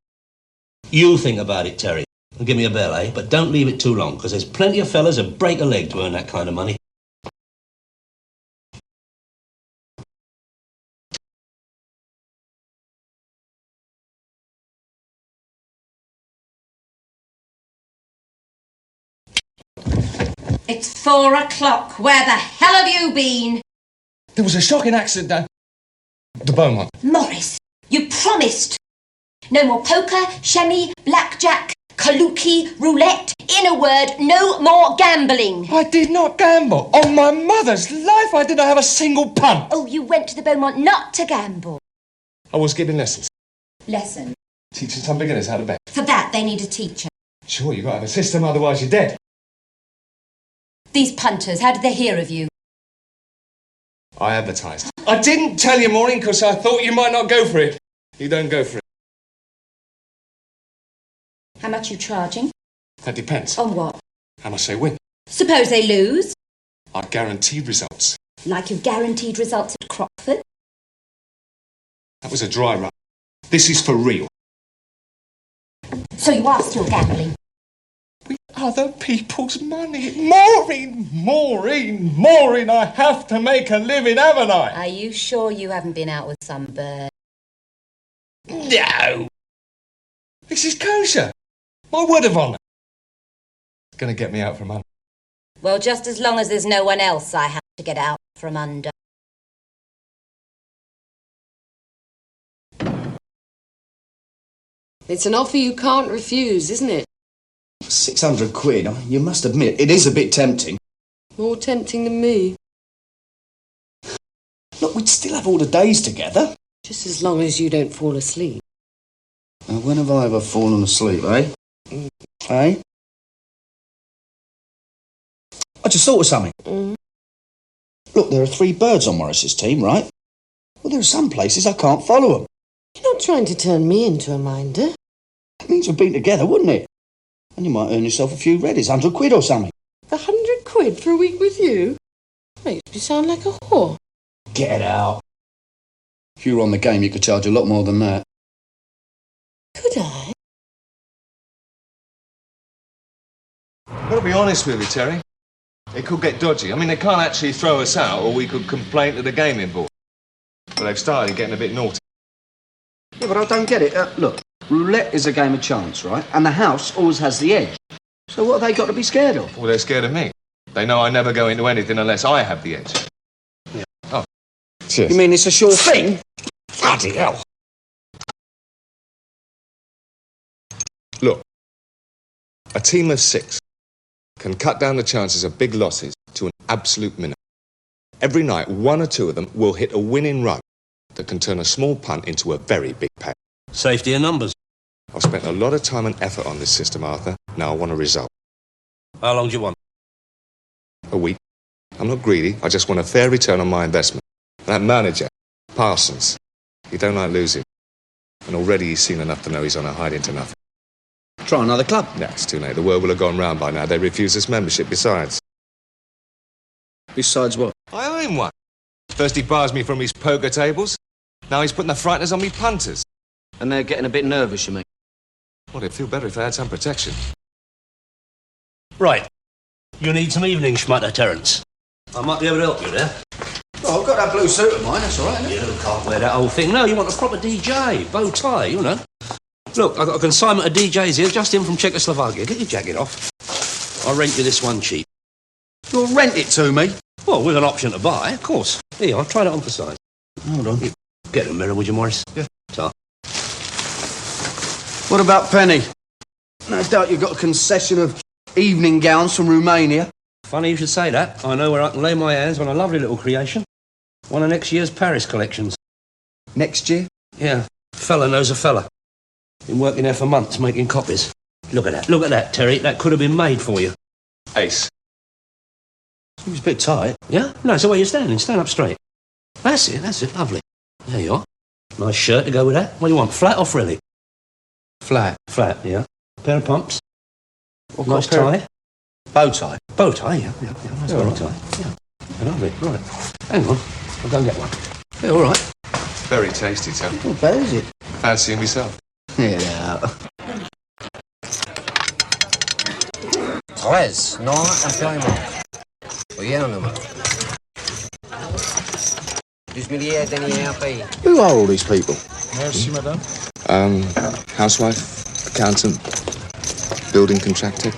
You think about it, Terry, and give me a bell, eh? But don't leave it too long, because there's plenty of fellas who break a leg to earn that kind of money. It's 4 o'clock. Where the hell have you been? There was a shocking accident down the Beaumont. Morris, you promised. No more poker, shemmy, blackjack, kaluki, roulette. In a word, no more gambling. I did not gamble. On my mother's life, I did not have a single punt. Oh, you went to the Beaumont not to gamble. I was giving lessons. Lesson. Teaching some beginners how to bet. For that, they need a teacher. Sure, you've got to have a system, otherwise you're dead. These punters, how did they hear of you? I advertised. I didn't tell you, Maureen, because I thought you might not go for it. You don't go for it. How much you charging? That depends. On what? How much they win. Suppose they lose? I guarantee results. Like you've guaranteed results at Crockford? That was a dry run. This is for real. So you are still gambling? With other people's money. Maureen, I have to make a living, haven't I? Are you sure you haven't been out with some bird? No. This is kosher. My word of honour. It's going to get me out from under. Well, just as long as there's no one else I have to get out from under. It's an offer you can't refuse, isn't it? 600 quid, you must admit, it is a bit tempting. More tempting than me. Look, we'd still have all the days together. Just as long as you don't fall asleep. Now, when have I ever fallen asleep, eh? Eh? I just thought of something. Look, there are 3 birds on Morris's team, right? Well, there are some places I can't follow them. You're not trying to turn me into a minder. That means we've been together, wouldn't it? And you might earn yourself a few reddies, 100 quid or something. 100 quid for a week with you? Makes you sound like a whore. Get out. If you were on the game, you could charge a lot more than that. Could I? I've got to be honest with you, Terry. It could get dodgy. I mean, they can't actually throw us out, or we could complain to the gaming board. But they've started getting a bit naughty. Yeah, but I don't get it. Look, roulette is a game of chance, right? And the house always has the edge. So what have they got to be scared of? Well, they're scared of me. They know I never go into anything unless I have the edge. Yeah. Oh, cheers. You mean it's a sure thing? Bloody hell. Look, a team of 6 can cut down the chances of big losses to an absolute minimum. Every night, 1 or 2 of them will hit a winning run that can turn a small punt into a very big pay. Safety in numbers. I've spent a lot of time and effort on this system, Arthur. Now I want a result. How long do you want? A week. I'm not greedy. I just want a fair return on my investment. And that manager, Parsons, he don't like losing. And already he's seen enough to know he's on a hide into nothing. Try another club. No, it's too late. The word will have gone round by now. They refuse us membership besides. Besides what? I owe him one. First he bars me from his poker tables. Now he's putting the frighteners on me punters. And they're getting a bit nervous, you mean? Well, it'd feel better if they had some protection. Right. You need some evening schmutter, Terence. I might be able to help you there. Oh, I've got that blue suit of mine, that's all right, isn't it? You can't wear that whole thing. No, you want a proper DJ. Bow tie, you know. Look, I've got a consignment of DJs here, just in from Czechoslovakia. Get your jacket off. I'll rent you this one cheap. You'll rent it to me? Well, with an option to buy, of course. Here, I'll try that on for size. Hold on. Get a mirror, would you, Morris? Yeah. Ta. What about Penny? No doubt you've got a concession of evening gowns from Romania. Funny you should say that. I know where I can lay my hands on a lovely little creation. One of next year's Paris collections. Next year? Yeah. Fella knows a fella. Been working there for months making copies. Look at that. Look at that, Terry. That could have been made for you. Ace. It was a bit tight. Yeah? No, it's the way you're standing. Stand up straight. That's it. That's it. Lovely. There you are. Nice shirt to go with that. What do you want, flat or frilly? Flat. Flat, yeah. Pair of pumps. Nice pair of- tie. Bow tie. Bow tie, yeah. Nice bow tie. Yeah. Lovely. Right. Hang on. I'll go and get one. Yeah, all right. Very tasty, Tom. Not bad, is it? Fancying myself. Yeah. 13, Nord and Pelmet. Rien un numéro. 10 milliers dernier un pays. Who are all these people? Merci, madame. Housewife, accountant, building contractor,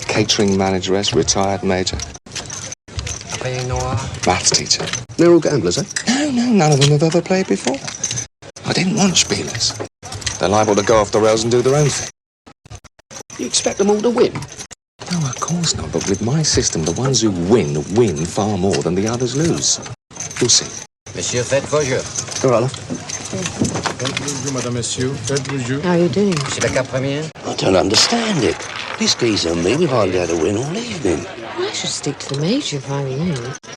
catering manageress, retired major, Un pays noir. maths teacher. They're all gamblers, eh? No, none of them have ever played before. I didn't want spielers. They're liable to go off the rails and do their own thing. You expect them all to win? No, of course not, but with my system, the ones who win far more than the others lose. You'll see. Monsieur, faites vos jeux. All right, love. Faites vos jeux, madame, monsieur. Faites vos jeux. How are you doing? C'est la carte première. I don't understand it. This geezer and me, we've hardly had a win all evening. I should stick to the Major if I were you.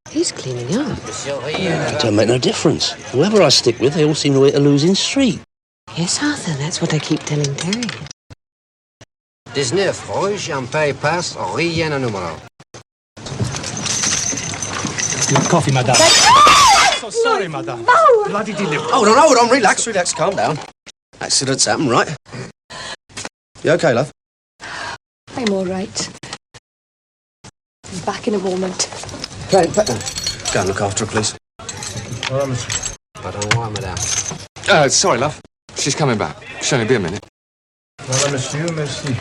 He's cleaning up. Monsieur, rien. It don't make no difference. Whoever I stick with, they all seem to hit a losing streak. Yes, Arthur, that's what I keep telling Terry. 19, rouge, un pays passe, rien un numéro. Your coffee, madame. So sorry, madame. Bloody delivery. Hold on, relax, calm down. Accidents happen, right? You okay, love? I'm all right. I'm back in a moment. Go and look after her, please. Pardon moi, madame. Sorry, love. She's coming back. She'll only be a minute. Voilà, monsieur, merci.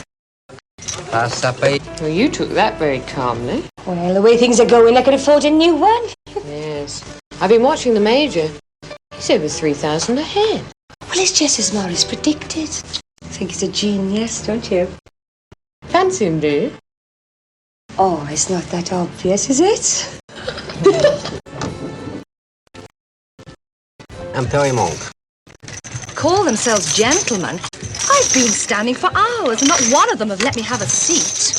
Passe à pays. Well, you took that very calmly. Well, the way things are going, I can afford a new one. Yes. I've been watching the Major. He's over 3,000 ahead. Well, it's just as Morris predicted. I think he's a genius, don't you? Fancy him, do you? Oh, it's not that obvious, is it? Un pays manque. Call themselves gentlemen. I've been standing for hours and not one of them have let me have a seat.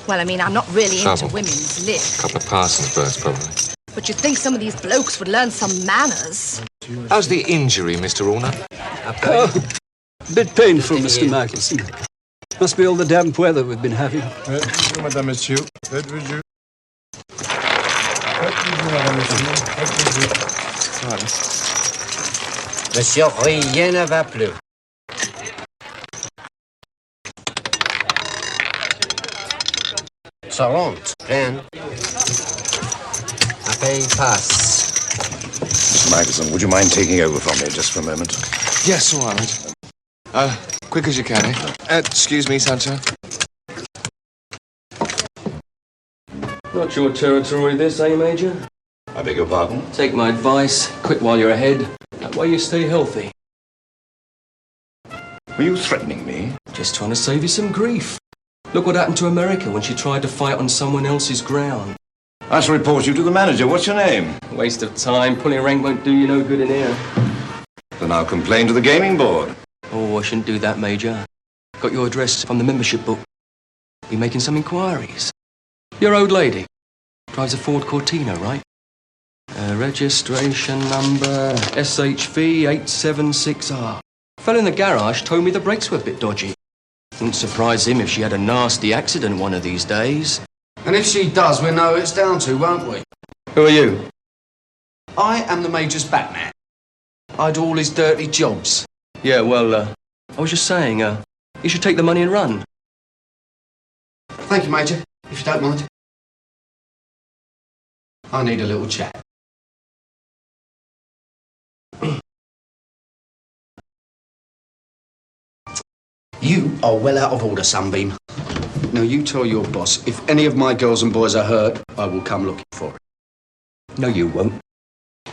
Well, I mean, I'm not really into Trouble. women's lift. Couple of parsons birds, probably. But you'd think some of these blokes would learn some manners. How's the injury, Mr. Allner? Bit painful, Mr. Michelson. Must be all the damp weather we've been having. Faites vos jeux, madame, monsieur. Faites vos jeux. Faites vos jeux, madame, monsieur. Faites vos jeux. Monsieur, rien ne va plus. Ça rentre, rien. Un pays passe. Mr. Michelson, would you mind taking over from me just for a moment? Yes, all right, mate. Quick as you can, eh? Excuse me, Sancho. Not your territory, this, eh, Major? I beg your pardon? Take my advice. Quit while you're ahead. That way you stay healthy. Were you threatening me? Just trying to save you some grief. Look what happened to America when she tried to fight on someone else's ground. I shall report you to the manager. What's your name? Waste of time. Pulling rank won't do you no good in here. Then I'll complain to the gaming board. Oh, I shouldn't do that, Major. Got your address from the membership book. Be making some inquiries. Your old lady. Drives a Ford Cortina, right? Registration number SHV 876R. Fell in the garage, told me the brakes were a bit dodgy. Wouldn't surprise him if she had a nasty accident one of these days. And if she does, we'll know who it's down to, won't we? Who are you? I am the Major's Batman. I do all his dirty jobs. Yeah, well, I was just saying, you should take the money and run. Thank you, Major, if you don't mind. I need a little chat. You are well out of order, Sunbeam. Now you tell your boss, if any of my girls and boys are hurt, I will come looking for it. No, you won't.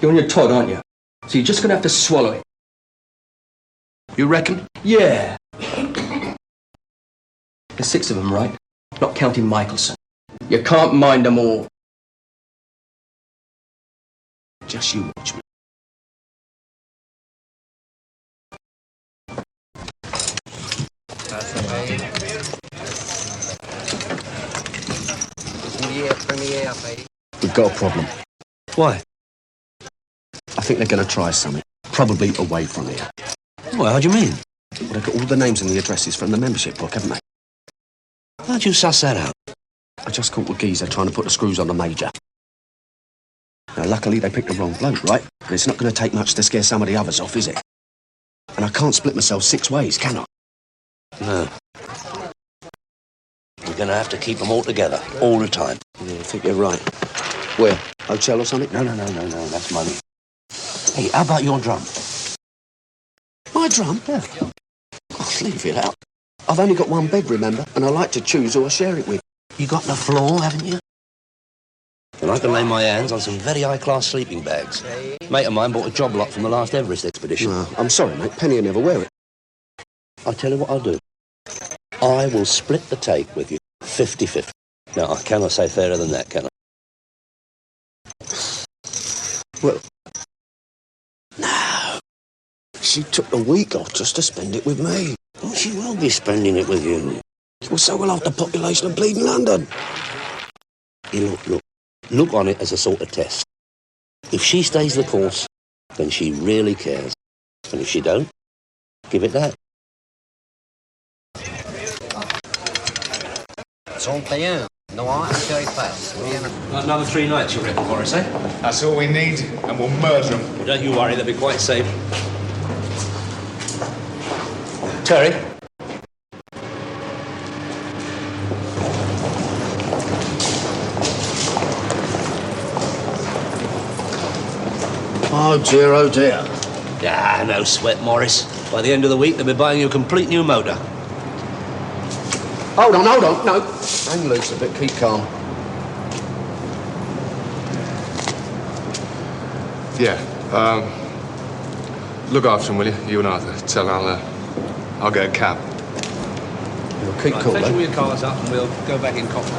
You're on your Todd, aren't you? So you're just gonna have to swallow it. You reckon? Yeah. There's 6 of them, right? Not counting Michelson. You can't mind them all. Just you watch me. We've got a problem. Why? I think they're going to try something. Probably away from here. Well, how do you mean? Well, they've got all the names and the addresses from the membership book, haven't they? How'd you suss that out? I just caught a geezer trying to put the screws on the major. Now, luckily, they picked the wrong bloke, right? But it's not going to take much to scare some of the others off, is it? And I can't split myself 6 ways, can I? No. We're going to have to keep them all together, all the time. Yeah, I think you're right. Where? Hotel or something? No, that's money. Hey, how about your drum? My drum? Yeah. Oh, leave it out. I've only got one bed, remember? And I like to choose who I share it with. You got the floor, haven't you? And I can lay my hands on some very high-class sleeping bags. Mate of mine bought a job lot from the last Everest expedition. No, I'm sorry, mate. Penny will never wear it. I'll tell you what I'll do. I will split the take with you, 50-50. Now, I cannot say fairer than that, can I? Well, no. She took a week off just to spend it with me. Well, she will be spending it with you. Well, so will half the population of bleeding London. You look on it as a sort of test. If she stays the course, then she really cares. And if she don't, give it that. 31, noir, cherry pass. Another 3 nights, you reckon, Boris, eh? That's all we need, and we'll murder them. Well, don't you worry, they'll be quite safe. Terry? Oh, dear, oh, dear. Ah, no sweat, Morris. By the end of the week, they'll be buying you a complete new motor. Hold on, no. Hang loose a bit, keep calm. Yeah, look after him, will you? You and Arthur. Tell I'll get a cab. You'll keep cool, Fetch eh? all your cars up and we'll go back in coffee.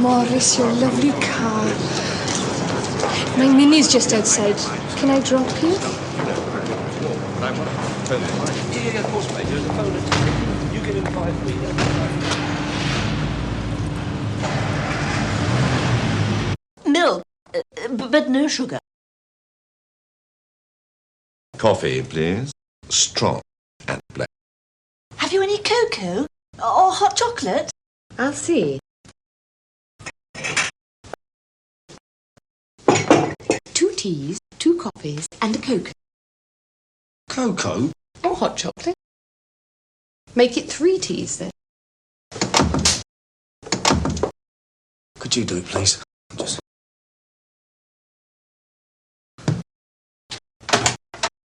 Morris, your lovely car. My Minnie's just outside. Can I drop you? Yeah, of course, mate. There's a phone at you get in 5 feet. Milk, but no sugar. Coffee, please. Strong and black. Have you any cocoa? Or hot chocolate? I'll see. 2 teas, 2 coffees, and a cocoa. Cocoa? Or hot chocolate. Make it 3 teas, then. Could you do it, please? Just...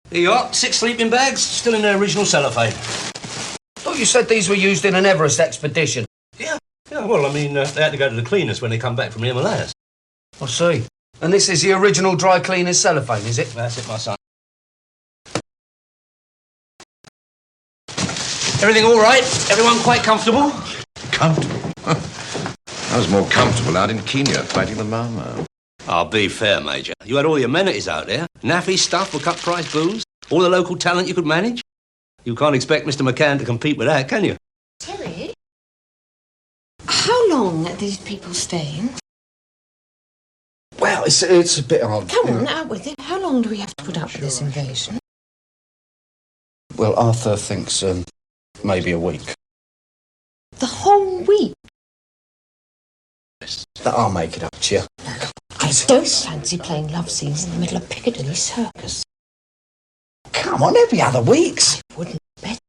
Here you are, 6 sleeping bags, still in their original cellophane. Thought you said these were used in an Everest expedition. Yeah, well, I mean, they had to go to the cleaners when they come back from the Himalayas. I see. And this is the original dry cleaner's cellophane, is it? That's it, my son. Everything all right? Everyone quite comfortable? Comfortable? I was more comfortable out in Kenya fighting the Mama. I'll be fair, Major. You had all your amenities out there. Naffy stuff for cut-price booze. All the local talent you could manage. You can't expect Mr. McCann to compete with that, can you? Terry? How long are these people staying? Well, it's a bit hard. Come on, out with it. How long do we have to put up with this invasion? Well, Arthur thinks maybe a week. The whole week? That I'll make it up to you. I don't fancy playing love scenes in the middle of Piccadilly Circus. Come on, every other week's. Wouldn't bet.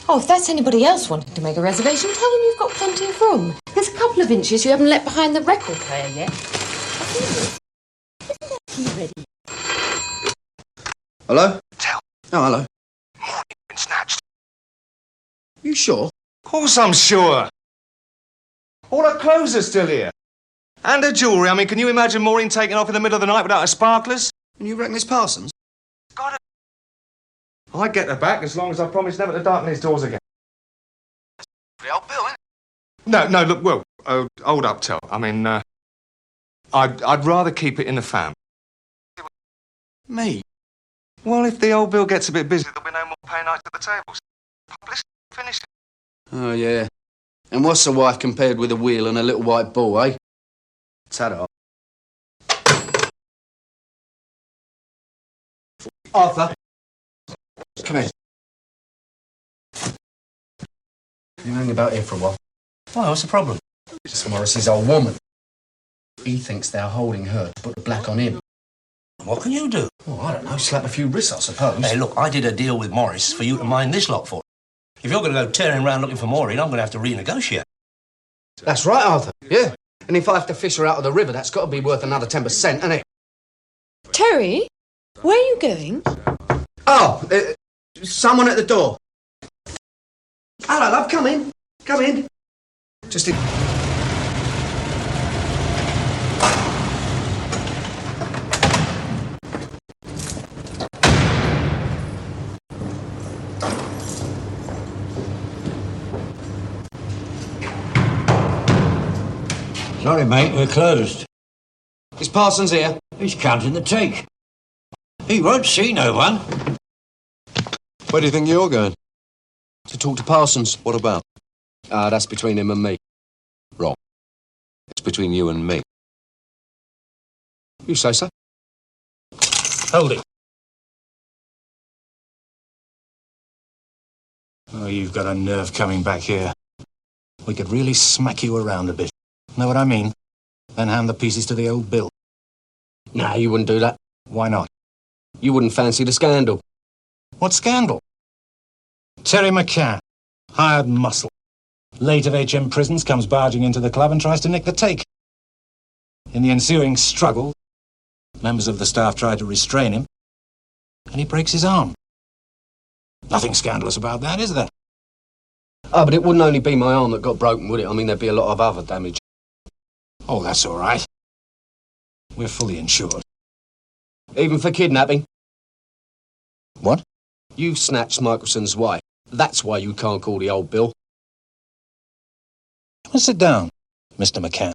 Oh, if that's anybody else wanting to make a reservation, tell them you've got plenty of room. There's a couple of inches you haven't let behind the record player yet. Isn't that key ready? Hello? Tell. Oh, hello. Maureen been snatched. You sure? Of course I'm sure. All her clothes are still here. And her jewellery. I mean, can you imagine Maureen taking off in the middle of the night without her sparklers? And you reckon it's Parsons? I get her back as long as I promise never to darken his doors again. The old bill, innit? No, look, well, hold up, Tel. I mean, I'd rather keep it in the family. Me? Well, if the old bill gets a bit busy, there'll be no more pay nights at the tables. Publicity, finish it. Oh, yeah. And what's a wife compared with a wheel and a little white ball, eh? Ta-da. Arthur. Come here. You hang about here for a while. Why, what's the problem? It's Morris's old woman. He thinks they're holding her to put the black on him. What can you do? Well, I don't know. Slap a few wrists, I suppose. Hey, look, I did a deal with Morris for you to mind this lot for. If you're going to go tearing around looking for Maureen, I'm going to have to renegotiate. That's right, Arthur. Yeah. And if I have to fish her out of the river, that's got to be worth another 10%, isn't it? Terry, where are you going? Oh, someone at the door. Hello, love. Come in. Come in. Just in... Sorry, mate, we're closed. Is Parsons here? He's counting the take. He won't see no one. Where do you think you're going? To talk to Parsons. What about? That's between him and me. Wrong. It's between you and me. You say so. Hold it. Oh, you've got a nerve coming back here. We could really smack you around a bit. Know what I mean? Then hand the pieces to the old Bill. Nah, you wouldn't do that. Why not? You wouldn't fancy the scandal. What scandal? Terry McCann, hired muscle. Late of HM Prisons, comes barging into the club and tries to nick the take. In the ensuing struggle, members of the staff try to restrain him, and he breaks his arm. Nothing scandalous about that, is there? Oh, but it wouldn't only be my arm that got broken, would it? I mean, there'd be a lot of other damage. Oh, that's all right. We're fully insured. Even for kidnapping? What? You snatched Michelson's wife. That's why you can't call the old Bill. Well, sit down, Mr. McCann.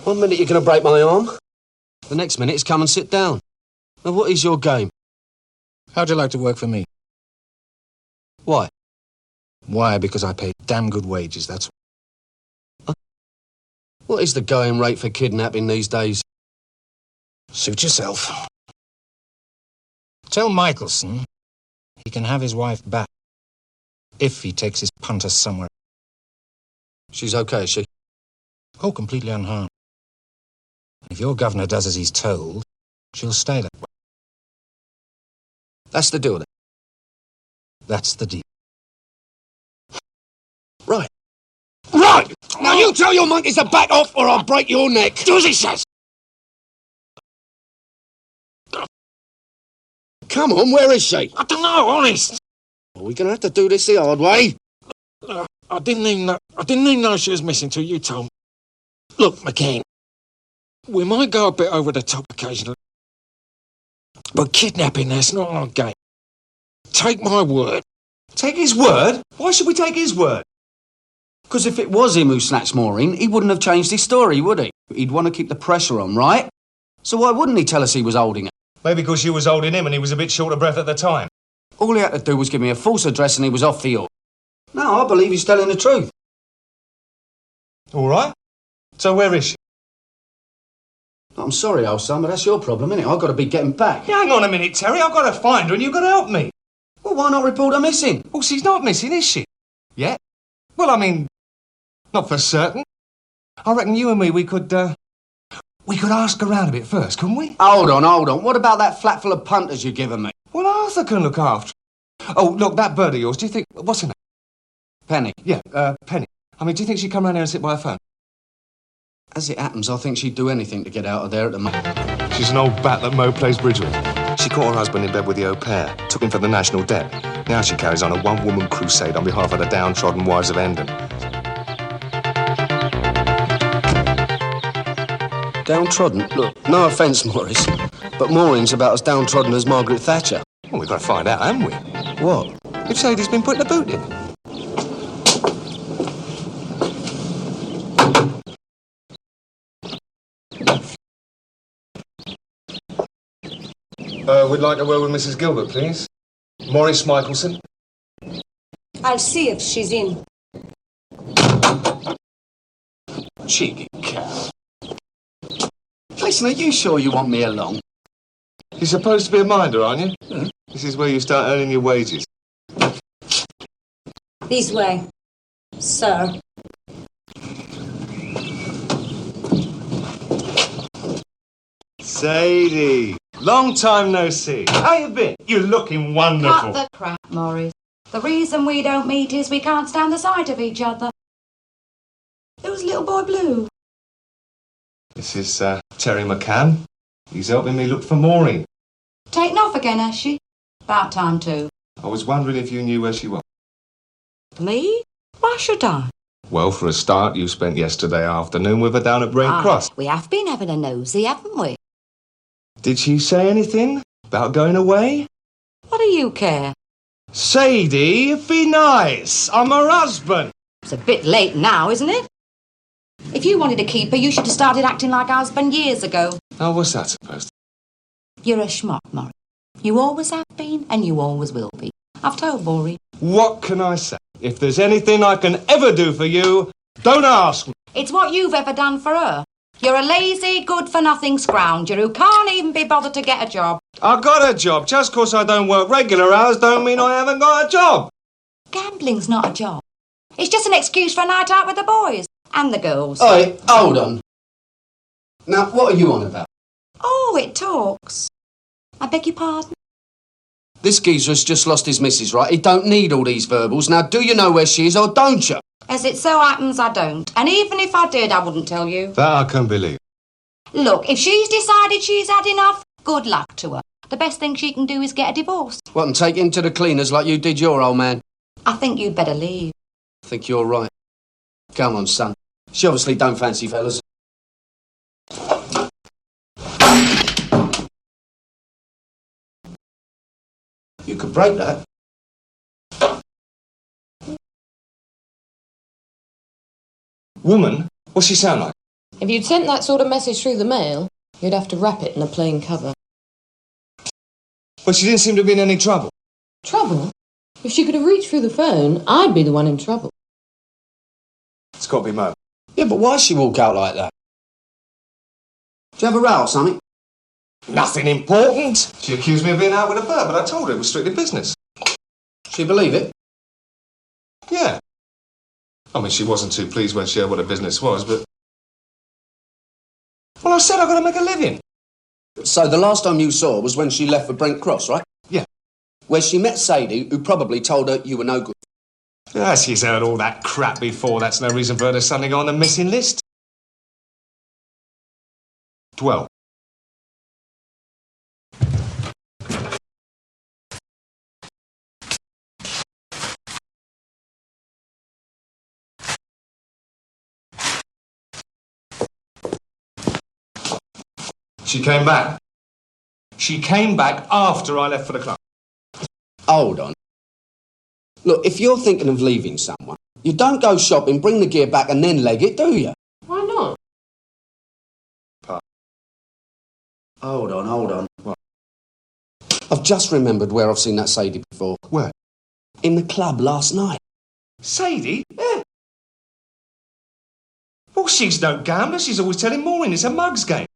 One minute you're going to break my arm. The next minute it's come and sit down. Now, what is your game? How'd you like to work for me? Why? Why? Because I pay damn good wages, that's all. What is the going rate for kidnapping these days? Suit yourself. Tell Michelson he can have his wife back if he takes his punter somewhere. She's okay, is she? Oh, completely unharmed. If your governor does as he's told, she'll stay that way. That's the deal, then? That's the deal. Right. Right! Now you tell your monkeys to back off or I'll break your neck. Do as he says! Come on, where is she? I don't know, honest. Are we gonna have to do this the hard way? I didn't even know she was missing till you told me. Look, McCain, we might go a bit over the top occasionally, but kidnapping, that's not our game. Take my word. Take his word? Why should we take his word? Because if it was him who snatched Maureen, he wouldn't have changed his story, would he? He'd want to keep the pressure on, right? So why wouldn't he tell us he was holding her? Maybe because you was holding him and he was a bit short of breath at the time. All he had to do was give me a false address and he was off the hook. No, I believe he's telling the truth. All right. So where is she? I'm sorry, old son, but that's your problem, innit? I've got to be getting back. Yeah, hang on a minute, Terry. I've got to find her and you've got to help me. Well, why not report her missing? Well, she's not missing, is she? Yeah? Well, I mean, not for certain. I reckon you and me, we could ask around a bit first, couldn't we? Hold on. What about that flat full of punters you've given me? Well, Arthur can look after. Oh, look, that bird of yours, do you think... What's her name? Penny. Yeah, Penny. I mean, do you think she'd come round here and sit by her phone? As it happens, I think she'd do anything to get out of there at the moment. She's an old bat that Mo plays bridge with. She caught her husband in bed with the au pair, took him for the national debt. Now she carries on a one-woman crusade on behalf of the downtrodden wives of Hendon. Downtrodden? Look, no offence, Morris, but Maureen's about as downtrodden as Margaret Thatcher. Well, we've got to find out, haven't we? What? If Sadie's been putting a boot in. We'd like a word with Mrs. Gilbert, please. Maurice Michelson. I'll see if she's in. Cheeky cow. Listen, are you sure you want me along? You're supposed to be a minder, aren't you? Hmm? This is where you start earning your wages. This way, sir. Sadie, long time no see. How you been? You're looking wonderful. Cut the crap, Morris. The reason we don't meet is we can't stand the sight of each other. Who's little boy Blue? This is Terry McCann. He's helping me look for Maureen. Taken off again, has she? About time too. I was wondering if you knew where she was. Me? Why should I? Well, for a start, you spent yesterday afternoon with her down at Brent Cross. We have been having a nosy, haven't we? Did she say anything about going away? What do you care? Sadie, be nice. I'm her husband. It's a bit late now, isn't it? If you wanted to keep her, you should have started acting like a husband years ago. Oh, what's that supposed to? You're a schmuck, Morris. You always have been, and you always will be. I've told Maureen. What can I say? If there's anything I can ever do for you, don't ask me. It's what you've ever done for her. You're a lazy, good-for-nothing scrounger who can't even be bothered to get a job. I got a job. Just 'cause I don't work regular hours don't mean I haven't got a job. Gambling's not a job. It's just an excuse for a night out with the boys and the girls. Oi, hold on. Now, what are you on about? Oh, it talks. I beg your pardon? This geezer's just lost his missus, right? He don't need all these verbals. Now, do you know where she is or don't you? As it so happens, I don't. And even if I did, I wouldn't tell you. That I can believe. Look, if she's decided she's had enough, good luck to her. The best thing she can do is get a divorce. What, and take him to the cleaners like you did your old man? I think you'd better leave. I think you're right. Come on, son. She obviously don't fancy fellas. You could break that. Woman? What's she sound like? If you'd sent that sort of message through the mail, you'd have to wrap it in a plain cover. But she didn't seem to be in any trouble. Trouble? If she could have reached through the phone, I'd be the one in trouble. It's got to be Mo. Yeah, but why'd she walk out like that? Did you have a row or something? Nothing important. She accused me of being out with a bird, but I told her it was strictly business. She believe it? Yeah. I mean, she wasn't too pleased when she heard what her business was, but... Well, I said I've got to make a living. So the last time you saw her was when she left for Brent Cross, right? Yeah. Where she met Sadie, who probably told her you were no good. Yeah, she's heard all that crap before. That's no reason for her to suddenly go on the missing list. 12. She came back. She came back after I left for the club. Hold on. Look, if you're thinking of leaving someone, you don't go shopping, bring the gear back and then leg it, do you? Why not? Hold on. What? I've just remembered where I've seen that Sadie before. Where? In the club last night. Sadie? Yeah. Well, she's no gambler. She's always telling Maureen it's a mugs game.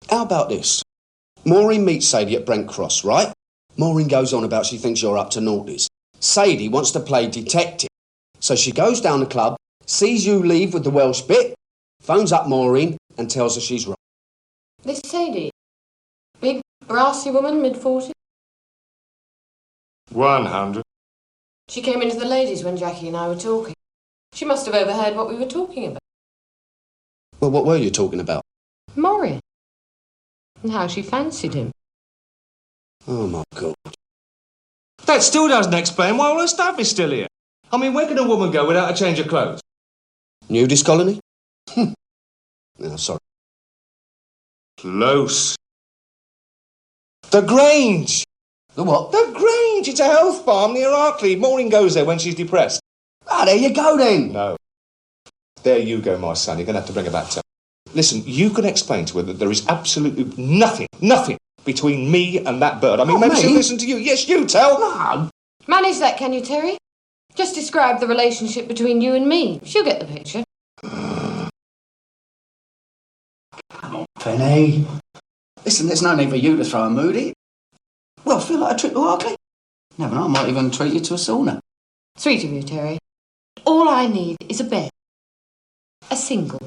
How about this? Maureen meets Sadie at Brent Cross, right? Maureen goes on about she thinks you're up to naughties. Sadie wants to play detective. So she goes down the club, sees you leave with the Welsh bit, phones up Maureen and tells her she's wrong. This Sadie. Big, brassy woman, mid-40s. 100. She came into the ladies when Jackie and I were talking. She must have overheard what we were talking about. Well, what were you talking about? Maureen. And how she fancied him. Oh, my God. That still doesn't explain why all her stuff is still here. I mean, where can a woman go without a change of clothes? Nudist colony? No, sorry. Close. The Grange! The what? The Grange! It's a health farm near Arkley. Maureen goes there when she's depressed. Ah, there you go then. No. There you go, my son. You're going to have to bring her back to me. Listen, you can explain to her that there is absolutely nothing between me and that bird. I mean, maybe she'll listen to you. Yes, you tell. No. Manage that, can you, Terry? Just describe the relationship between you and me. She'll get the picture. Come on, Penny. Listen, there's no need for you to throw a moody. Well, feel like a trip to Arkley. Never know, I might even treat you to a sauna. Sweet of you, Terry. All I need is a bed. A single.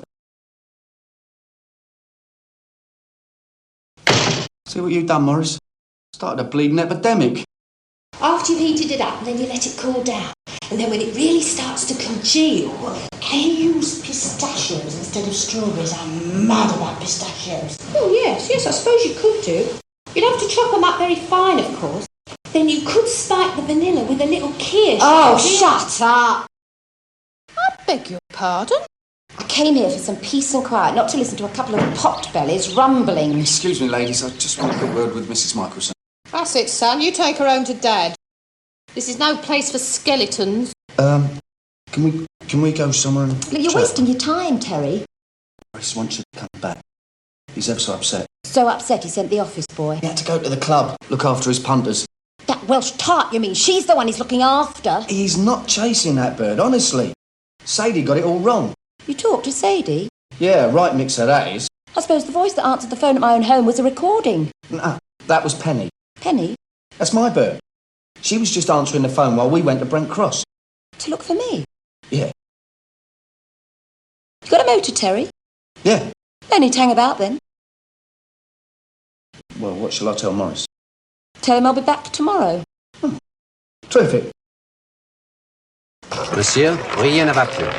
See what you've done, Morris? Started a bleeding epidemic. After you've heated it up, then you let it cool down. And then when it really starts to congeal, can you use pistachios instead of strawberries? I'm mad about pistachios. Oh, yes, I suppose you could do. You'd have to chop them up very fine, of course. Then you could spike the vanilla with a little kirsch. Oh, shut up! I beg your pardon? I came here for some peace and quiet, not to listen to a couple of pot-bellies rumbling. Excuse me, ladies, I just want a quick word with Mrs. Michelson. That's it, son. You take her home to Dad. This is no place for skeletons. Can we go somewhere and... Look, you're wasting your time, Terry. Morris wants you to come back. He's ever so upset. So upset he sent the office boy. He had to go to the club, look after his punters. That Welsh tart, you mean? She's the one he's looking after. He's not chasing that bird, honestly. Sadie got it all wrong. You talked to Sadie? Yeah, right mixer that is. I suppose the voice that answered the phone at my own home was a recording. Nah, that was Penny. Penny? That's my bird. She was just answering the phone while we went to Brent Cross. To look for me? Yeah. You got a motor, Terry? Yeah. No need to hang about then. Well, what shall I tell Morris? Tell him I'll be back tomorrow. Terrific. Monsieur, rien ne va plus.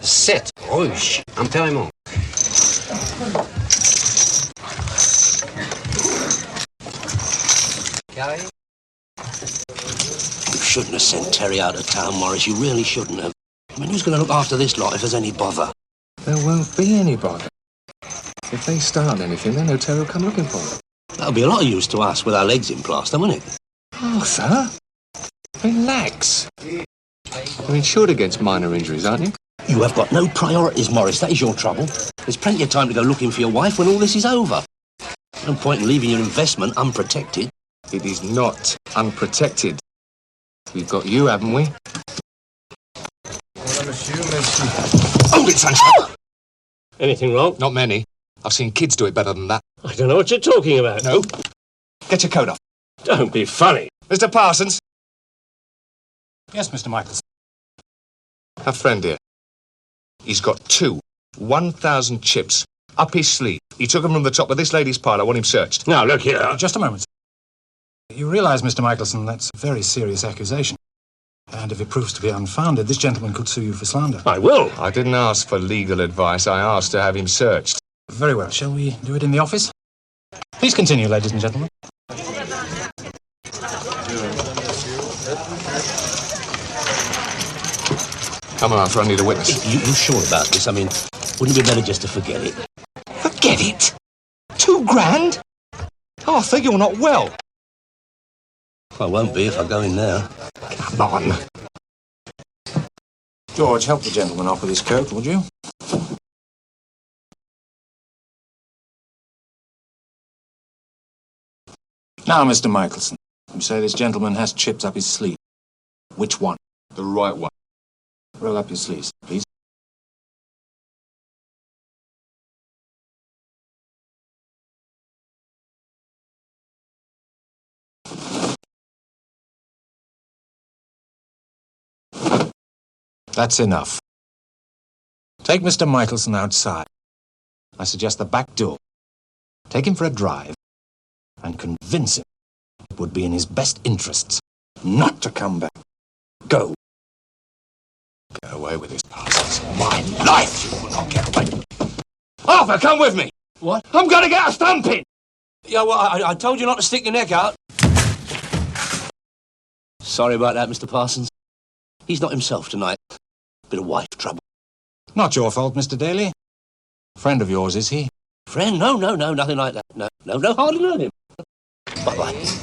Sept rouge, impérément. Carré. You shouldn't have sent Terry out of town, Morris. You really shouldn't have. I mean, who's going to look after this lot if there's any bother? There won't be any bother. If they start anything, then no Terry will come looking for them. That'll be a lot of use to us with our legs in plaster, won't it? Arthur, relax. You're insured against minor injuries, aren't you? You have got no priorities, Morris. That is your trouble. There's plenty of time to go looking for your wife when all this is over. No point in leaving your investment unprotected. It is not unprotected. We've got you, haven't we? Hold it, sunshine! Anything wrong? Not many. I've seen kids do it better than that. I don't know what you're talking about. No. Get your coat off. Don't be funny. Mr. Parsons. Yes, Mr. Michelson. A friend here. He's got 1,000 chips up his sleeve. He took them from the top of this lady's pile. I want him searched. Now, look here. Just a moment. You realise, Mr. Michelson, that's a very serious accusation. And if it proves to be unfounded, this gentleman could sue you for slander. I will. I didn't ask for legal advice. I asked to have him searched. Very well. Shall we do it in the office? Please continue, ladies and gentlemen. Come on, Arthur, I need a witness. You sure about this? I mean, wouldn't it be better just to forget it? Forget it? 2 grand? Arthur, you're not well. I won't be if I go in there. Come on. George, help the gentleman off with his coat, would you? Now, Mr. Michelson, you say this gentleman has chips up his sleeve. Which one? The right one. Roll up your sleeves, please. That's enough. Take Mr. Michelson outside. I suggest the back door. Take him for a drive and convince him it would be in his best interests not to come back. Go. Get away with this, Parsons. My life, you will not get away. Arthur, come with me! What? I'm going to get a stumping! Yeah, well, I told you not to stick your neck out. Sorry about that, Mr. Parsons. He's not himself tonight. Bit of wife trouble. Not your fault, Mr. Daly. Friend of yours, is he? Friend? No, nothing like that. No, hardly know him. Bye-bye.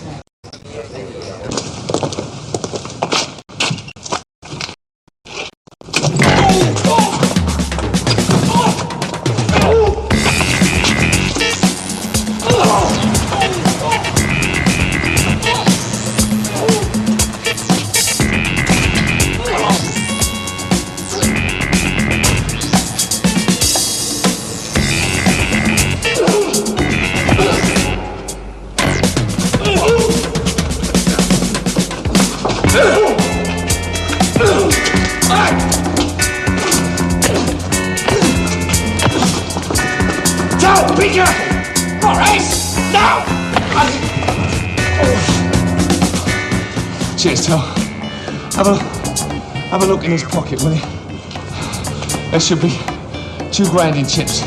Joe, be careful! All right, now! Cheers, Tom. Have a look in his pocket, will you? There should be £2 in chips.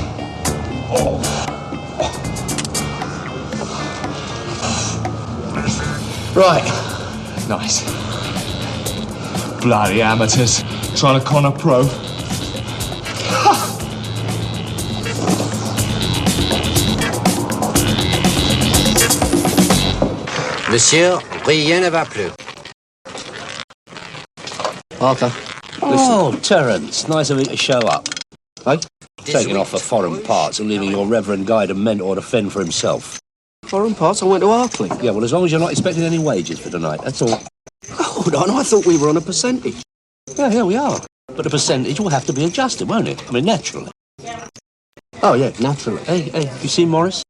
Right. Nice. Bloody amateurs trying to con a pro. Monsieur, rien ne va plus. Arthur. Oh, Terence, nice of you to show up. Hey? Taking off for foreign parts and leaving your reverend guide and mentor to fend for himself. Foreign parts? I went to Arkley. Yeah, well, as long as you're not expecting any wages for tonight, that's all. Hold on, I thought we were on a percentage. Yeah, here we are. But the percentage will have to be adjusted, won't it? I mean, naturally. Oh, yeah, naturally. Hey, you seen Morris?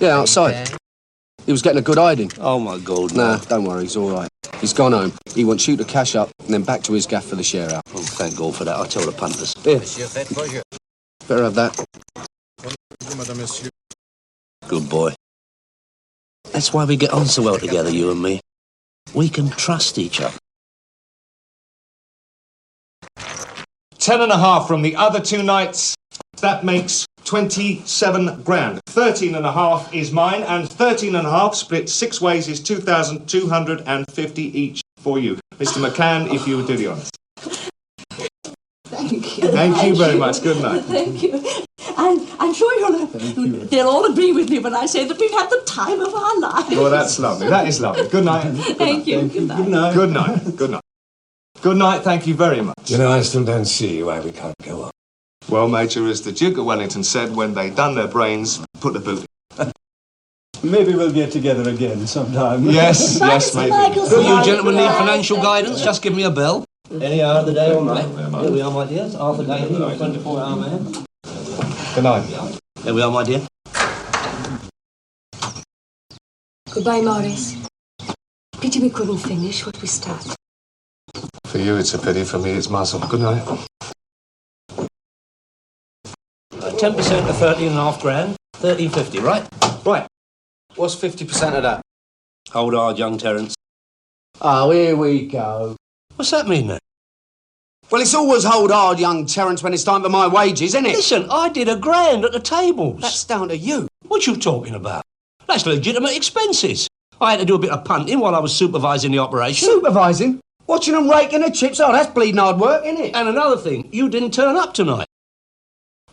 Yeah, outside. He was getting a good hiding. Oh, my God, no. no. Nah, don't worry, he's all right. He's gone home. He wants you to cash up and then back to his gaff for the share out. Oh, thank God for that. I'll tell the punters. Here. Better have that. Good boy. That's why we get on so well together, you and me. We can trust each other. 10.5 from the other 2 nights. That makes 27 grand. 13.5 is mine, and 13.5 split 6 ways is 2,250 each for you. Mr. McCann, if you would do the honours. Thank you. Thank you very much. Good night. Thank you. I'm sure they'll all agree with me when I say that we've had the time of our lives. Well, that's lovely. That is lovely. Good night. Thank you. Good night. Good night. Good night. Good night. Thank you very much. You know, I still don't see why we can't go on. Well, Major, as the Duke of Wellington said when they done their brains, put the boot in. Maybe we'll get together again sometime. Yes, maybe. Do you gentlemen need financial guidance? Just give me a bell. Any hour of the day or night. Here we are, my dear. It's Arthur Daly, your 24-hour man. Good night. Here we are, my dear. Goodbye, Morris. Pity we couldn't finish what we started. For you, it's a pity. For me, it's muscle. Good night. 10% of 13.5 grand, 13.50, right? Right. What's 50% of that? Hold hard, young Terence. Oh, here we go. What's that mean, then? Well, it's always hold hard, young Terence, when it's time for my wages, isn't it? Listen, I did £1 grand at the tables. That's down to you. What you talking about? That's legitimate expenses. I had to do a bit of punting while I was supervising the operation. Supervising? Watching them raking the chips? Oh, that's bleeding hard work, isn't it? And another thing, you didn't turn up tonight.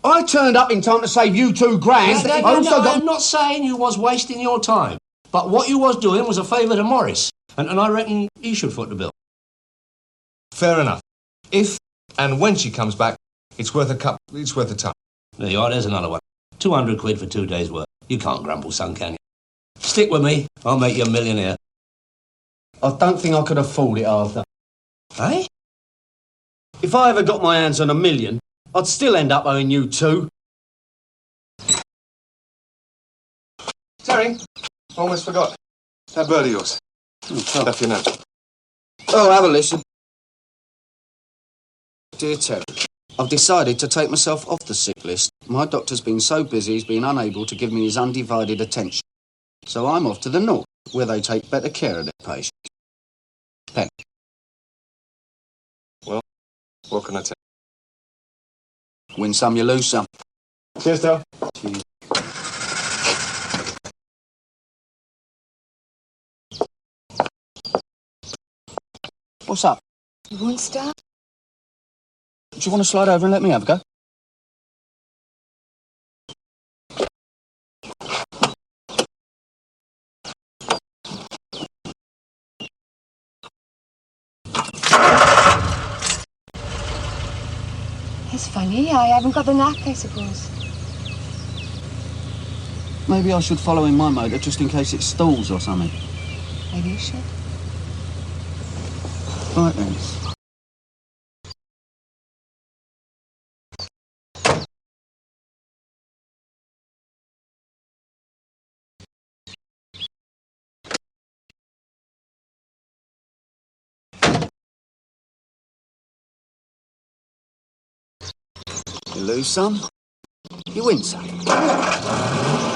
I turned up in time to save you £2 grand. I'm not saying you was wasting your time. But what you was doing was a favour to Morris. And I reckon he should foot the bill. Fair enough. If and when she comes back, it's worth a cup. It's worth a time. There you are, there's another one. 200 quid for 2 days' work. You can't grumble, son, can you? Stick with me, I'll make you a millionaire. I don't think I could afford it, Arthur. Eh? If I ever got my hands on $1 million, I'd still end up owing you 2. Terry, almost forgot. That bird of yours. Left your note. Oh, have a listen. Dear Terry, I've decided to take myself off the sick list. My doctor's been so busy he's been unable to give me his undivided attention. So I'm off to the north, where they take better care of their patients. Pen. Well, what can I tell you? Win some, you lose some. Cheers, Del. Cheers. What's up? You won't start? Do you want to slide over and let me have a go? It's funny, I haven't got the knack, I suppose. Maybe I should follow in my motor just in case it stalls or something. Maybe you should. Right then. You lose some, you win some.